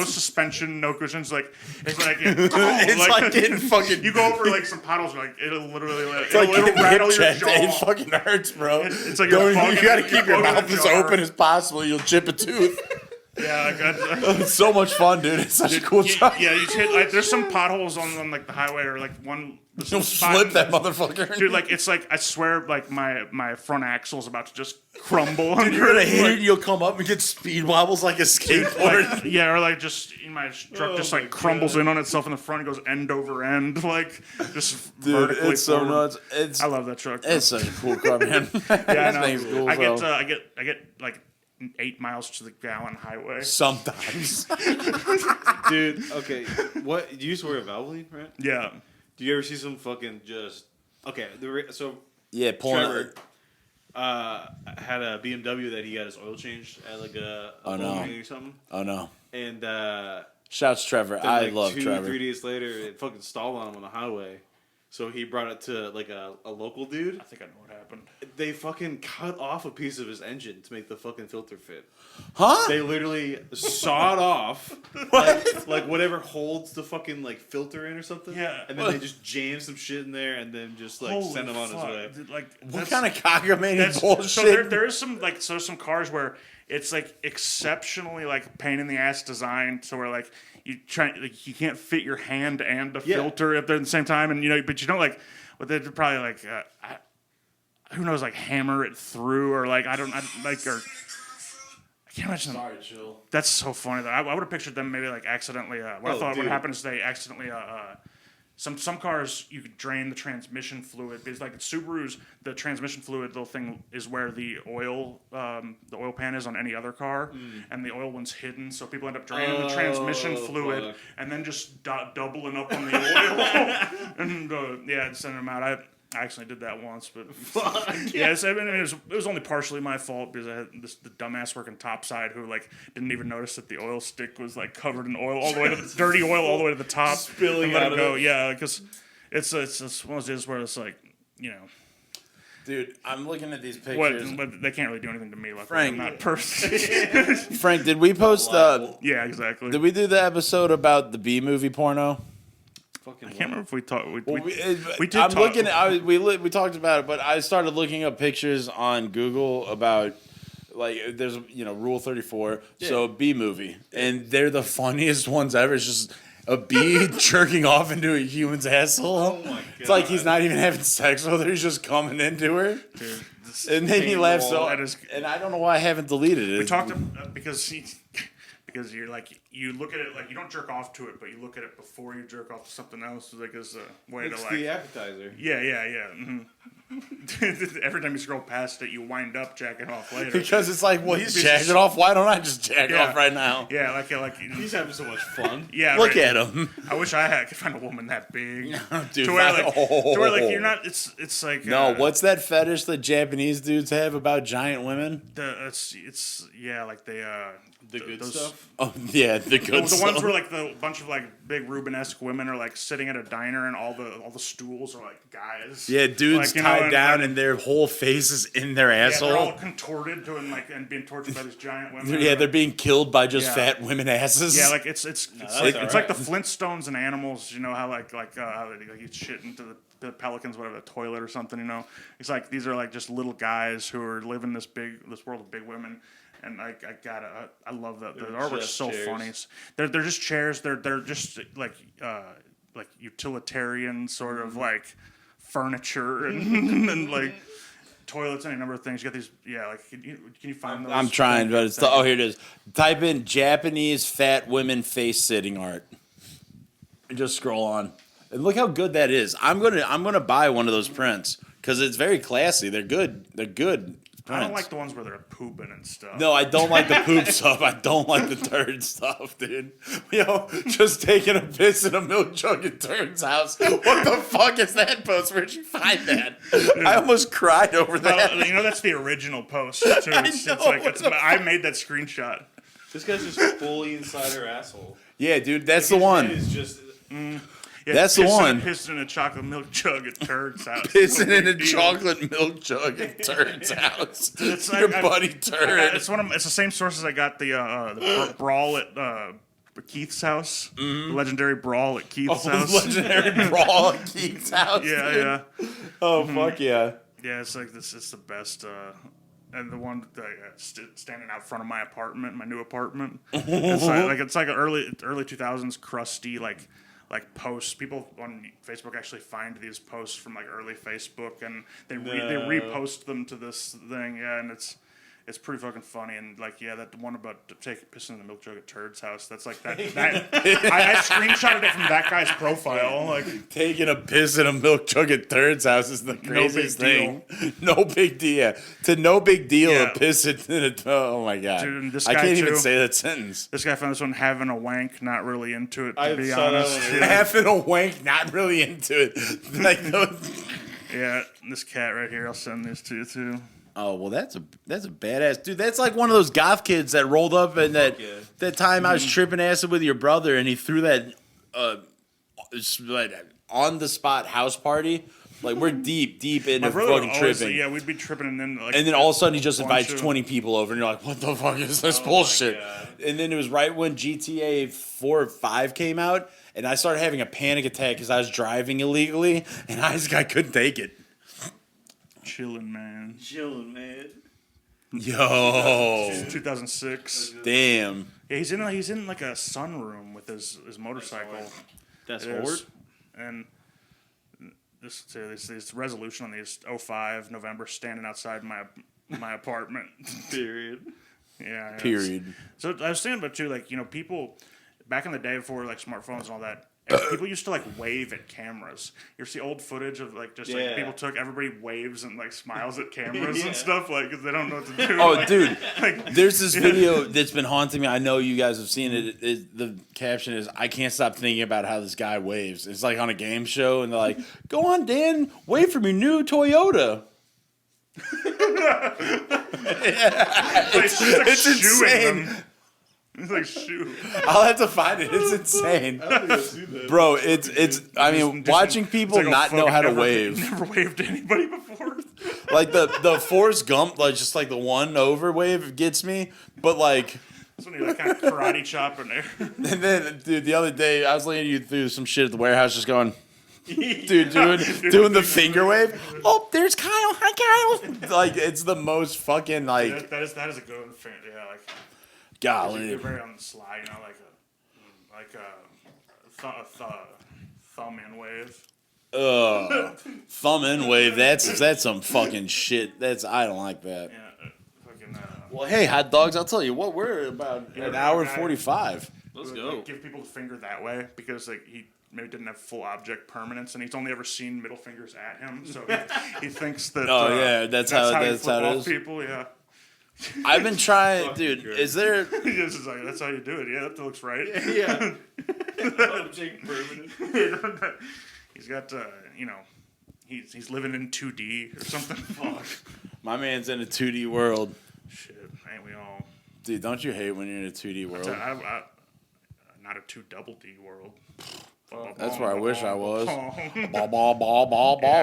suspension, no cushions. Like it's like it's like getting fucking. You go over like some potholes, like it'll literally it'll rattle your checked. jaw. It fucking hurts, bro. It's like you gotta keep your mouth as open as possible. You'll chip a tooth. Yeah, it's so much fun, dude. It's such a cool truck. Yeah, you hit like there's some potholes on like the highway or like one. You'll flip that motherfucker, dude. Like it's like I swear, like my front axle's about to just crumble. Dude, you're gonna hit it. You'll come up and get speed wobbles like a skateboard. Like, yeah, or like just my truck just like crumbles in on itself in the front, and goes end over end, like just dude, vertically it's so forward. nuts. I love that truck. It's such a cool car, man. Yeah, I know. Cool, I get like 8 miles to the gallon highway. Sometimes. Dude, okay. What you used to wear a Valvoline, right? Yeah. Do you ever see some fucking just okay? So Yeah, Trevor had a BMW that he got his oil changed at like a or something. Oh no. And shouts Trevor. then, I like, love Trevor. 3 days later, it fucking stalled on him on the highway. So he brought it to like a local dude. I think I know what happened. They fucking cut off a piece of his engine to make the fucking filter fit. Huh? They literally sawed off like whatever holds the fucking like filter in or something. Yeah. And then they just jammed some shit in there and then just like sent him on his way. Dude, like What kind of cockamamie bullshit? So there is some like some cars where it's like exceptionally like pain in the ass design, so where like you can't fit your hand and the filter up there at the same time, and but like, well, they'd probably like who knows, like hammer it through or like I can't imagine. Sorry, chill. That's so funny though. I would have pictured them maybe like accidentally. What I thought would happen is they accidentally. Some cars you could drain the transmission fluid because like Subarus, the transmission fluid little thing is where the oil pan is on any other car, and the oil one's hidden, so people end up draining the transmission fluid and then just doubling up on the oil and sending them out. I actually did that once, but it was only partially my fault because I had the dumbass working topside who like didn't even notice that the oil stick was like covered in oil all the way to the dirty oil all the way to the top, spilling out out of it. it. Yeah, because it's one of those days where it's like Dude, I'm looking at these pictures. But they can't really do anything to me. Like Frank, I'm not perfect. Frank, did we post? Yeah, exactly. Did we do the episode about the B movie porno? I can't remember if we talked. We did. I'm looking. We talked about it, but I started looking up pictures on Google about like there's Rule 34. Yeah. So B movie, and they're the funniest ones ever. It's just a bee jerking off into a human's asshole. Oh my god! It's like he's not even having sex with her; he's just coming into her. Dude, it made me laugh so. And I don't know why I haven't deleted it. We talked because you're like you look at it like you don't jerk off to it, but you look at it before you jerk off to something else, like as a way it's to like the appetizer. Yeah. Mm-hmm. Every time you scroll past it, you wind up jacking off later. Because it's like, well, he's jacking off. Why don't I just jack off right now? Yeah, like he's having so much fun. Yeah, look at him. I wish I could find a woman that big. No, dude, to where like you're not. It's like no. What's that fetish that Japanese dudes have about giant women? It's like they the good stuff. Oh yeah, the good stuff. The ones where like the bunch of like big Rubenesque women are like sitting at a diner and all the stools are like guys. Yeah, dudes like, tied down and their whole face is in their asshole. Yeah, they're all contorted and being tortured by these giant women. Yeah, they're being killed by just fat women asses. Yeah, like it's like the Flintstones and animals. You know how how they eat shit into the pelicans, whatever, the toilet or something. It's like these are like just little guys who are living this world of big women. And I love that. The artwork's so funny. They're just chairs. They're just like utilitarian sort of like furniture and like toilets, any number of things. You got these, can you find those? I'm trying, but it's here it is. Type in Japanese fat women face sitting art. Just scroll on. And look how good that is. I'm gonna buy one of those prints because it's very classy. They're good. They're good prints. I don't like the ones where they're pooping and stuff. No, I don't like the poop stuff. I don't like the turd stuff, dude. Yo, just taking a piss in a milk jug at Turd's house. What the fuck is that post? Where'd you find that? I almost cried over that. Well, you know that's the original post too. I made that screenshot. This guy's just fully inside her asshole. Yeah, dude, that's Like, the one. Is just. Yeah, That's the one. Pissing in a chocolate milk jug at Turd's house. Pissing in a chocolate milk jug at Turd's house. It's Your like, buddy Turd. It's the same sources I got the brawl at Keith's house. The legendary brawl at Keith's house. Legendary brawl at Keith's house. Yeah, dude. yeah. Oh fuck yeah. Yeah, it's like this. It's the best. And the one standing out front of my apartment, my new apartment. It's like an early 2000s crusty like posts. People on Facebook actually find these posts from like early Facebook and they repost them to this thing. Yeah, and it's pretty fucking funny. And like, yeah, that one about pissing in the milk jug at Turd's house. That's like that. I screenshotted it from that guy's profile. Like Taking a piss in a milk jug at Turd's house is the craziest thing. No big deal. To no big deal Yeah. to piss it in a. Oh my god. Dude, this I guy can't even too. say that sentence. this guy found this one having a wank, not really into it. To I be saw that honest, one. yeah. Having a wank, not really into it. Like those. Yeah, this cat right here. I'll send this to you too. Oh well, that's a badass dude. That's like one of those goth kids that rolled up and that time I was tripping acid with your brother and he threw that on the spot house party. Like we're deep into My brother fucking always, tripping. yeah, we'd be tripping and then All of a sudden he just invites bunch of- 20 people over and you're like, what the fuck is this my bullshit? God. And then it was right when GTA 4 or 5 came out and I started having a panic attack because I was driving illegally and I couldn't take it. chilling, man. Chilling, man. Yo, 2006. damn. Yeah, he's in like a sunroom with his motorcycle. That's It is. hard. And this resolution on these 05 November standing outside my apartment. Period. Yeah. it's- Period. So I was thinking about too, like, you know, people back in the day before like smartphones and all that, people used to like wave at cameras. You ever see old footage of like just like Yeah. people everybody waves and like smiles at cameras Yeah. and stuff like because they don't know what to do. Oh, Like, dude, like, there's this video that's been haunting me. I know you guys have seen it. The caption is, I can't stop thinking about how this guy waves. It's like on a game show, and they're like, go on, Dan, wave from your new Toyota. it's insane. them. It's like shoe. I'll have to find it. It's insane. Bro, it's I mean, watching people It's like, not oh, know fuck, how I to never- wave. Never waved to anybody before. Like the Forrest Gump, like just like the one over wave gets me. But like, That's when you like kind of karate chop in there. and then dude, the other day I was laying you through some shit at the warehouse, just going, dude, doing the finger wave. Oh, there's Kyle. Hi, Kyle. Like it's the most fucking like that is a good one. Yeah, like golly. you're very on the slide, you know, like a thumb in wave. Thumb in wave. That's some fucking shit. I don't like that. Yeah, fucking. Well, hey, hot dogs. I'll tell you what. We're about an hour and 45. Let's would, go. like, give people the finger that way because like he maybe didn't have full object permanence and he's only ever seen middle fingers at him, so he thinks that. Oh, yeah, that's how you it flip off is. People, yeah. I've been trying, Fucking dude. great. Is there? It's just like, that's how you do it. Yeah, that looks right. Yeah. Object permanent. He's got, you know, he's living in 2D or something. Fuck. My man's in a 2D world, Shit, ain't we all? dude. Don't you hate when you're in a 2D world? Not a 2 double D world. That's where I wish I was. Yeah, Ball,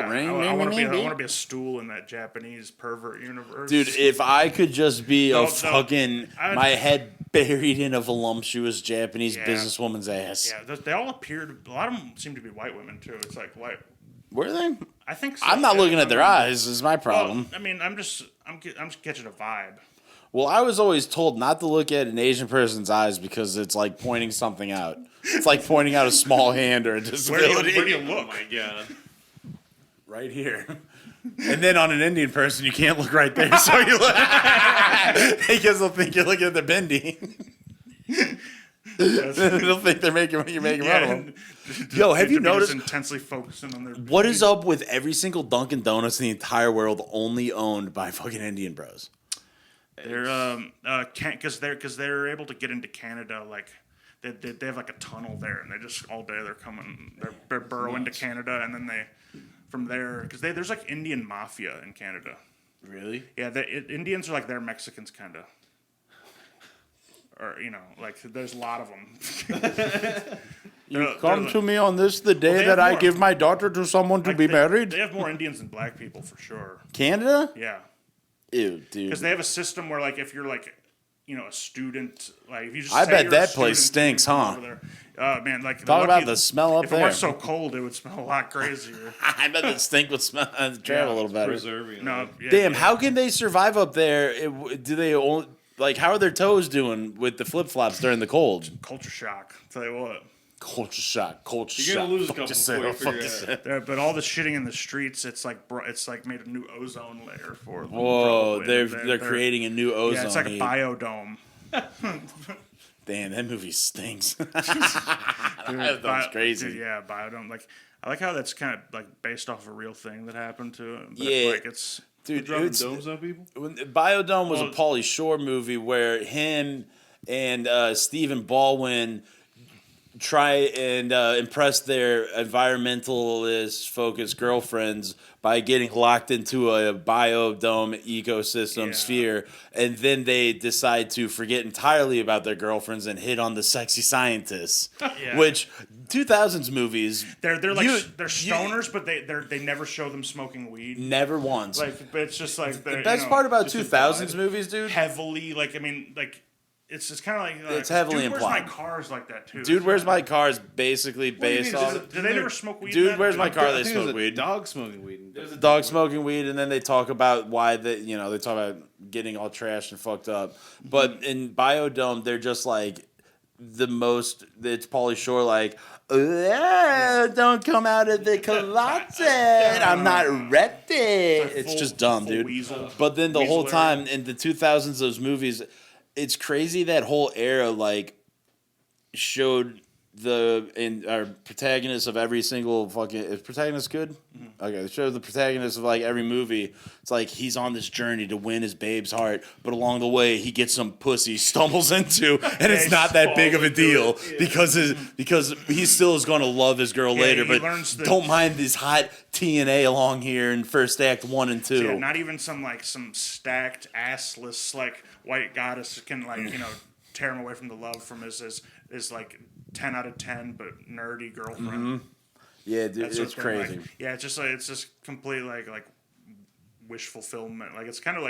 ring, I want ring, to ring. be a stool in that Japanese pervert universe. Dude, if I could just be No, a no. fucking my head buried in a voluptuous Japanese Yeah. businesswoman's ass. Yeah, they all appeared. A lot of them seem to be white women too. It's like white. Were they? I think so. I'm not yeah. looking at their eyes. Is my Well, problem. I mean, I'm just catching a vibe. Well, I was always told not to look at an Asian person's eyes because it's like pointing something out. It's like pointing out a small hand or a Where disability. do you Oh look? my god. Right here. And then on an Indian person, you can't look right there, so you look because they'll think you're looking at the bindi. They'll think you're making fun of them. Yo, have you noticed? Intensely focusing on their. What is up with every single Dunkin' Donuts in the entire world only owned by fucking Indian bros? They're because they're able to get into Canada like. They have like a tunnel there, and they just all day they're burrowing to Canada, and then they from there because there's like Indian mafia in Canada. Really? Yeah, Indians are like their Mexicans kind of, or like there's a lot of them. Come to me on this the day that I give my daughter to someone to be married. They have more Indians than black people for sure. Canada? Yeah. Ew, dude. Because they have a system where like if you're like. A student, like if you just I say bet you're that a place student, stinks, huh? Man, like Talk about the smell up if there. If it weren't so cold, it would smell a lot crazier. I bet the stink would smell travel a little better. Preserving. No, Damn, how can they survive up there? Do they only, how are their toes doing with the flip flops during the cold? Culture shock. Tell you what. Culture shock. You're gonna lose a couple before you figure it out. But all the shitting in the streets, it's like made a new ozone layer for them. Whoa, they're creating a new ozone. Yeah, it's like heat. a biodome. Damn, that movie stinks. That's crazy. Dude, yeah, biodome. Like, I like how that's kind of like based off a real thing that happened to him. But Yeah. it's Dude, dropping domes on people. Biodome was a Pauly Shore movie where him and Stephen Baldwin try and impress their environmentalist focused girlfriends by getting locked into a biodome ecosystem sphere, and then they decide to forget entirely about their girlfriends and hit on the sexy scientists. Which 2000s movies they're like they're stoners, but they never show them smoking weed. Never once. Like, but it's just like the best part about 2000s movies, dude. Heavily, like I mean, like. It's just kind of like it's heavily Dude, implied. Where's my car's like that too. Dude, Where's My Car is basically based on. Do they never smoke weed? Dude, Where's My Car? They There's smoke a weed. dog smoking weed. There's a dog smoking weed, and then they talk about why they talk about getting all trashed and fucked up. But in Biodome, they're just like the most. It's Pauly Shore like. Don't come out of the closet. I'm not ready. It's just dumb, dude. Weasel. But then the whole Weasel time in the 2000s, those movies, it's crazy that whole era like showed our protagonist of every single fucking. Is protagonist good? Mm-hmm. Okay, it shows the protagonist of like every movie. It's like he's on this journey to win his babe's heart, but along the way he gets some pussy he stumbles into, and it's not that big of a deal because he still is going to love his girl later. But don't mind this hot TNA along here in first act 1 and 2. Yeah, not even some stacked assless like white goddess can tear him away from the love from his like 10 out of 10 but nerdy girlfriend. Mm-hmm. Yeah, dude, it's crazy. Like, yeah, it's just complete like wish fulfillment. Like it's kind of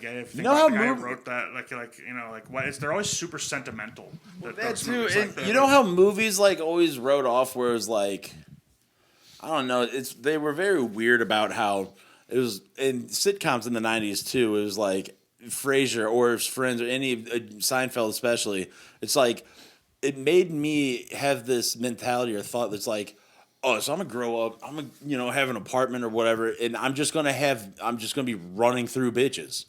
gay. If you think about the guy who wrote that, they're always super sentimental. That too, and you know how movies like always wrote off where it was like, I don't know, they were very weird about how it was in sitcoms in the 90s too. It was like Frasier or his friends or any Seinfeld especially. It's like it made me have this mentality or thought that's like, oh, so I'm gonna grow up, I'm gonna have an apartment or whatever, and I'm just gonna be running through bitches.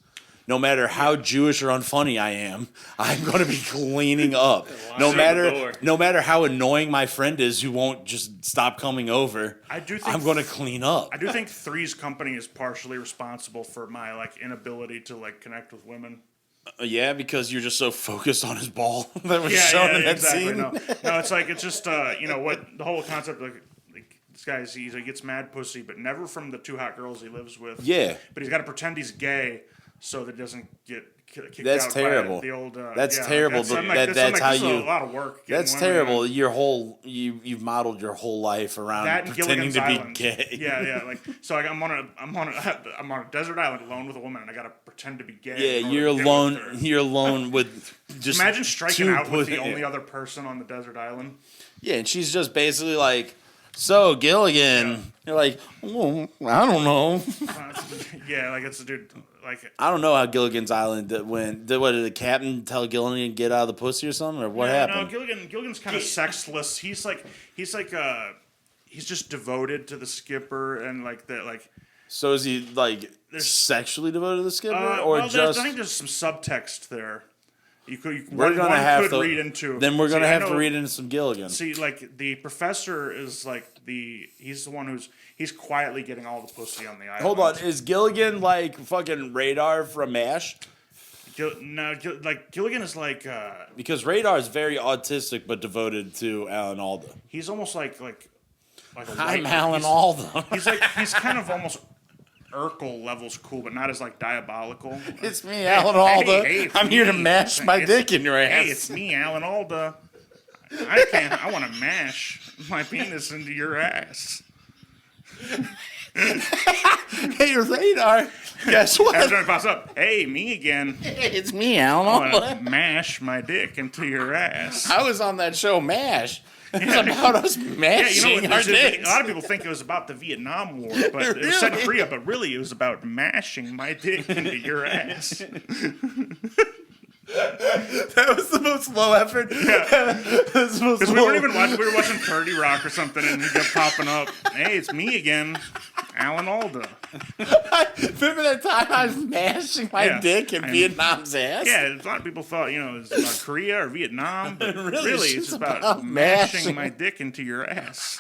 No matter how Jewish or unfunny I am, I'm gonna be cleaning up. No matter how annoying my friend is who won't just stop coming over, I'm gonna clean up. I do think Three's Company is partially responsible for my inability to connect with women. Yeah, because you're just so focused on his ball that was shown in that scene. No, it's just what the whole concept this guy he gets mad pussy, but never from the 2 hot girls he lives with. Yeah, but he's got to pretend he's gay so that he doesn't get kicked that's out terrible. By the old. That's terrible. That's how you. A lot of work. That's terrible. You've modeled your whole life around pretending to be gay. Yeah. I'm on a desert island alone with a woman, and I got to pretend to be gay. Yeah, you're alone. You're alone with just. Imagine striking out with the only other person on the desert island. Yeah, and she's just basically like, so Gilligan. Yeah. You're like, oh, I don't know. It's a dude. I don't know how Gilligan's Island went. Did the captain tell Gilligan to get out of the pussy or something, or what happened? No, Gilligan's kind of sexless. He's just devoted to the skipper and So is he sexually devoted to the skipper, I think there's some subtext there. We're gonna have to read into. Then we're gonna have to read into some Gilligan. See, like the professor is like he's the one he's quietly getting all the pussy on the island. Hold on, is Gilligan like fucking Radar from MASH? Gilligan is like because Radar is very autistic but devoted to Alan Alda. He's almost like I'm Alan Alda. He's kind of almost Urkel levels cool, but not as like diabolical. It's me, Alan Alda. Hey, I'm here to mash my dick in your ass. Hey, it's me, Alan Alda. I want to mash my penis into your ass. Hey, Radar. Guess what? Every time it pops up, hey, me again. Hey, it's me, Alan I Alda. want to mash my dick into your ass. I was on that show, MASH. It's about us mashing our dicks. A lot of people think it was about the Vietnam War, but it was set free up. But really, it was about mashing my dick into your ass. That was the most low effort. Yeah. Because we weren't even watching. We were watching 30 Rock or something, and he kept popping up. Hey, it's me again, Alan Alda. Remember that time I was mashing my dick in Vietnam's ass? Yeah, a lot of people thought, it was about Korea or Vietnam, but really it's about mashing mashing my dick into your ass.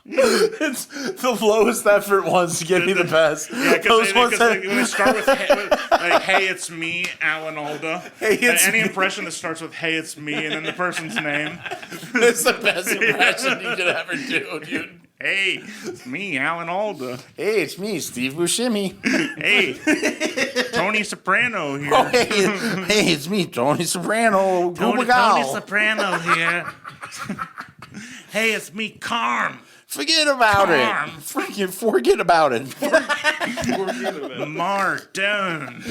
It's the lowest effort ones to give me the best. Yeah, because when they start with hey, it's me, Alan Alda. Hey, it's any me. impression that starts with hey, it's me, and then the person's name. It's the best impression you could ever do, dude. Hey, it's me, Alan Alda. Hey, it's me, Steve Buscemi. Hey, Tony Soprano here. Oh, hey, it's me, Tony Soprano. Tony Soprano here. Hey, it's me, Carm. Forget about it. Freaking forget about it. Martin.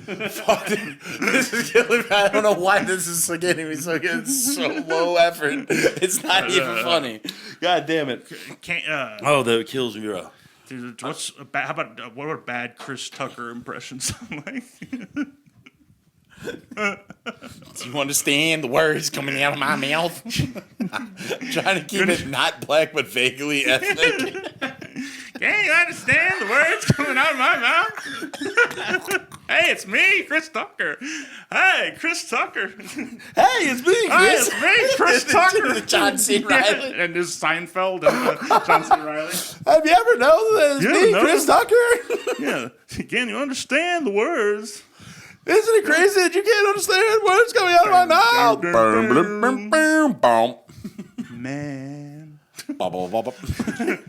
This is killing me. I don't know why this is so getting me so good. It's so low effort. It's not even funny. God damn it. That kills me, bro. Dude, what about bad Chris Tucker impressions sound like? Do you understand the words coming out of my mouth? Trying to keep it not black but vaguely ethnic. Can you understand the words coming out of my mouth? Hey, it's me, Chris Tucker. Hey, Chris Tucker. Hey, it's me, Chris. Hey, it's me, Chris Tucker. John C. Reilly. And there's Seinfeld and John C. Reilly. Have you ever known that it's me, Chris Tucker? Yeah. Can you understand the words? Isn't it crazy that you can't understand words coming out of my mouth? Man.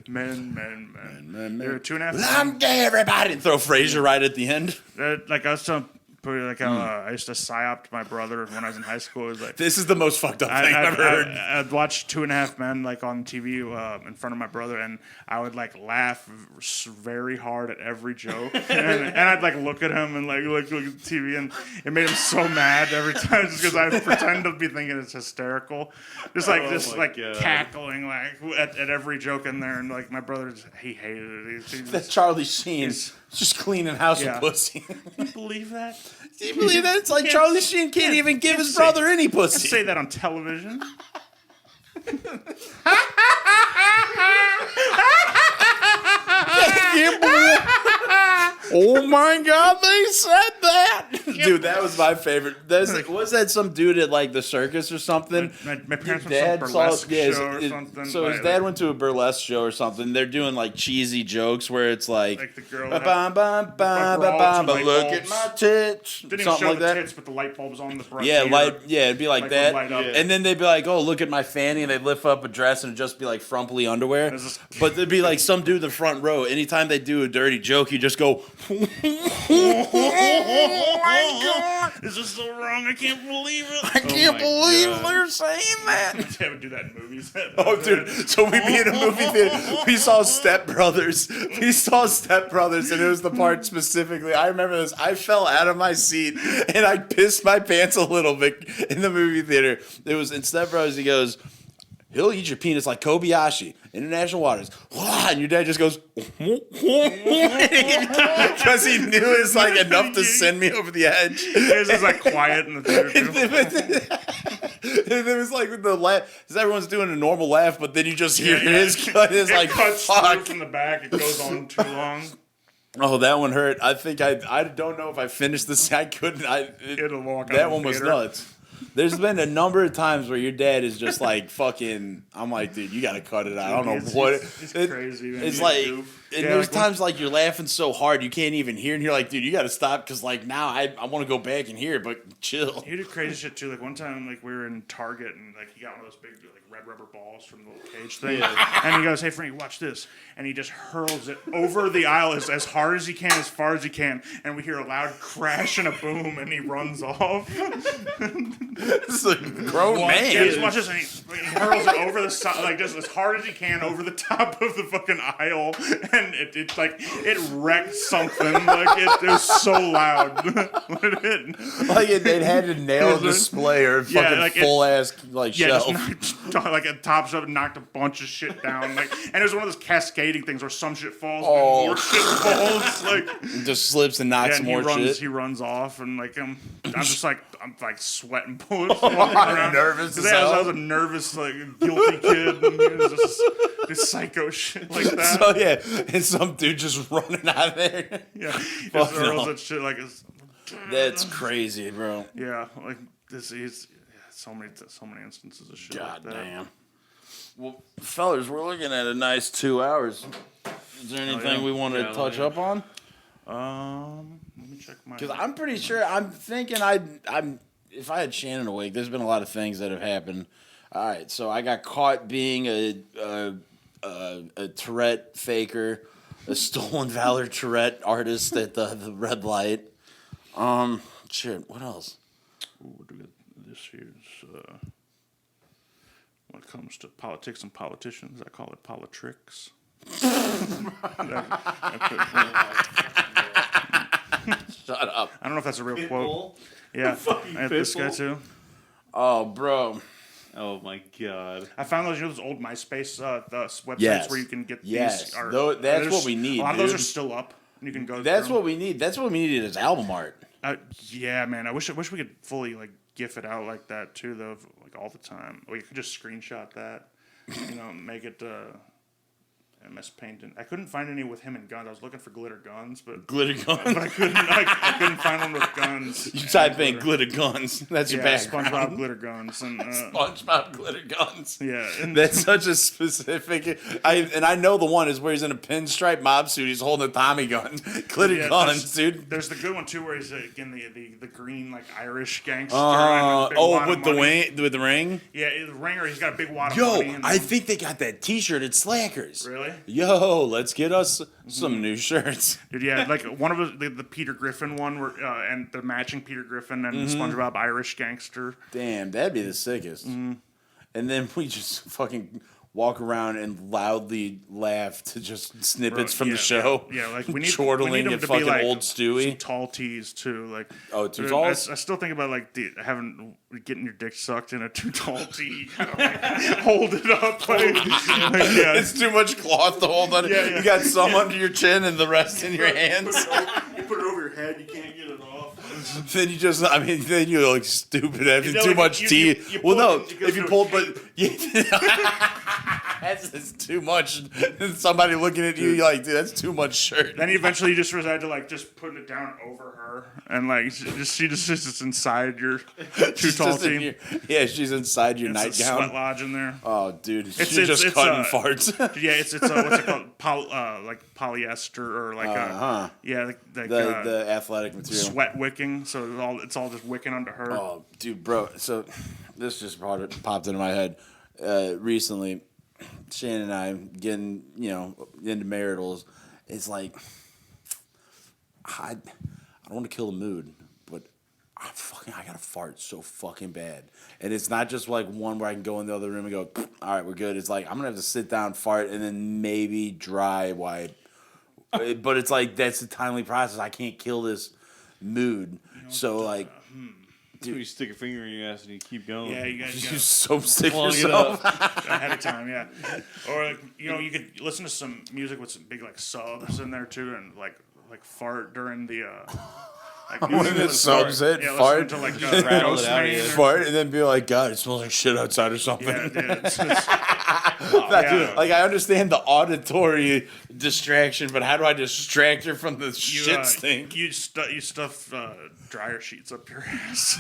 Man. There were 2.5. I'm gay, everybody. And throw Frasier right at the end. Like I was telling, I used to psyop my brother when I was in high school. It was like, this is the most fucked up thing I've ever heard. I'd watch 2.5 Men like on TV in front of my brother, and I would like laugh very hard at every joke, and I'd like look at him and like look at the TV, and it made him so mad every time just because I would pretend to be thinking it's hysterical, just cackling like at every joke in there, and like my brother he hated it. That's Charlie Sheen. Just cleaning house with pussy. Can you believe that? Do you believe that? It's like Charlie Sheen can't even give his brother any pussy. Can't say that on television. Oh my God, they said that, dude. That was my favorite. That's like, was that some dude at like the circus or something? My parents went to a burlesque show or something. So his dad went to a burlesque show or something. They're doing like cheesy jokes where it's like the girl, look at my tits, didn't even something show like the that. Tits, but the light bulbs on the front. Yeah, it'd be like that. Yeah. And then they'd be like, "Oh, look at my fanny," and they'd lift up a dress and it'd just be like frumply underwear. But there'd be like some dude in the front row. Anytime they do a dirty joke, you just go, "Oh my God, this is so wrong! I can't believe it! I can't believe they're saying that." They would do that in movies. Oh, dude! So we'd be in a movie theater. We saw Step Brothers. And it was the part specifically. I remember this. I fell out of my seat and I pissed my pants a little bit in the movie theater. It was in Step Brothers. He goes, "He'll eat your penis like Kobayashi, international waters." And your dad just goes, because he knew it's like enough to send me over the edge. It was just like quiet in the theater. And it was like with the laugh, because everyone's doing a normal laugh, but then you just hear his cut. It's like, cuts fuck. from the back. It goes on too long. Oh, that one hurt. I think I don't know if I finished this. I couldn't. That one was nuts. There's been a number of times where your dad is just like fucking. I'm like, dude, you gotta cut it out. I don't know what. It's crazy, man. It's like, and there's times like you're laughing so hard you can't even hear, and you're like, dude, you gotta stop because like now I want to go back and hear, but chill. He did crazy shit too. Like one time, like we were in Target and like he got one of those big like red rubber balls from the little cage thing, and he goes, "Hey Frank, watch this," and he just hurls it over the aisle as hard as he can, as far as he can, and we hear a loud crash and a boom, and he runs off. This is a grown man. Yeah, just watch this, and he hurls it over the side, like just as hard as he can over the top of the fucking aisle, and it like it wrecked something. Like it was so loud. Like it had a nail display or fucking like full ass like shelf. Just like it tops up and knocked a bunch of shit down. Like, and it was one of those cascading things where some shit falls, and more shit falls. Like, it just slips and knocks more shit. He runs off, and like I'm just like sweating bullets. I'm nervous. I was a nervous, like guilty kid, and it was just this psycho shit like that. So yeah, and some dude just running out of there. Yeah, just hurls that shit like it's. That's crazy, bro. Yeah, like this is so many instances of shit. God like that. damn. Well, fellas, we're looking at a nice 2 hours. Is there anything we want to touch up on? Let me check my. Because I'm pretty sure. I'm thinking I'm. If I had Shannon awake, there's been a lot of things that have happened. All right, so I got caught being a Tourette faker, a stolen valor Tourette artist at the red light. Shit. What else? Ooh, this here's when it comes to politics and politicians, I call it politricks. Shut up. I don't know if that's a real quote. Yeah, I had this guy too. Oh, bro. Oh my god! I found those old MySpace websites where you can get these. Art. That's what we need. A lot of those are still up. You can go. That's what we need. That's what we needed as album art. Yeah, man. I wish we could fully like GIF it out like that too, though, like all the time. Or you could just screenshot that, make it MS Paint. I couldn't find any with him and guns. I was looking for glitter guns, but I couldn't find one with guns. You type in glitter guns. That's your background. SpongeBob glitter guns and SpongeBob glitter guns. Yeah, and that's such a specific. I know the one is where he's in a pinstripe mob suit. He's holding a Tommy gun. Glitter guns, dude. There's the good one too, where he's in the green like Irish gangster. With the ring. Yeah, the ringer. He's got a big wad of money. Yo, I think they got that T-shirt at Slackers. Really? Yo, let's get us some new shirts. Dude, yeah, like one of the Peter Griffin one, where and the matching Peter Griffin and SpongeBob Irish gangster. Damn, that'd be the sickest. And then we just fucking walk around and loudly laugh to just snippets from the show. Yeah, like we need chortling them at to fucking be like old Stewie. Some tall tees too, like too tall. I still think about like getting your dick sucked in a too tall tee. Hold it up, it's too much cloth to hold on. You got some under your chin and the rest in your hands. You put it over your head. You can't get it off. Then you look stupid having too much tea. If you pull, but that's too much. Somebody looking at you, you're like, dude, that's too much shirt. Then eventually you just decide to like just put it down over her, and like she just sits inside your too tall tee. She's inside your nightgown. Sweat lodge in there. Oh, dude, she's just cutting farts. Yeah, it's what's it called? Like polyester or like the athletic material. Sweat wicking, so it's all just wicking onto her. Oh, dude, bro. So this just popped into my head recently. Shannon and I getting into maritals. It's like I don't want to kill the mood, but I gotta fart so fucking bad. And it's not just like one where I can go in the other room and go, all right, we're good. It's like I'm gonna have to sit down, fart, and then maybe dry wipe. But it's like that's a timely process. I can't kill this mood. So like. Dude, you stick a finger in your ass and you keep going. Yeah, you gotta so sick yourself ahead of time. Yeah, or like, you could listen to some music with some big like subs in there too, and like fart during the. When it subs it, fart, to, like, fart, and then be like, God, it smells like shit outside or something. Yeah, Like I understand the auditory distraction, but how do I distract her from the shit stink? You stuff dryer sheets up your ass.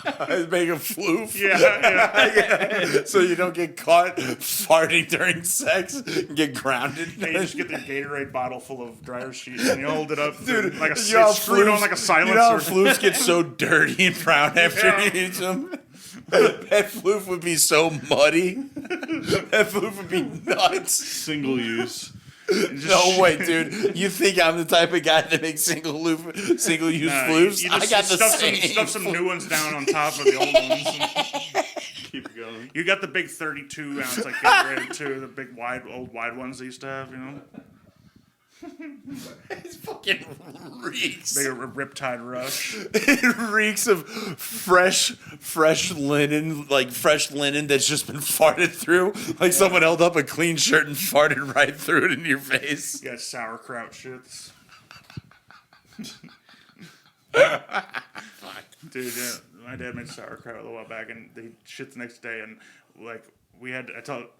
Make a floof. Yeah. So you don't get caught farting during sex and get grounded. Yeah, you just get the Gatorade bottle full of dryer sheets and you hold it up, dude. like You know screw it on like a silencer. You know how floofs get so dirty and brown after you eat them? That floof would be so muddy. That floof would be nuts. Single use. No way, dude. You think I'm the type of guy that makes single-use floofs? I got the stuff some new ones down on top of the old ones. Keep going. You got the big 32-ounce like Gatorade too, the big old wide ones they used to have, you know. It fucking reeks. Big Riptide Rush. It reeks of fresh linen, like fresh linen that's just been farted through. Like someone held up a clean shirt and farted right through it in your face. You got sauerkraut shits. Dude, my dad made sauerkraut a little while back, and they shit the next day, and like. We had to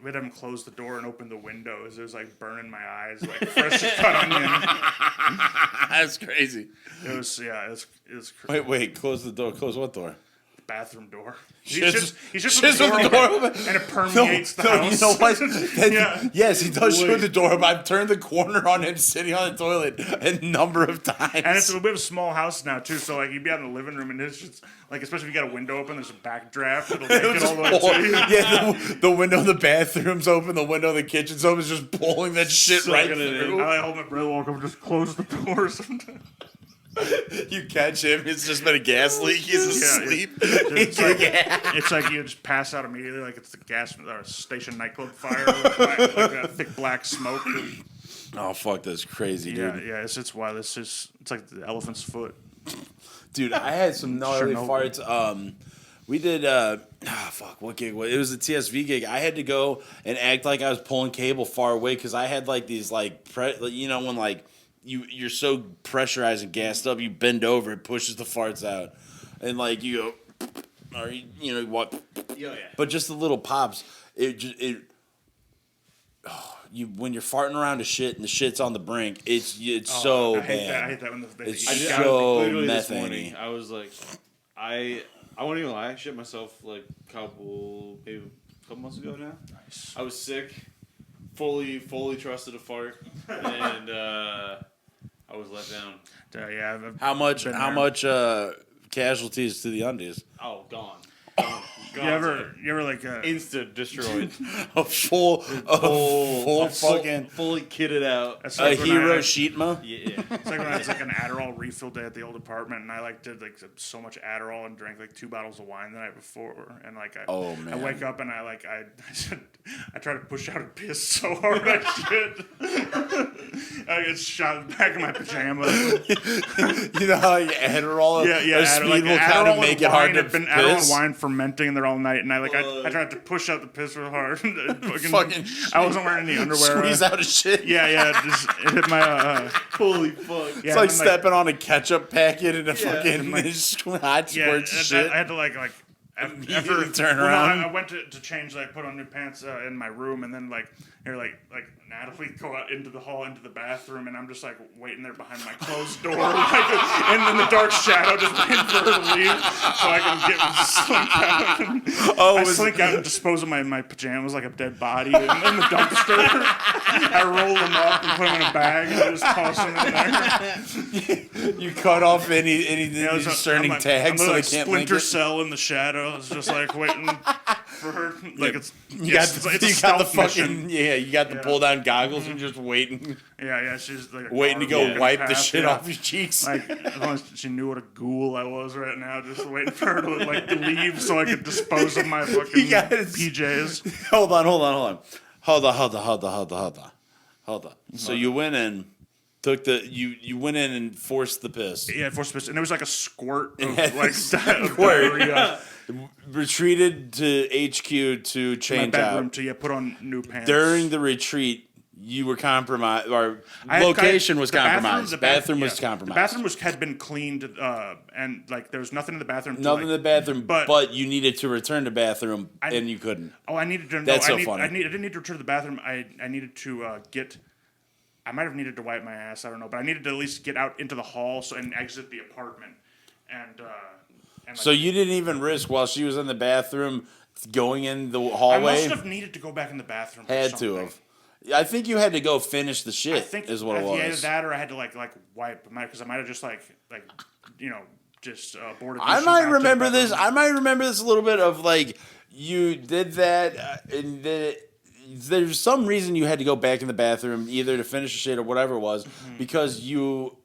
have him close the door and open the windows. It was like burning my eyes, like fresh cut onion. That's crazy. It was crazy. Wait, close the door. Close what door? Bathroom door. He's just with the door open, and it permeates the house. You know what? Yes, he does shoot the door, but I've turned the corner on him sitting on the toilet a number of times. And we have a small house now too, so like you'd be out in the living room, and it's just like, especially if you got a window open, there's a backdraft. It'll make it all the way to you. Yeah, the window in the bathroom's open, the window in the kitchen's open, is just pulling that shit right through. I hold my brother walk up and just close the door sometimes. You catch him, it's just been a gas leak, he's asleep. It's like you just pass out immediately, like it's the gas or station nightclub fire, like a thick black smoke. Oh fuck, that's crazy, dude. Yeah, it's wild. It's like the elephant's foot. Dude, I had some gnarly farts. We did what gig was it? It was a TSV gig. I had to go and act like I was pulling cable far away because I had like these like when like you're so pressurized and gassed up, you bend over, it pushes the farts out, and like you go, or what? Yeah. But just the little pops, when you're farting around a shit and the shit's on the brink, it's so bad. I hate that when it's so literally methane-y. this morning, I was like, I won't even lie, I shit myself like a couple months ago now. Nice. I was sick, fully trusted a fart, and I was let down. How much casualties to the undies? Oh, gone. You ever like instant destroyed? full fucking fully kitted out. A Hiroshima. Yeah. It's like when I was like an Adderall refill day at the old apartment, and I did so much Adderall and drank like 2 bottles of wine the night before, and I wake up and I try to push out a piss so hard I shit. I get shot in the back of my pajamas. You know how Adderall, speed will kind of make it hard to piss. Adderall and wine fermenting there all night, and I tried to push out the piss real hard. I wasn't wearing any underwear. Squeeze out a shit. It hit my holy fuck. It's like stepping on a ketchup packet in a fucking hot squirt shit. I had to immediately turn around. I went to change. I put on new pants in my room, and then Natalie go out into the hall, into the bathroom, and I'm just waiting there behind my closed door, and in the dark shadow, just waiting for her to leave so I can slink out. I slink out and dispose of my pajamas like a dead body in the dumpster. I roll them up and put them in a bag and just toss them in there. You cut off any discerning tags so they can't link splinter it. cell in the shadow. It's just waiting for her. You got the pull down goggles and just waiting. Yeah, she's waiting to go wipe the shit off your cheeks. As long as she knew what a ghoul I was right now, just waiting for her to leave so I could dispose of my fucking PJs. Hold on. So you went in, you went in and forced the piss. Yeah, forced the piss, and it was like a squirt of diarrhea. Retreated to HQ to change my bedroom out. to put on new pants. During the retreat, you were compromised, or location was compromised. The bathroom was compromised. The bathroom had been cleaned, and like there was nothing in the bathroom. Nothing in the bathroom, but you needed to return to the bathroom, and you couldn't. Oh, I needed to. That's so funny. I didn't need to return to the bathroom. I needed to get. I might have needed to wipe my ass. I don't know, but I needed to at least get out into the hall and exit the apartment, and like, so you didn't even risk while she was in the bathroom going in the hallway. I must have needed to go back in the bathroom. Had to have. I think you had to go finish the shit. Is what it was. Either that, or I had to like wipe because I might have just just boarded. I might remember this. I might remember this a little bit of like you did that, and there's some reason you had to go back in the bathroom either to finish the shit or whatever it was because you.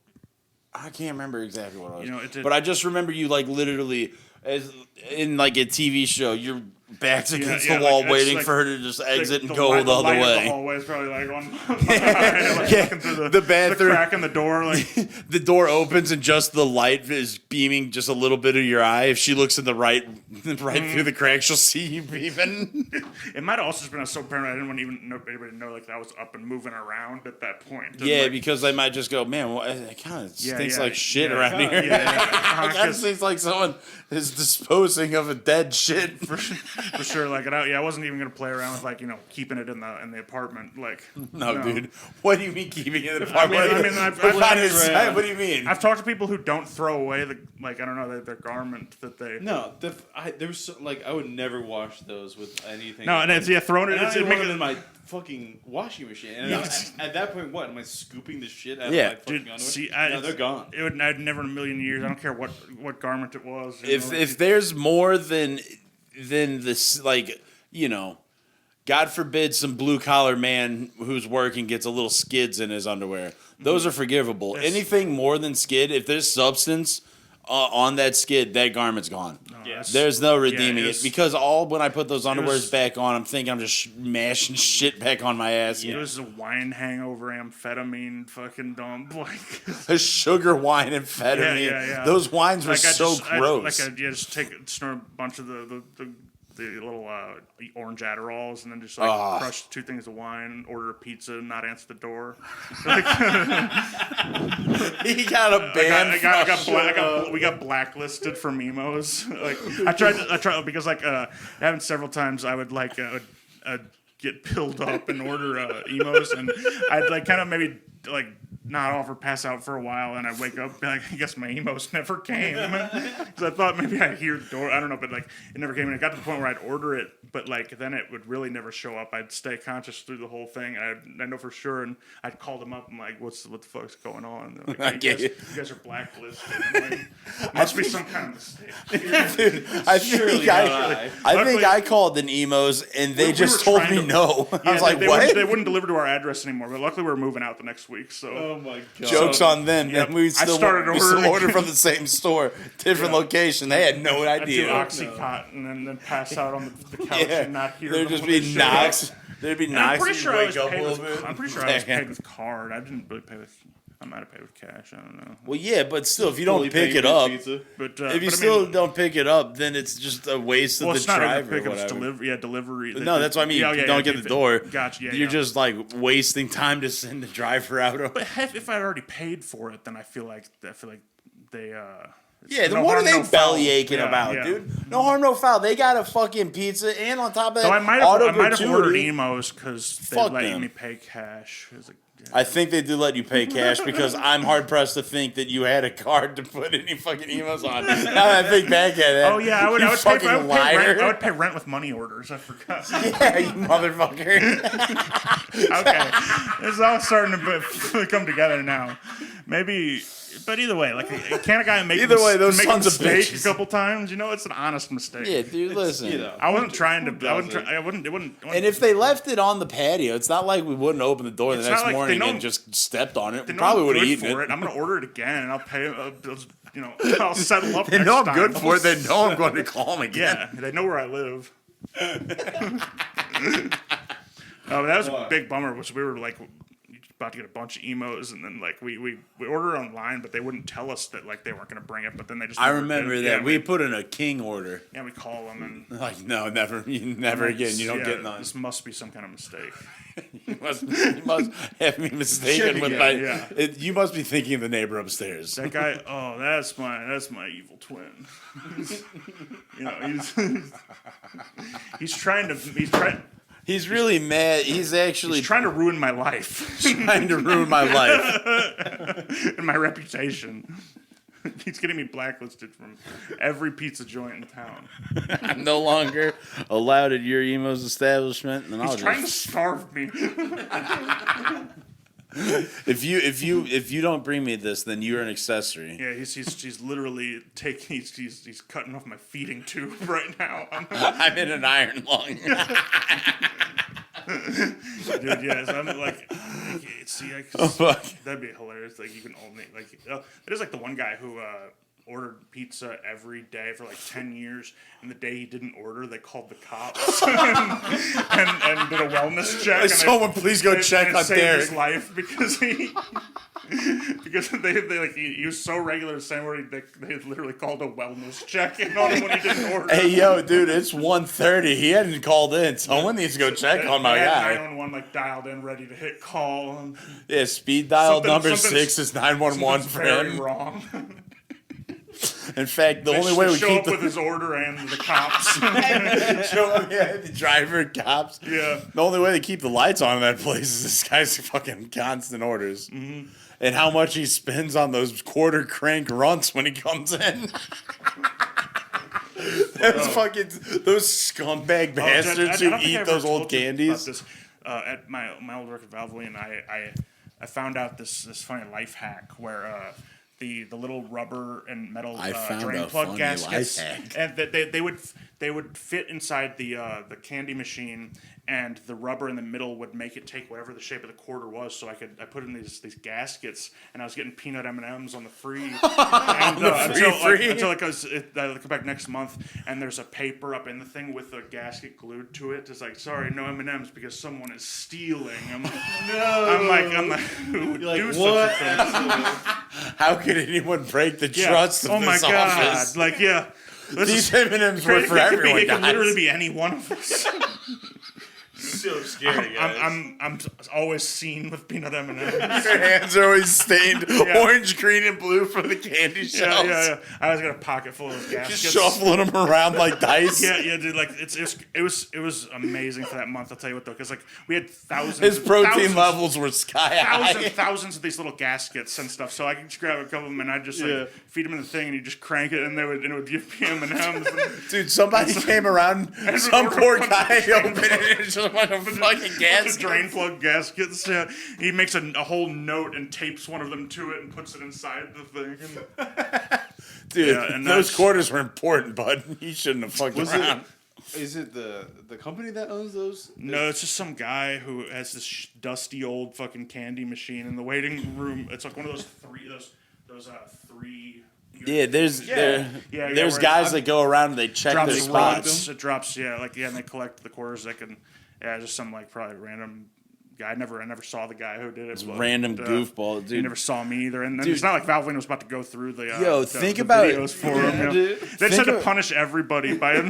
I can't remember exactly what it was, but I just remember you like literally as in like a TV show. You're back's against the wall, waiting for her to just exit and go the other way. The hallway is probably like on the bathroom, the crack in the door, like the door opens and just the light is beaming just a little bit of your eye. If she looks in the right through the crack, she'll see you beaming. It might have also just been so paranoid. I didn't want even anybody to know like that I was up and moving around at that point. Yeah, because they might just go, man, well, it kind of stinks like shit around here. It kind of seems like someone is disposing of a dead shit. For sure, like I wasn't even gonna play around with like keeping it in the apartment. Like no, dude. What do you mean keeping it in the apartment? What do you mean? I've talked to people who don't throw away their garment that they. No, there was I would never wash those with anything. No, and it's throwing it. It's in my fucking washing machine. And at that point, what am I scooping the shit out of my fucking underwear? No, they're gone. I'd never in a million years. I don't care what garment it was. If there's more than this, God forbid some blue collar man who's working gets a little skids in his underwear. Those are forgivable. Anything more than skid, if there's substance on that skid, that garment's gone. Yes. There's no redeeming it because when I put those underwears back on, I'm thinking I'm just mashing shit back on my ass. It was a wine hangover, amphetamine, fucking dumb, a sugar wine amphetamine. Yeah. Those wines were gross. I just snort a bunch of the little orange Adderalls and then just crush 2 things of wine, order a pizza, and not answer the door. He got a ban. We got blacklisted from emos. I tried because happened several times. I would get pilled up and order emos, and I'd kind of maybe nod off or pass out for a while, and I'd wake up and be like, I guess my emos never came. Because I thought maybe I'd hear the door. I don't know, but it never came. And it got to the point where I'd order it, but then it would really never show up. I'd stay conscious through the whole thing. I know for sure, and I'd call them up. I'm like, what the fuck's going on? Like, you guys are blacklisted. I'm like, must be some kind of mistake. Dude, I think I called the emos, and they just told me no. I was like, what? They wouldn't deliver to our address anymore, but luckily we were moving out the next week, so. Oh my god! Joke's on them. Yep. We still order from the same store, different location. They had no idea. I'd do Oxycontin and then pass out on the couch and not hear. There'd just be knocks. There'd be knocks. I'm pretty sure I was paid with card. I didn't really pay with. I might have paid with cash. I don't know. Well, yeah, but still, if you don't pick it up, if you still don't pick it up, then it's just a waste of the drive or whatever. Delivery. No, that's what I mean. You don't get the door. Gotcha. Yeah, you're just wasting time to send the driver out. But if I'd already paid for it, then I feel like they. Then what are they belly aching about, dude? No harm, no foul. They got a fucking pizza, and on top of that, so I might have ordered emos because they let me pay cash. I think they do let you pay cash because I'm hard pressed to think that you had a card to put any fucking emos on. Now that I think back at it. Oh yeah, I would pay rent with money orders. I forgot. Yeah, you motherfucker. Okay, it's all starting to come together now. Maybe. But either way, can a guy make those sons of mistake bitches a couple times? It's an honest mistake. Yeah, dude, listen. I wasn't trying to. I wouldn't. And if they left it on the patio, it's not like we wouldn't open the door the next morning and just stepped on it. We probably would have eaten it. I'm gonna order it again, and I'll pay. I'll settle up. They know I'm good for it. They know I'm going to call them again. Yeah, they know where I live. That was a big bummer. Was we were about to get a bunch of emos, and then like we ordered online, but they wouldn't tell us that like they weren't going to bring it. But then they just I remember that yeah, we put in a king order. Yeah, we call them and like, no, never again. You don't get none. This must be some kind of mistake. you must have me mistaken with my. Yeah. You must be thinking of the neighbor upstairs. That guy. Oh, that's my evil twin. You know, he's trying. He's really mad. He's trying to ruin my life. Trying to ruin my life and my reputation. He's getting me blacklisted from every pizza joint in town. I'm no longer allowed at your emo's establishment. And He's trying to starve me. If you don't bring me this, then you're an accessory. Yeah, he's literally taking he's cutting off my feeding tube right now. I'm in an iron lung. Dude, yes, I'm like, see, that'd be hilarious. Like, you can only there's like the one guy who ordered pizza every day for like 10 years, and the day he didn't order, they called the cops and did a wellness check. Someone please go check on Derek. His life because they like he was so regular the same where they literally called a wellness check on him when he didn't order. Hey yo, dude, it's 1:30. He hadn't called in. Someone needs to go check on my guy. 911 like dialed in, ready to hit call. Yeah, speed dial number 6 is 911 for him. Very wrong. In fact, the only way we show up with his order and the cops. Show up, yeah, the driver, cops. Yeah. The only way to keep the lights on in that place is this guy's fucking constant orders. Mm-hmm. And how much he spends on those quarter crank runts when he comes in. That's fucking those scumbag bastards who eat those old candies. At my old work at Valvoline, I found out this funny life hack where the little rubber and metal drain plug gaskets, and they would fit inside the candy machine, and the rubber in the middle would make it take whatever the shape of the quarter was. So I put in these gaskets, and I was getting peanut M&Ms on the free, and, until I come back next month, and there's a paper up in the thing with a gasket glued to it. It's like, sorry, no M&Ms because someone is stealing. I'm like, who would do such a thing? How could anyone break the trust of this office? Like, yeah. These M&Ms were for everyone, It could literally be any one of us. So scary, guys. I'm always seen with peanut M&Ms. Your hands are always stained orange, green, and blue from the candy shells. Yeah. I always got a pocket full of those gaskets. Just shuffling them around like dice. Yeah, dude. Like it was amazing for that month. I'll tell you what though, because like we had thousands. His protein levels were sky high. Thousands of these little gaskets and stuff. So I could just grab a couple of them and I just feed them in the thing, and you just crank it, and it would give me M&Ms. Dude, somebody came around. Some poor guy opened it, and it's just like a fucking gasket. Drain plug gaskets. Yeah. He makes a whole note and tapes one of them to it and puts it inside the thing. Dude, and those quarters were important, bud. You shouldn't have fucked around. Is it the company that owns those? No, it's just some guy who has this dusty old fucking candy machine in the waiting room. It's like one of those three. Yeah, there's guys that go around and they check their spots. It drops, and they collect the quarters. Just some like probably random guy. I never saw the guy who did it. Random goofball, dude. He never saw me either. And then it's not like Valvoline was about to go through the think about videos for him. They just had to punish everybody by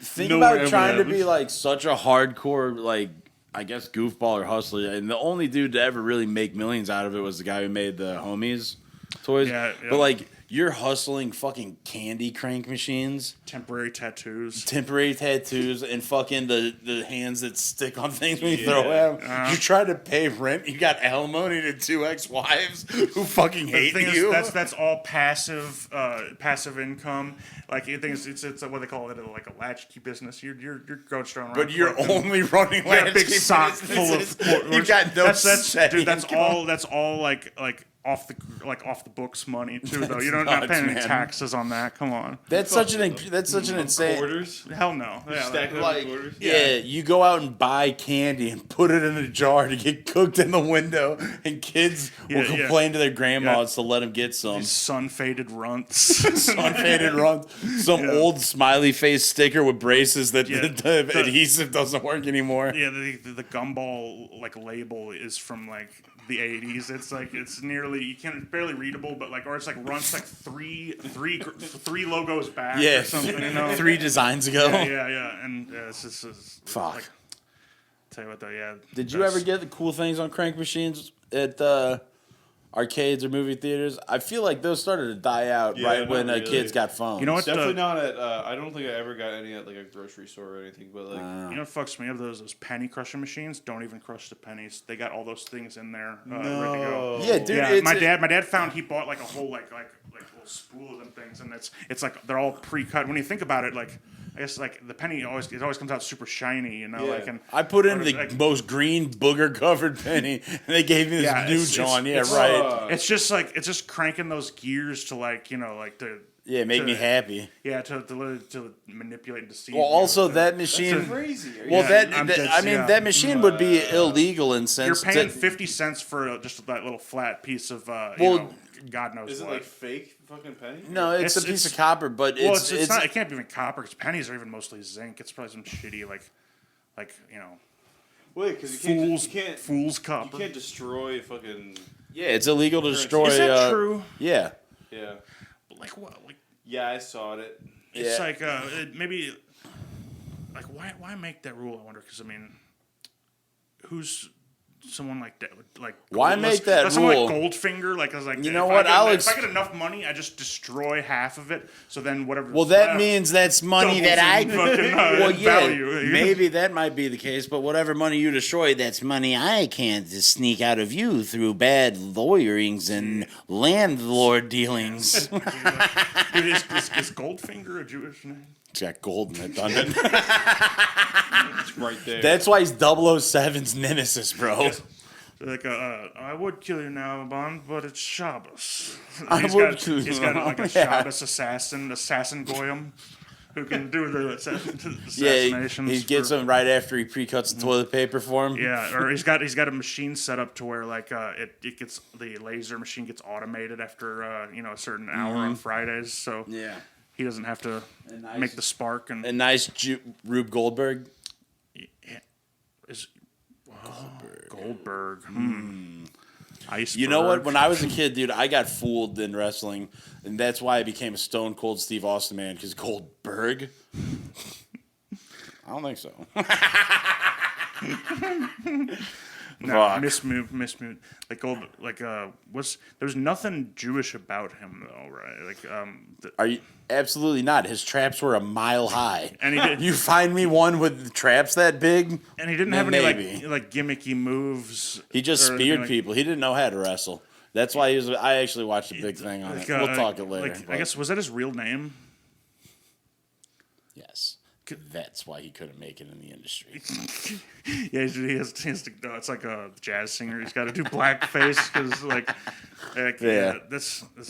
think about trying to be like such a hardcore like I guess goofball or hustler, and the only dude to ever really make millions out of it was the guy who made the Homies toys. Yeah. But like you're hustling fucking candy crank machines. Temporary tattoos, and fucking the hands that stick on things when you throw at them. You try to pay rent. You got alimony to 2 ex-wives who fucking hate you. That's all passive income. Like you think it's what they call it, like a latchkey business. You're going strong around. But you're only running latchkey. You got a big sock full of. You got no. That's all like off the books money too, though. You don't not paying any taxes on that. Come on. That's such an insane. Quarters? Hell no. Yeah, stack like quarters? Yeah, you go out and buy candy and put it in a jar to get cooked in the window, and kids will complain to their grandmas to let them get some. These sun-faded runts. Sun-faded runts. Some old smiley face sticker with braces that the adhesive doesn't work anymore. Yeah, the gumball like label is from like the 80s. It's like it's nearly you can't barely readable, but like or it's like runs like three logos back or something. You know, 3 designs ago. Yeah, and it's just fuck. Like, tell you what though, yeah. Did you ever get the cool things on crank machines at arcades or movie theaters? I feel like those started to die out when really. kids got phones. You know what? Definitely not at. I don't think I ever got any at like a grocery store or anything. But like, you know what fucks me up? Those penny crushing machines don't even crush the pennies. They got all those things in there ready to go. Yeah, dude. Yeah, my dad found he bought like a whole like little spool of them things, and it's like they're all pre-cut. When you think about it, like I guess like the penny always comes out super shiny, you know. Yeah. Like and I put in the most green booger covered penny, and they gave me this new John. It's just cranking those gears to like like to. Yeah, make me happy. Yeah, to manipulate and deceive. Well, also that machine. that's crazy. Well, that machine would be illegal in sense. You're paying 50 cents for just that little flat piece of. God knows. Is it what. like fake fucking penny? No, it's a piece of copper, but it's not. It can't be even copper because pennies are even mostly zinc. It's probably some shitty like. Wait, because you can't fool's copper. You can't destroy fucking. Yeah, it's illegal to destroy. Is that true? Yeah. Yeah. Like what? Like yeah, I saw it. It's like maybe. Like why make that rule? I wonder because I mean, who's someone like that? Like why make that rule? Someone like Goldfinger. Like I was like, you know what, Alex? If I get enough money, I just destroy half of it. So then whatever. Well, that means that's money that I fucking value. Maybe that might be the case, but whatever money you destroy, that's money I can't just sneak out of you through bad lawyerings and landlord dealings. Dude, is Goldfinger a Jewish name? It's got gold in it, doesn't it? It's right there. That's why he's 007's nemesis, bro. Yes. Like, I would kill you now, Bond, but it's Shabbos. He's got like a Shabbos assassin goyim, who can do the assassinations. He gets them right after he pre-cuts the toilet paper for him. Yeah, or he's got a machine set up to where like it gets the laser machine gets automated after a certain hour on Fridays, so yeah. He doesn't have to make the spark and a nice Rube Goldberg. Yeah. Goldberg. Iceberg. You know what? When I was a kid, dude, I got fooled in wrestling, and that's why I became a Stone Cold Steve Austin man. Because Goldberg. I don't think so. No, mismove. There's nothing Jewish about him though, right? Like, are you absolutely not? His traps were a mile high, and he did. You find me one with traps that big, and he didn't have any like gimmicky moves. He just speared people. He didn't know how to wrestle. That's why he was. I actually watched a big thing on it. We'll talk it later. I guess was that his real name? Yes. That's why he couldn't make it in the industry. Yeah, he has to. It's like a jazz singer. He's got to do blackface because,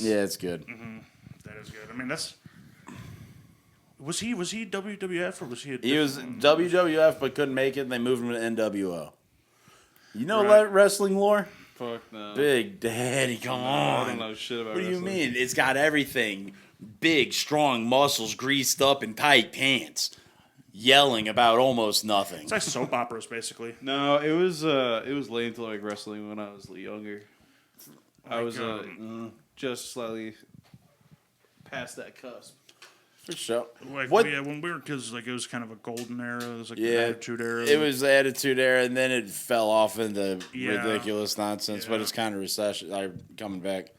yeah, it's good. Mm-hmm. That is good. I mean, was he WWF or was he? He was WWF, but couldn't make it. And they moved him to NWO. You know wrestling lore? Fuck no. Big Daddy, come on. I don't know shit about What do you wrestling. mean? It's got everything. Big, strong muscles, greased up in tight pants. Yelling about almost nothing. It's like soap operas, basically. No, it was lame to like wrestling when I was younger. I was just slightly past that cusp. For sure. Like, when we were kids, like it was kind of a golden era. It was like the Attitude Era. It was the Attitude Era, and then it fell off into ridiculous nonsense. But it's kind of recession. Coming back.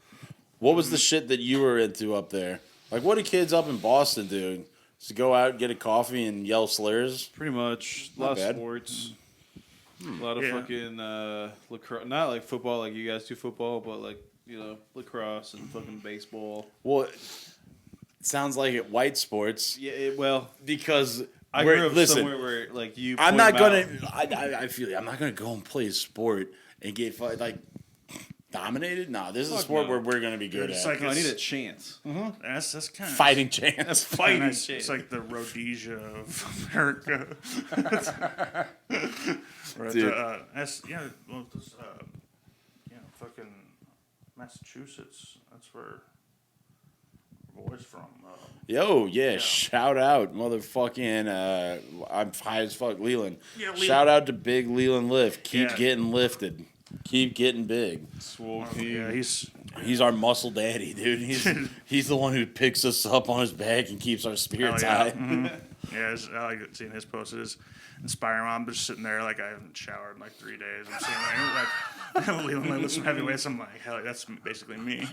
What was the shit that you were into up there? Like, what do kids up in Boston do? To go out, get a coffee, and yell slurs? Pretty much. A lot of sports. A lot of fucking lacrosse. Not like football, like you guys do football, but like, lacrosse and fucking baseball. Well, it sounds like it white sports. Yeah, because I grew up somewhere where like you. I'm not gonna. I feel I'm not gonna go and play a sport and get like dominated. No, this is a sport where we're gonna be good at. Like, I need a chance. Mm-hmm. That's kind of fighting chance. That's fighting chance. It's like the Rhodesia of America. Dude. Fucking Massachusetts. That's where boys from. Shout out, motherfucking. I'm high as fuck, Leland. Yeah, Leland. Shout out to Big Leland Lift. Keep getting lifted. Keep getting big. Swole Yeah, He's our muscle daddy, dude. He's the one who picks us up on his back and keeps our spirits high. Mm-hmm. Yeah, I like seeing his posts. It is inspiring. I'm just sitting there like I haven't showered in like 3 days. I'm sitting there like Leland lifts some heavy weights. I'm like, hell, that's basically me.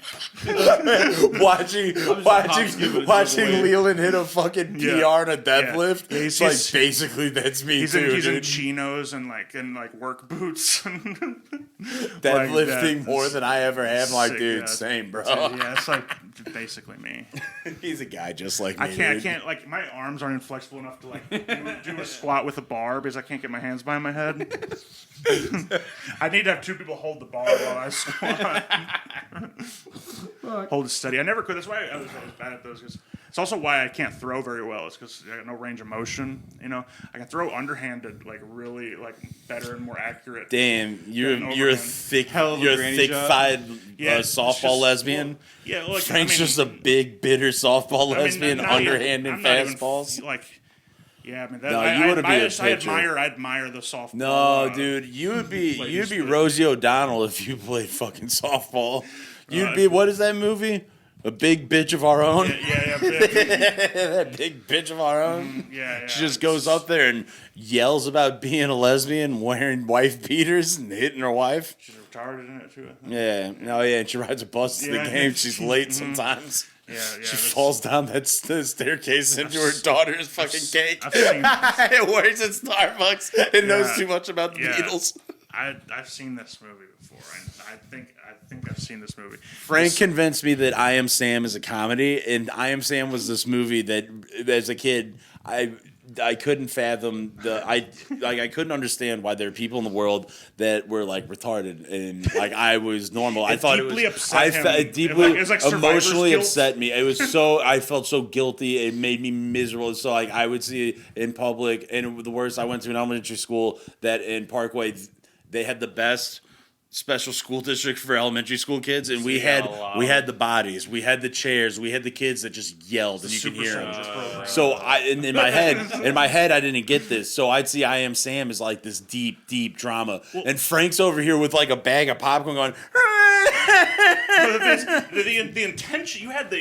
watching Leland hit a fucking PR and a deadlift. Yeah, it's like basically that's me he's too. He's dude. in chinos and like work boots. Deadlifting more than I ever have. I'm like, sick, dude, yeah. same, bro. Yeah, it's like basically me. He's a guy just like me. I can't like my arms aren't inflexible enough to like do a squat with a bar because I can't get my hands behind my head. I need to have two people hold the bar while I squat. Hold it steady. I never could. That's why I was bad at those. Cause it's also why I can't throw very well. It's because I got no range of motion. You know, I can throw underhanded like really like better and more accurate. Damn, you're a thick, Hell of a you're a granny thick-thighed Yeah, softball just- lesbian. Well, yeah, look, Frank's just a big, bitter softball lesbian, not even- underhanded I'm not even fastballs. Yeah, I mean, that, No, I, you I, would've I, been a just- I pitcher. admire the softball. No, dude, you'd be but- Rosie O'Donnell if you played fucking softball. You'd be what is that movie? A big bitch of our own. Yeah, That big bitch of our own. yeah. She just goes up there and yells about being a lesbian, wearing wife beaters and hitting her wife. She's retarded in it too. Yeah, and she rides a bus to the Yeah. game. She's late sometimes. Yeah. She that's- falls down that staircase into her daughter's fucking cake. I've seen- It works at Starbucks. It knows Yeah. too much about the Yeah. Beatles. I've seen this movie before. I think I've seen this movie. Frank convinced me that I Am Sam is a comedy, and I Am Sam was this movie that, as a kid, I couldn't fathom I couldn't understand why there are people in the world that were like retarded and like I was normal. I thought deeply it was upset him. it deeply It was like survivor's emotionally guilt. upset me. It was so I felt so guilty. It made me miserable. So like I would see it in public, and the worst, I went to an elementary school that in Parkway they had the best special school district for elementary school kids, and we had the bodies, we had the chairs, we had the kids that just yelled and you could hear them. So in my head I didn't get this. So I'd see I Am Sam as like this deep drama, and Frank's over here with like a bag of popcorn going. The intention you had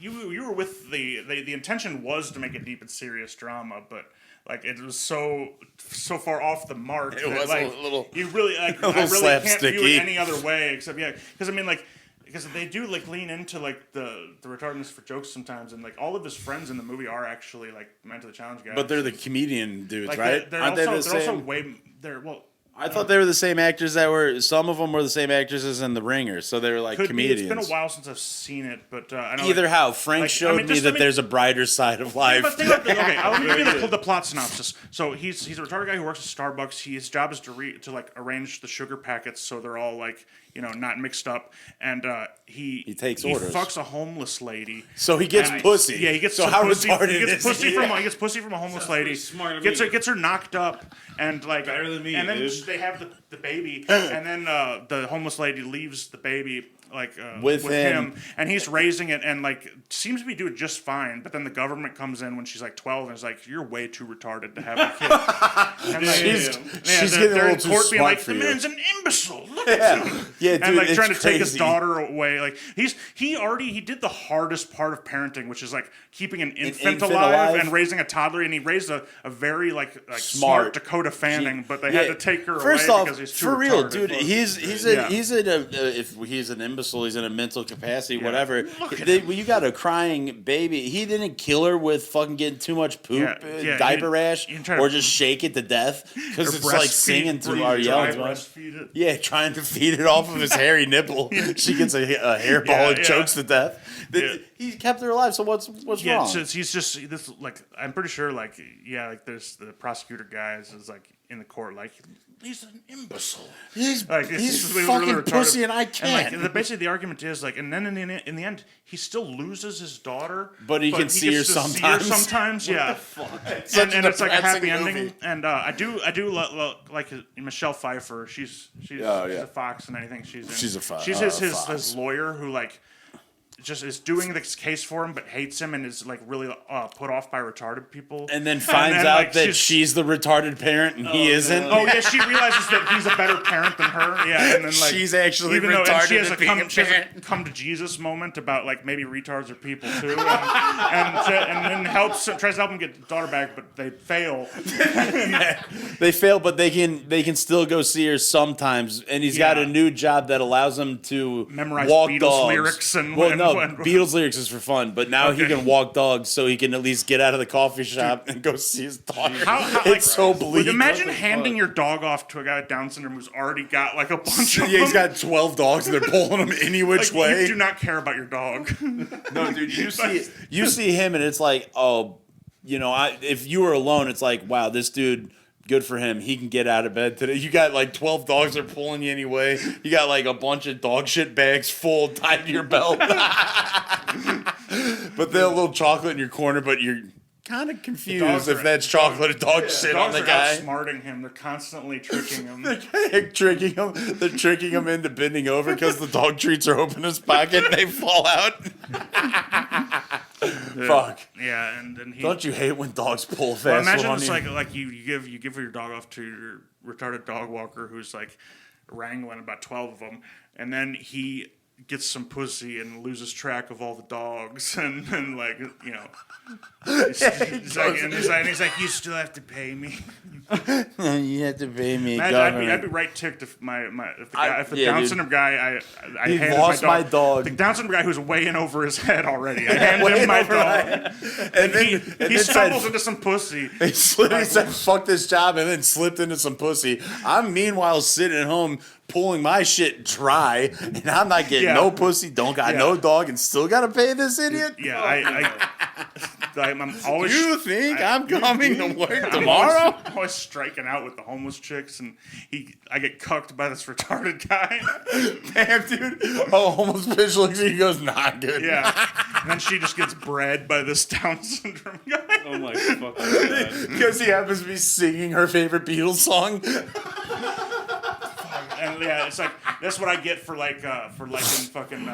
you were with the intention was to make a deep and serious drama, but like it was so far off the mark. It was like, a little. You really like. A I little really can't view slapsticky. it any other way except because I mean like. Because they do like lean into like the retardedness for jokes sometimes, and like all of his friends in the movie are actually like meant to the challenge guys. But they're the comedian dudes, like right? They're Aren't also, they the they're same? also way they're well. I thought they were the same actors that were. Some of them were the same actors in The Ringer, so they were like Could comedians. be. It's been a while since I've seen it, but I know Either like, how, Frank like, showed me that there's a brighter side of life. But think about okay, I'll give you the plot synopsis. So he's a retarded guy who works at Starbucks. His job is to like arrange the sugar packets so they're all like not mixed up. And he takes orders. Fucks a homeless lady. So he gets pussy. Yeah, he gets so some how pussy. retarded He gets is pussy he? from a homeless lady. smart of Gets me. her knocked up and like Better than me, And then dude. they have the baby, and then the homeless lady leaves the baby like With him, him. and he's raising it and like seems to be doing just fine. But then the government comes in when she's like 12 and is like, "You're way too retarded to have a kid." And like, She's they're getting a in little too court being smart like, for "The you." man's an imbecile. Look at him." Yeah, dude, and like it's trying to take his crazy. daughter away. Like he did the hardest part of parenting, which is like keeping an infant, infant alive, alive? and raising a toddler. And he raised a very like Smart. smart Dakota Fanning, but they had to take her First away off, because he's too for real, retarded. dude, he's if he's an imbecile, he's in a mental capacity, whatever. When you got a crying baby, he didn't kill her with fucking getting too much poop, diaper rash, or just shake it to death because it's like singing to our yelling. Yeah, trying to feed it off of his hairy nipple. She gets a hairball and chokes to death. He kept her alive. So what's wrong? So he's just this like I'm pretty sure like there's the prosecutor guys is like in the court like he's an imbecile. He's really fucking retarded. pussy, and I can't. And like basically the argument is like, and then in the end he still loses his daughter, but he can see her gets to sometimes. Sometimes, yeah. And it's like a happy movie. ending. And I do like Michelle Pfeiffer. She's a fox and anything. She's a fox. She's his lawyer who like. just is doing this case for him, but hates him and is like really put off by retarded people. And then finds out like, that she's the retarded parent and he isn't. Oh yeah, she realizes that he's a better parent than her. Yeah, and then like she's actually even retarded. Though, and she has she has a come to Jesus moment about like maybe retards are people too, and then tries to help him get the daughter back, but they fail. They fail, but they can still go see her sometimes. And he's got a new job that allows him to memorize walk Beatles dogs. lyrics and Beatles lyrics is for fun, but now he can walk dogs, so he can at least get out of the coffee shop and go see his daughter. It's so bleak. Imagine handing your dog off to a guy with Down syndrome who's already got like a bunch of them. He's got 12 dogs and they're pulling him any which way. You do not care about your dog. No, dude, you see him and it's like, oh, if you were alone, it's like, wow, this dude. Good for him. He can get out of bed today. You got like 12 dogs are pulling you anyway. You got like a bunch of dog shit bags full tied to your belt. But they're a little chocolate in your corner, but you're kind of confused if that's chocolate or dog shit on the guy. Dogs are outsmarting him. They're constantly tricking him. They're tricking him. They're tricking him into bending over because the dog treats are open in his pocket and they fall out. Fuck. Yeah, and then he. Don't you hate when dogs pull fast? Well, imagine it's like you give your dog off to your retarded dog walker who's like wrangling about 12 of them, and then he gets some pussy and loses track of all the dogs, and like he's like, you still have to pay me. You have to pay me. I'd be right ticked if if the Down syndrome guy I handed lost my dog. The Down syndrome guy who's way in over his head already. I handed him my dog, and then he stumbles into some pussy. He said, "Fuck this job," and then slipped into some pussy. I'm meanwhile sitting at home pulling my shit dry, and I'm not getting no pussy, don't got no dog, and still gotta pay this idiot? Yeah, I'm always. You think I'm coming to work tomorrow? I'm always striking out with the homeless chicks, and I get cucked by this retarded guy. Damn, dude. Oh, homeless bitch looks at you and goes, nah, good. Yeah. And then she just gets bred by this Down syndrome guy. Oh my fucking god. Because he happens to be singing her favorite Beatles song. And yeah, it's like that's what I get for in fucking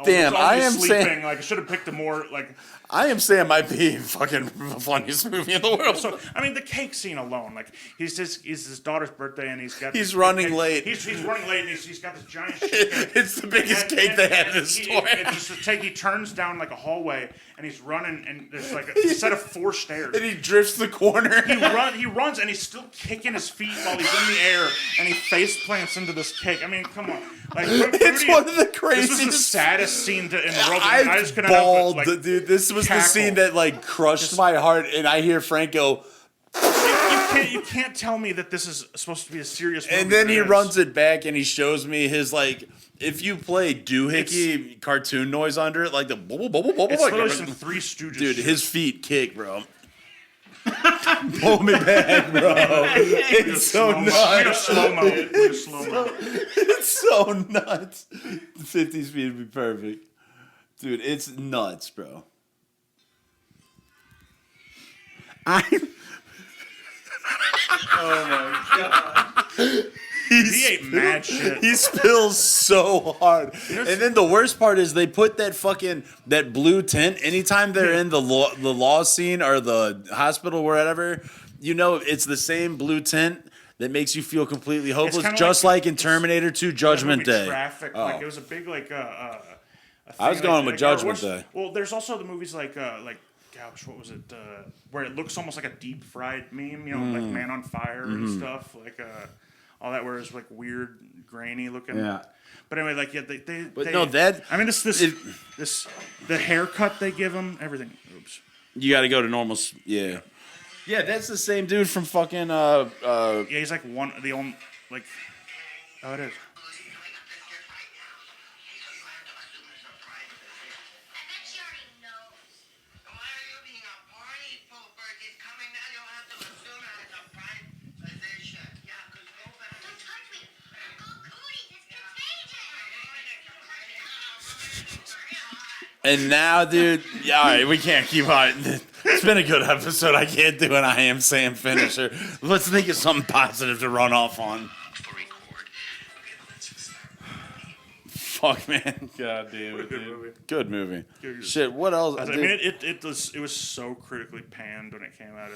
Damn, I am sleeping. saying Like I should have picked a more like. I am saying it might be fucking the funniest movie in the world. So I mean, the cake scene alone, like it's his daughter's birthday, and he's running late. He's running late, and he's got this giant shit cake. It's the biggest cake they have in the store. He turns down like a hallway, and he's running, and there's like a set of 4 stairs. And he drifts the corner. He runs, and he's still kicking his feet while he's in the air, and he face plants into this cake. I mean, come on. Like, it's one of the craziest. This was the saddest scene in the world. I just couldn't help but, like, dude. This was cackle. the scene that like crushed my heart, and I hear Frank go. You can't tell me that this is supposed to be a serious movie. And then he runs it back, and he shows me his like. If you play doohickey cartoon noise under it, like the bubble bubble bubble, it's literally some Three Stooges. Dude, his feet kick, bro. Pull me back, bro. It's so nuts. Slow-mo. It's so nuts. 50 speed would be perfect. Dude, it's nuts, bro. Oh my god. He ate mad shit. He spills so hard. And then the worst part is they put that blue tint anytime they're in the law scene or the hospital or whatever. It's the same blue tint that makes you feel completely hopeless, just like in Terminator 2 Judgment Day. Traffic. Oh. Like it was a big I was going with Judgment Day. Well, there's also the movies like gosh, what was it? Where it looks almost like a deep fried meme, like Man on Fire and stuff, like all that, where it's like weird, grainy looking. Yeah. But anyway, like the haircut they give him, everything. Oops. You got to go to normal. Yeah. Yeah, that's the same dude from fucking. Yeah, he's like the only like. Oh, it is. And now, dude, all right, we can't keep on. It's been a good episode. I can't do an I Am Sam finisher. Let's think of something positive to run off on. Fuck, man. God damn it, Good dude. movie. Good movie. Shit, what else? I mean, it was so critically panned when it came out.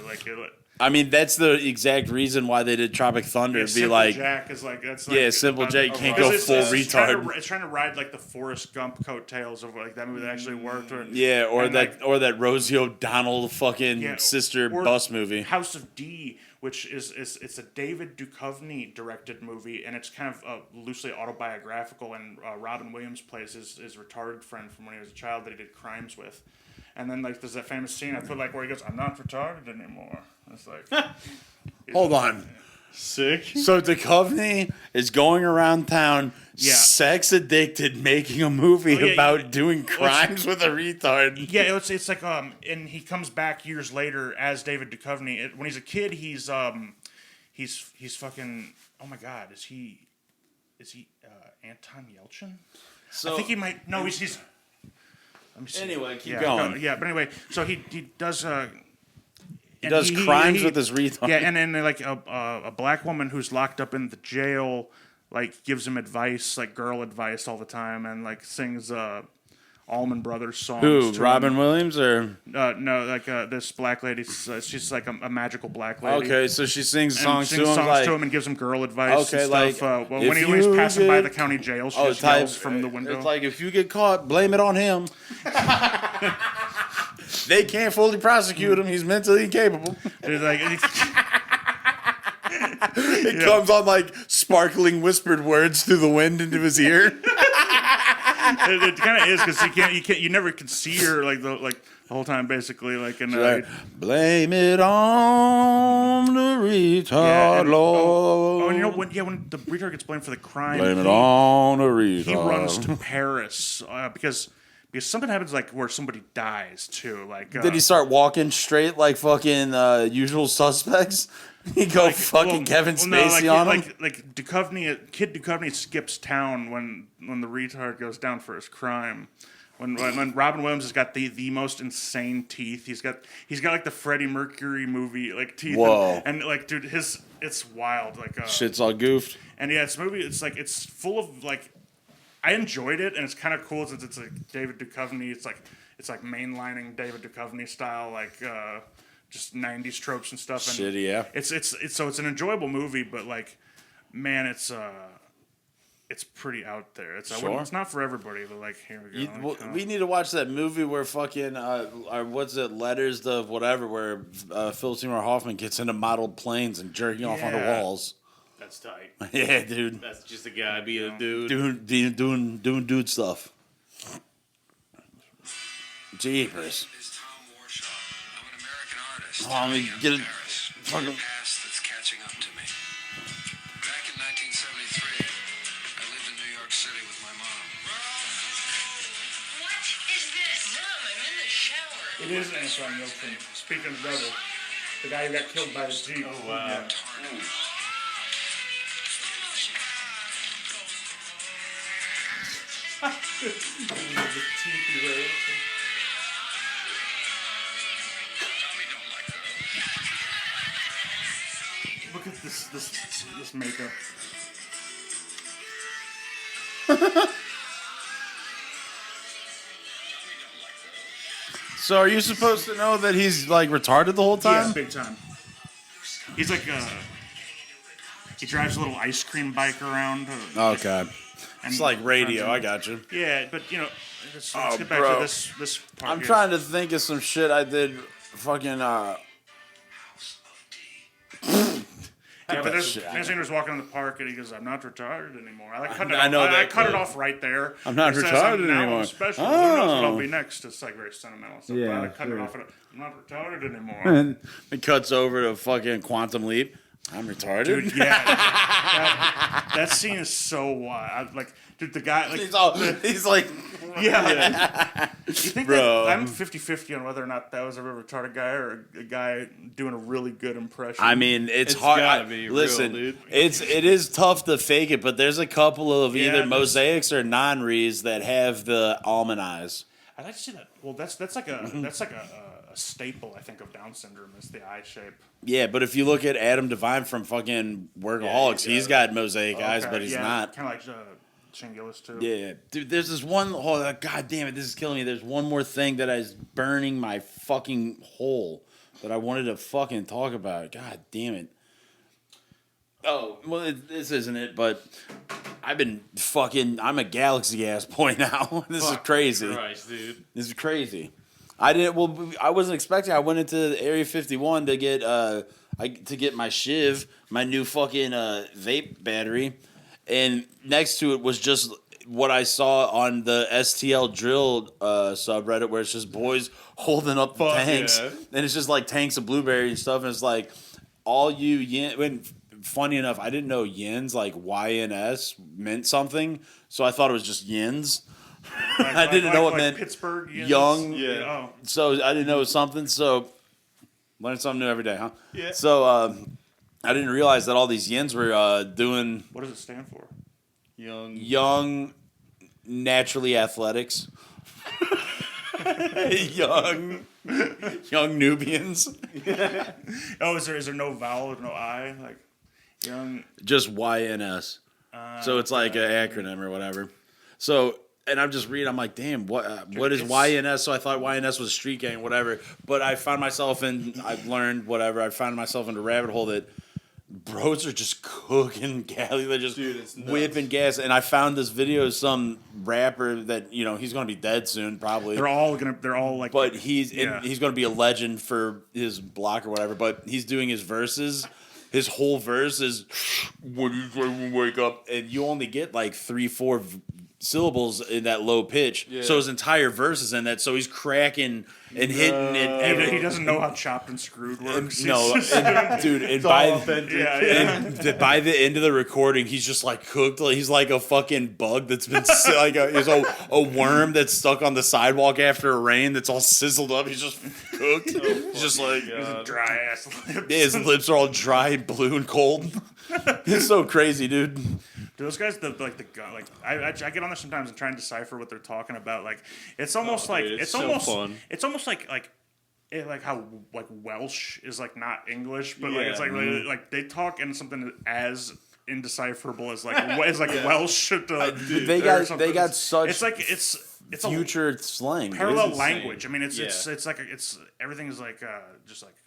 I mean, that's the exact reason why they did Tropic Thunder. It'd be Simple like, Jack is like that's like yeah, Simple Jack can't go it's- full it's trying retard. it's trying to ride like the Forrest Gump coattails of like that movie that actually worked. Yeah, or and, that Rosie O'Donnell fucking Yeah, sister or bus movie. House of D, which is it's a David Duchovny directed movie, and it's kind of loosely autobiographical. And Robin Williams plays his retarded friend from when he was a child that he did crimes with. And then like there's that famous scene I put like where he goes, "I'm not retarded anymore." It's like, Hold on. Sick. So Duchovny is going around town, sex addicted, making a movie about doing crimes with a retard. yeah, it's like and he comes back years later as David Duchovny. When he's a kid, he's fucking. Oh my God, is he Anton Yelchin? So I think he might. No, he's. Let me see. Anyway, keep going. Yeah, but anyway, so he does. He does crimes with his retard. Yeah, and then like a black woman who's locked up in the jail, like gives him advice, like girl advice all the time, and like sings Allman Brothers songs. Who? to Robin him. Williams or? No, like this black lady. She's like a magical black lady. Okay, so she sings And songs sings to him. songs like, to him and gives him girl advice. Okay, and like, stuff. When if he's you passing by get- the county jail, she Oh, just yells from the window. It's like, if you get caught, blame it on him. They can't fully prosecute him. He's mentally incapable. It's like, It comes on like sparkling whispered words through the wind into his ear. it kind of is because you never can see her like the whole time basically like in Blame it on the retard, Lord. Oh, and you know when the retard gets blamed for the crime, Blame it on the retard. he runs to Paris because something happens like where somebody dies too. Like Did he start walking straight like fucking Usual Suspects? He go Kevin Spacey on him. Like Duchovny, Kid Duchovny skips town when the retard goes down for his crime. When Robin Williams has got the most insane teeth, he's got like the Freddie Mercury movie like teeth. Whoa. And like dude, it's wild. Like Shit's all goofed. And yeah, it's a movie. It's like it's full of like. I enjoyed it, and it's kind of cool since it's like David Duchovny. It's like mainlining David Duchovny style, like just '90s tropes and stuff. And Shitty, yeah. It's so it's an enjoyable movie, but like, man, it's pretty out there. It's not for everybody, but like here we go. We need to watch that movie where fucking what's it, Letters to whatever, where Philip Seymour Hoffman gets into modeled planes and jerking off onto walls. That's tight. Yeah, dude. That's just a guy being a dude. Doing dude stuff. Jeepers. Is Tom Warshaw. I'm an American artist. Oh, let me get it. Fucking past that's catching up to me. Back in 1973, I lived in New York City with my mom. What is this? Mom, I'm in the shower. It is Anton Yelchin. Speaking of brother, the guy who got killed by his Jeep. Oh, wow. Yeah. The teeth erased. Look at this makeup. So are you supposed to know that he's like retarded the whole time? Yeah, big time. He's like he drives a little ice cream bike around. Okay. It's like radio. I got you. Yeah, but you know, let's Oh, get back bro. to this part. I'm here. trying to think of some shit I did. Fucking Yeah, but shit. Nancy was walking in the park and he goes, "I'm not retarded anymore." I cut it. I know I that cut it quote. off right there. I'm not It says, retarded now anymore." I'm special. Who knows what I'll Oh. be next? It's like very sentimental stuff. Yeah, but I cut it sure. off. I'm not retarded anymore. And it cuts over to fucking Quantum Leap. I'm retarded. Dude, yeah, that scene is so wild. Like, dude, the guy, like, he's like, yeah. You think Bro. that I'm 50-50 on whether or not that was a real retarded guy or a guy doing a really good impression. I mean, it's It's hard. gotta be real, Listen, dude. it is tough to fake it, but there's a couple of Yeah, either there's- mosaics or non-rees that have the almond eyes. I'd like to see that. Well, that's like a staple, I think, of Down syndrome is the eye shape. Yeah, but if you look at Adam Devine from fucking Workaholics, Yeah, he's got mosaic eyes, Okay, but he's yeah, not. kind of like Shane Gillis too. Yeah, dude. There's this one. Oh, God damn it! This is killing me. There's one more thing that is burning my fucking hole that I wanted to fucking talk about. God damn it. Oh, well, this isn't it, but I've been fucking. I'm a Galaxy ass boy now. This is crazy. Christ, dude. This is crazy. I didn't. Well, I wasn't expecting. I went into Area 51 to get to get my Shiv, my new fucking vape battery, and next to it was just what I saw on the STL drill subreddit, where it's just boys holding up tanks, and it's just like tanks of blueberry and stuff, and it's like all you yin. Funny enough, I didn't know yins, like YNS, meant something, so I thought it was just yins. I didn't know it meant Pittsburgh yins. Young. Yeah. So I didn't know it was something. So learn something new every day, huh? Yeah. So I didn't realize that all these yins were doing What does it stand for? young, naturally athletics. young Nubians. Oh, is there no vowel, no I, like young? Just YNS. So it's like an acronym or whatever. So, and I'm just reading. I'm like, damn, what is YNS? So I thought YNS was street gang, whatever. But I found myself I've learned whatever. I found myself in a rabbit hole that bros are just cooking gas. They're just whipping gas. And I found this video of some rapper that, he's going to be dead soon, probably. They're all like. But he's going to be a legend for his block or whatever. But he's doing his verses. His whole verse is, when you wake up, and you only get like 3-4 syllables in that low pitch. Yeah. So his entire verse is in that. So he's cracking and hitting it. He doesn't know how chopped and screwed works. Dude, and by the end of the recording, he's just like cooked. He's like a fucking bug that's been like a worm that's stuck on the sidewalk after a rain that's all sizzled up. He's just cooked. He's just like dry ass lips. Yeah, his lips are all dry and blue and cold. It's so crazy, dude. Those guys, I get on there sometimes and try and decipher what they're talking about. Like, it's almost like dude, it's so almost fun. It's almost like how like Welsh is like not English, but like it's like they talk in something as indecipherable as like Welsh. They got such. It's like it's future slang, parallel language. I mean, it's everything is like just like a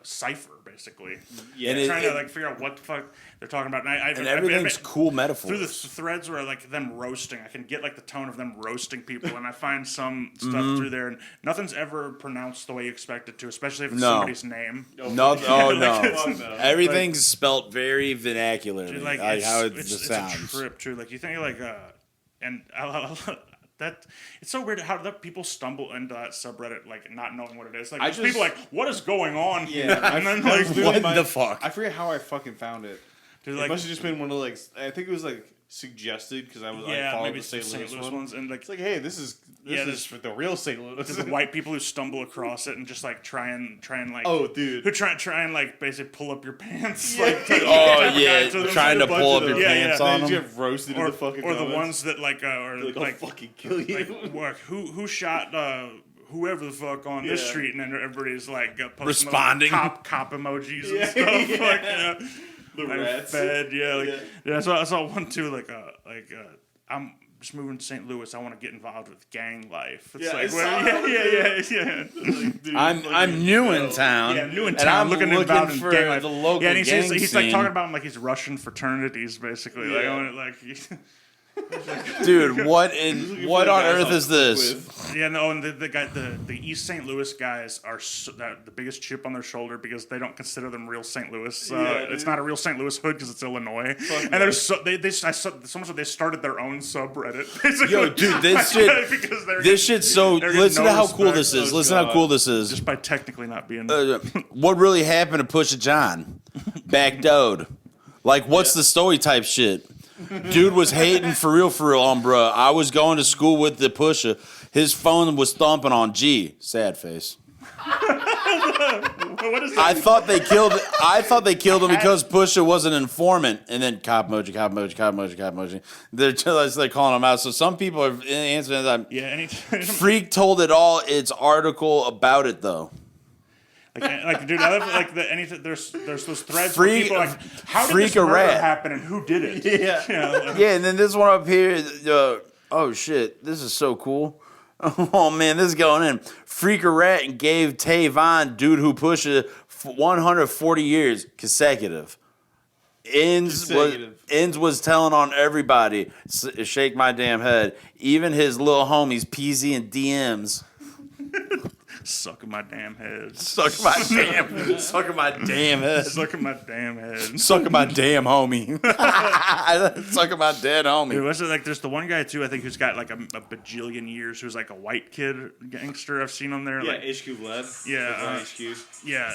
cipher basically. Yeah, and trying to like figure out what the fuck they're talking about. And everything's cool metaphors through the threads where like them roasting. I can get like the tone of them roasting people, and I find some stuff through there, and nothing's ever pronounced the way you expect it to, especially if it's somebody's name. No. Everything's spelt very vernacular, dude, like how it sounds. It's a trip, too. Like you think like and that it's so weird how people stumble into that subreddit like not knowing what it is. Like people like, what is going on? Yeah, and then like what the fuck? I forget how I fucking found it. Dude, it must have just been one of like I think it was like suggested because I followed the St. Louis ones, and like it's like, hey, this is for the real St. Louis. This is the white people who stumble across it and just like try and like who try and like basically pull up your pants. Like trying to pull up your pants on them. You get roasted in the fucking or the ones that like like fucking kill you. Like who shot whoever the fuck on this street, and then everybody's like responding cop emojis and stuff like the rats. Fed, I saw one too. I'm just moving to St. Louis. I want to get involved with gang life. It's I'm new in town. Yeah, new in town. I'm looking for gang life. The local gang he's like talking about like he's Russian fraternities basically. Yeah. Dude, what on earth is this? Yeah, no, and the East St. Louis guys are the biggest chip on their shoulder because they don't consider them real St. Louis. It's not a real St. Louis hood because it's Illinois. And there's so much that they started their own subreddit. Basically. Yo, dude, this shit's so. Listen to how cool this is. Listen how cool this is. Just by technically not being. What really happened to Pusha John? Backdoed. Like, what's the story type shit? Dude was hating for real on bruh. I was going to school with the Pusha. His phone was thumping on G. Sad face. What is that? I thought they killed him because Pusha was an informant. And then cop emoji. They're just like calling him out. So some people are answering that. Yeah, Freak told it all. It's article about it though. Dude, I love anything. There's those threads where people are like, how did freak this a murder rat. happen and who did it? Yeah. Yeah, and then this one up here. Oh shit, this is so cool. Oh man, this is going in. Freak a rat and gave Tavon, dude who pushes 140 years consecutive. Ends was telling on everybody. Shake my damn head. Even his little homies, PZ and DMs. Sucking my damn head. Sucking my damn head. Sucking my damn head. Sucking my damn homie. Sucking my dead homie. Dude, was it like there's the one guy too, I think, who's got like a bajillion years, who's like a white kid gangster. I've seen him there. Yeah, like, HQ Vlad. Yeah, HQ. Yeah.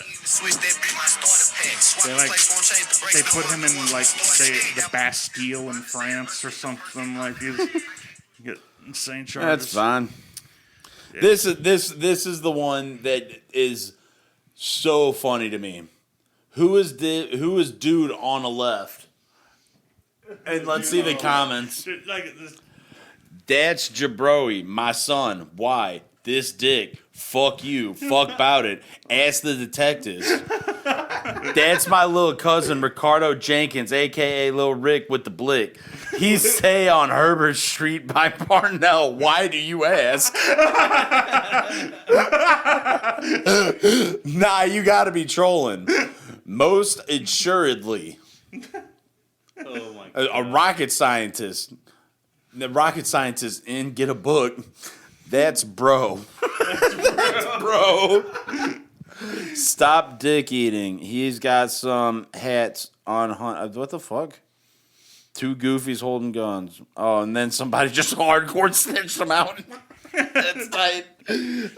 They put him in like the Bastille in France or something. Like he's get insane charges. That's fine. Yeah. This is the one that is so funny to me. Who is dude on the left? And let's see the comments. Dude, That's Jabroe, my son. Why? This dick. Fuck you. Fuck about it. Ask the detectives. That's my little cousin, Ricardo Jenkins, a.k.a. Lil Rick with the blick. He stay on Herbert Street by Parnell. Why do you ask? Nah, you gotta be trolling. Most assuredly. Oh my God. A rocket scientist. The rocket scientist in Get a Book. That's bro. That's bro. Stop dick eating. He's got some hats on. What the fuck? Two goofies holding guns. Oh, and then somebody just hardcore snitched them out. That's tight.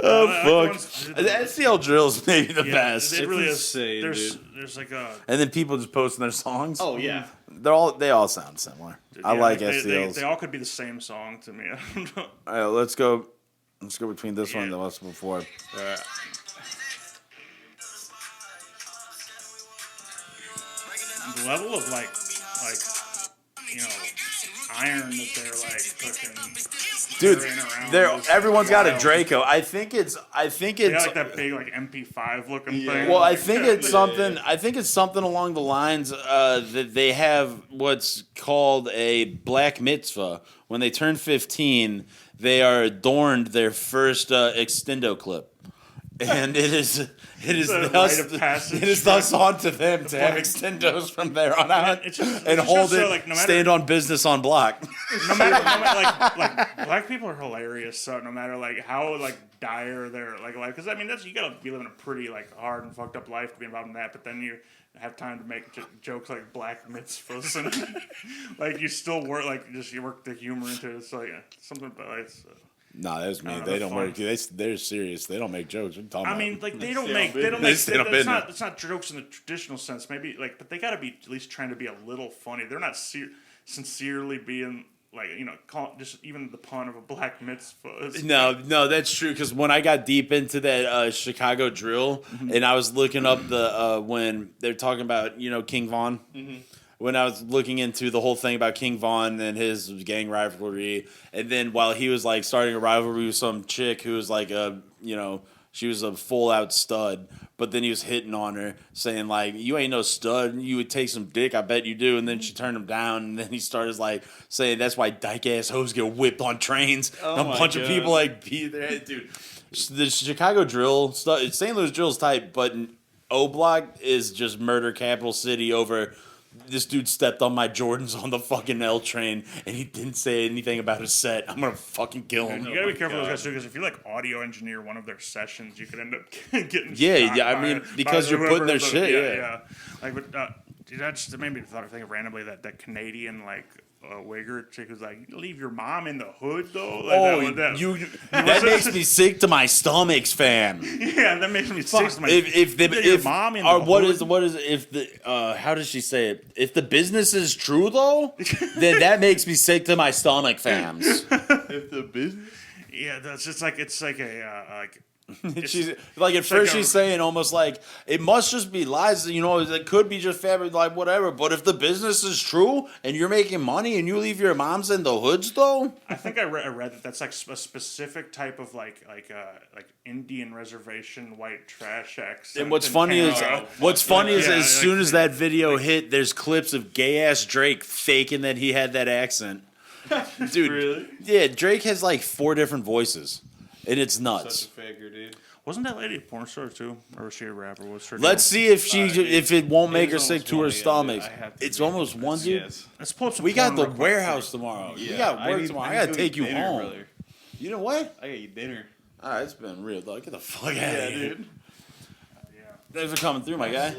Oh, fuck. SCL Drill's maybe the best. It really is. Insane, there's like a... And then people just posting their songs. Oh, yeah. They all sound similar. I like SCLs. They all could be the same song to me. I don't know. All right, let's go between this one and the one before. All right. The level of like iron that they're like cooking. Dude, everyone's got a wild. Draco. I think it's They got like that big like MP5 looking thing. Well, I think it's something. I think it's something along the lines that they have what's called a black mitzvah. When they turn 15, they are adorned their first extendo clip. And it is thus on to them to have extendos from there on out and hold it, like, no matter, stand on business on block. No matter like black people are hilarious. So no matter like how like dire their like life, because I mean you gotta be living a pretty like hard and fucked up life to be involved in that. But then you have time to make jokes like black mitzvahs and like you still work you work the humor into it. It's like something about like. No, that's me. They don't work. They're serious. They don't make jokes. What are you talking about? I mean, like they don't make. It's not jokes in the traditional sense. Maybe like, but they got to be at least trying to be a little funny. They're not sincerely being like just even the pun of a black mitzvah. No, that's true. Because when I got deep into that Chicago drill, and I was looking up the when they're talking about King Von. Mm-hmm. When I was looking into the whole thing about King Von and his gang rivalry, and then while he was like starting a rivalry with some chick who was like she was a full out stud, but then he was hitting on her, saying like, "You ain't no stud. You would take some dick. I bet you do." And then she turned him down, and then he started like saying that's why dyke ass hoes get whipped on trains. A bunch of people like beat their head, dude. The Chicago drill stuff, St. Louis drill's tight, but O Block is just murder capital city over. This dude stepped on my Jordans on the fucking L train, and he didn't say anything about his set. I'm gonna fucking kill him. You gotta be careful with those guys too, because if you like audio engineer one of their sessions, you could end up getting yeah. I mean, because you're putting their shit. Yeah. Like, but that just made me think of randomly that Canadian like wigger chick who's like, "Leave your mom in the hood though." Like, that makes me sick to my stomachs, fam. Yeah, that makes me sick to my. If your mom in the hood. What is if the how does she say it? If the business is true though, then that makes me sick to my stomach, fams. If the business. Yeah, that's just like it's like a like She's like at first she's saying almost like it must just be lies, you know, it could be just fabric, like whatever. But if the business is true and you're making money and you leave your moms in the hoods, though. I think I read that that's like a specific type of like Indian reservation white trash accent. And what's funny is as soon as that video hit, there's clips of gay ass Drake faking that he had that accent. Dude, Really? Yeah, Drake has like 4 different voices. And it's nuts. Such a faker, dude. Wasn't that lady a porn star too, or was she a rapper? What's her? Let's see if if it won't make her It's sick almost to her 1 stomach. I have to It's read almost this. 1, dude. Yes. Let's pull up some. We got porn the real quick. warehouse tomorrow. You got work tomorrow. I gotta take you dinner, home. brother. You know what? I gotta eat dinner. All right, it's been real, dog. Get the fuck out of here. dude. Yeah. Thanks for coming through, my guy.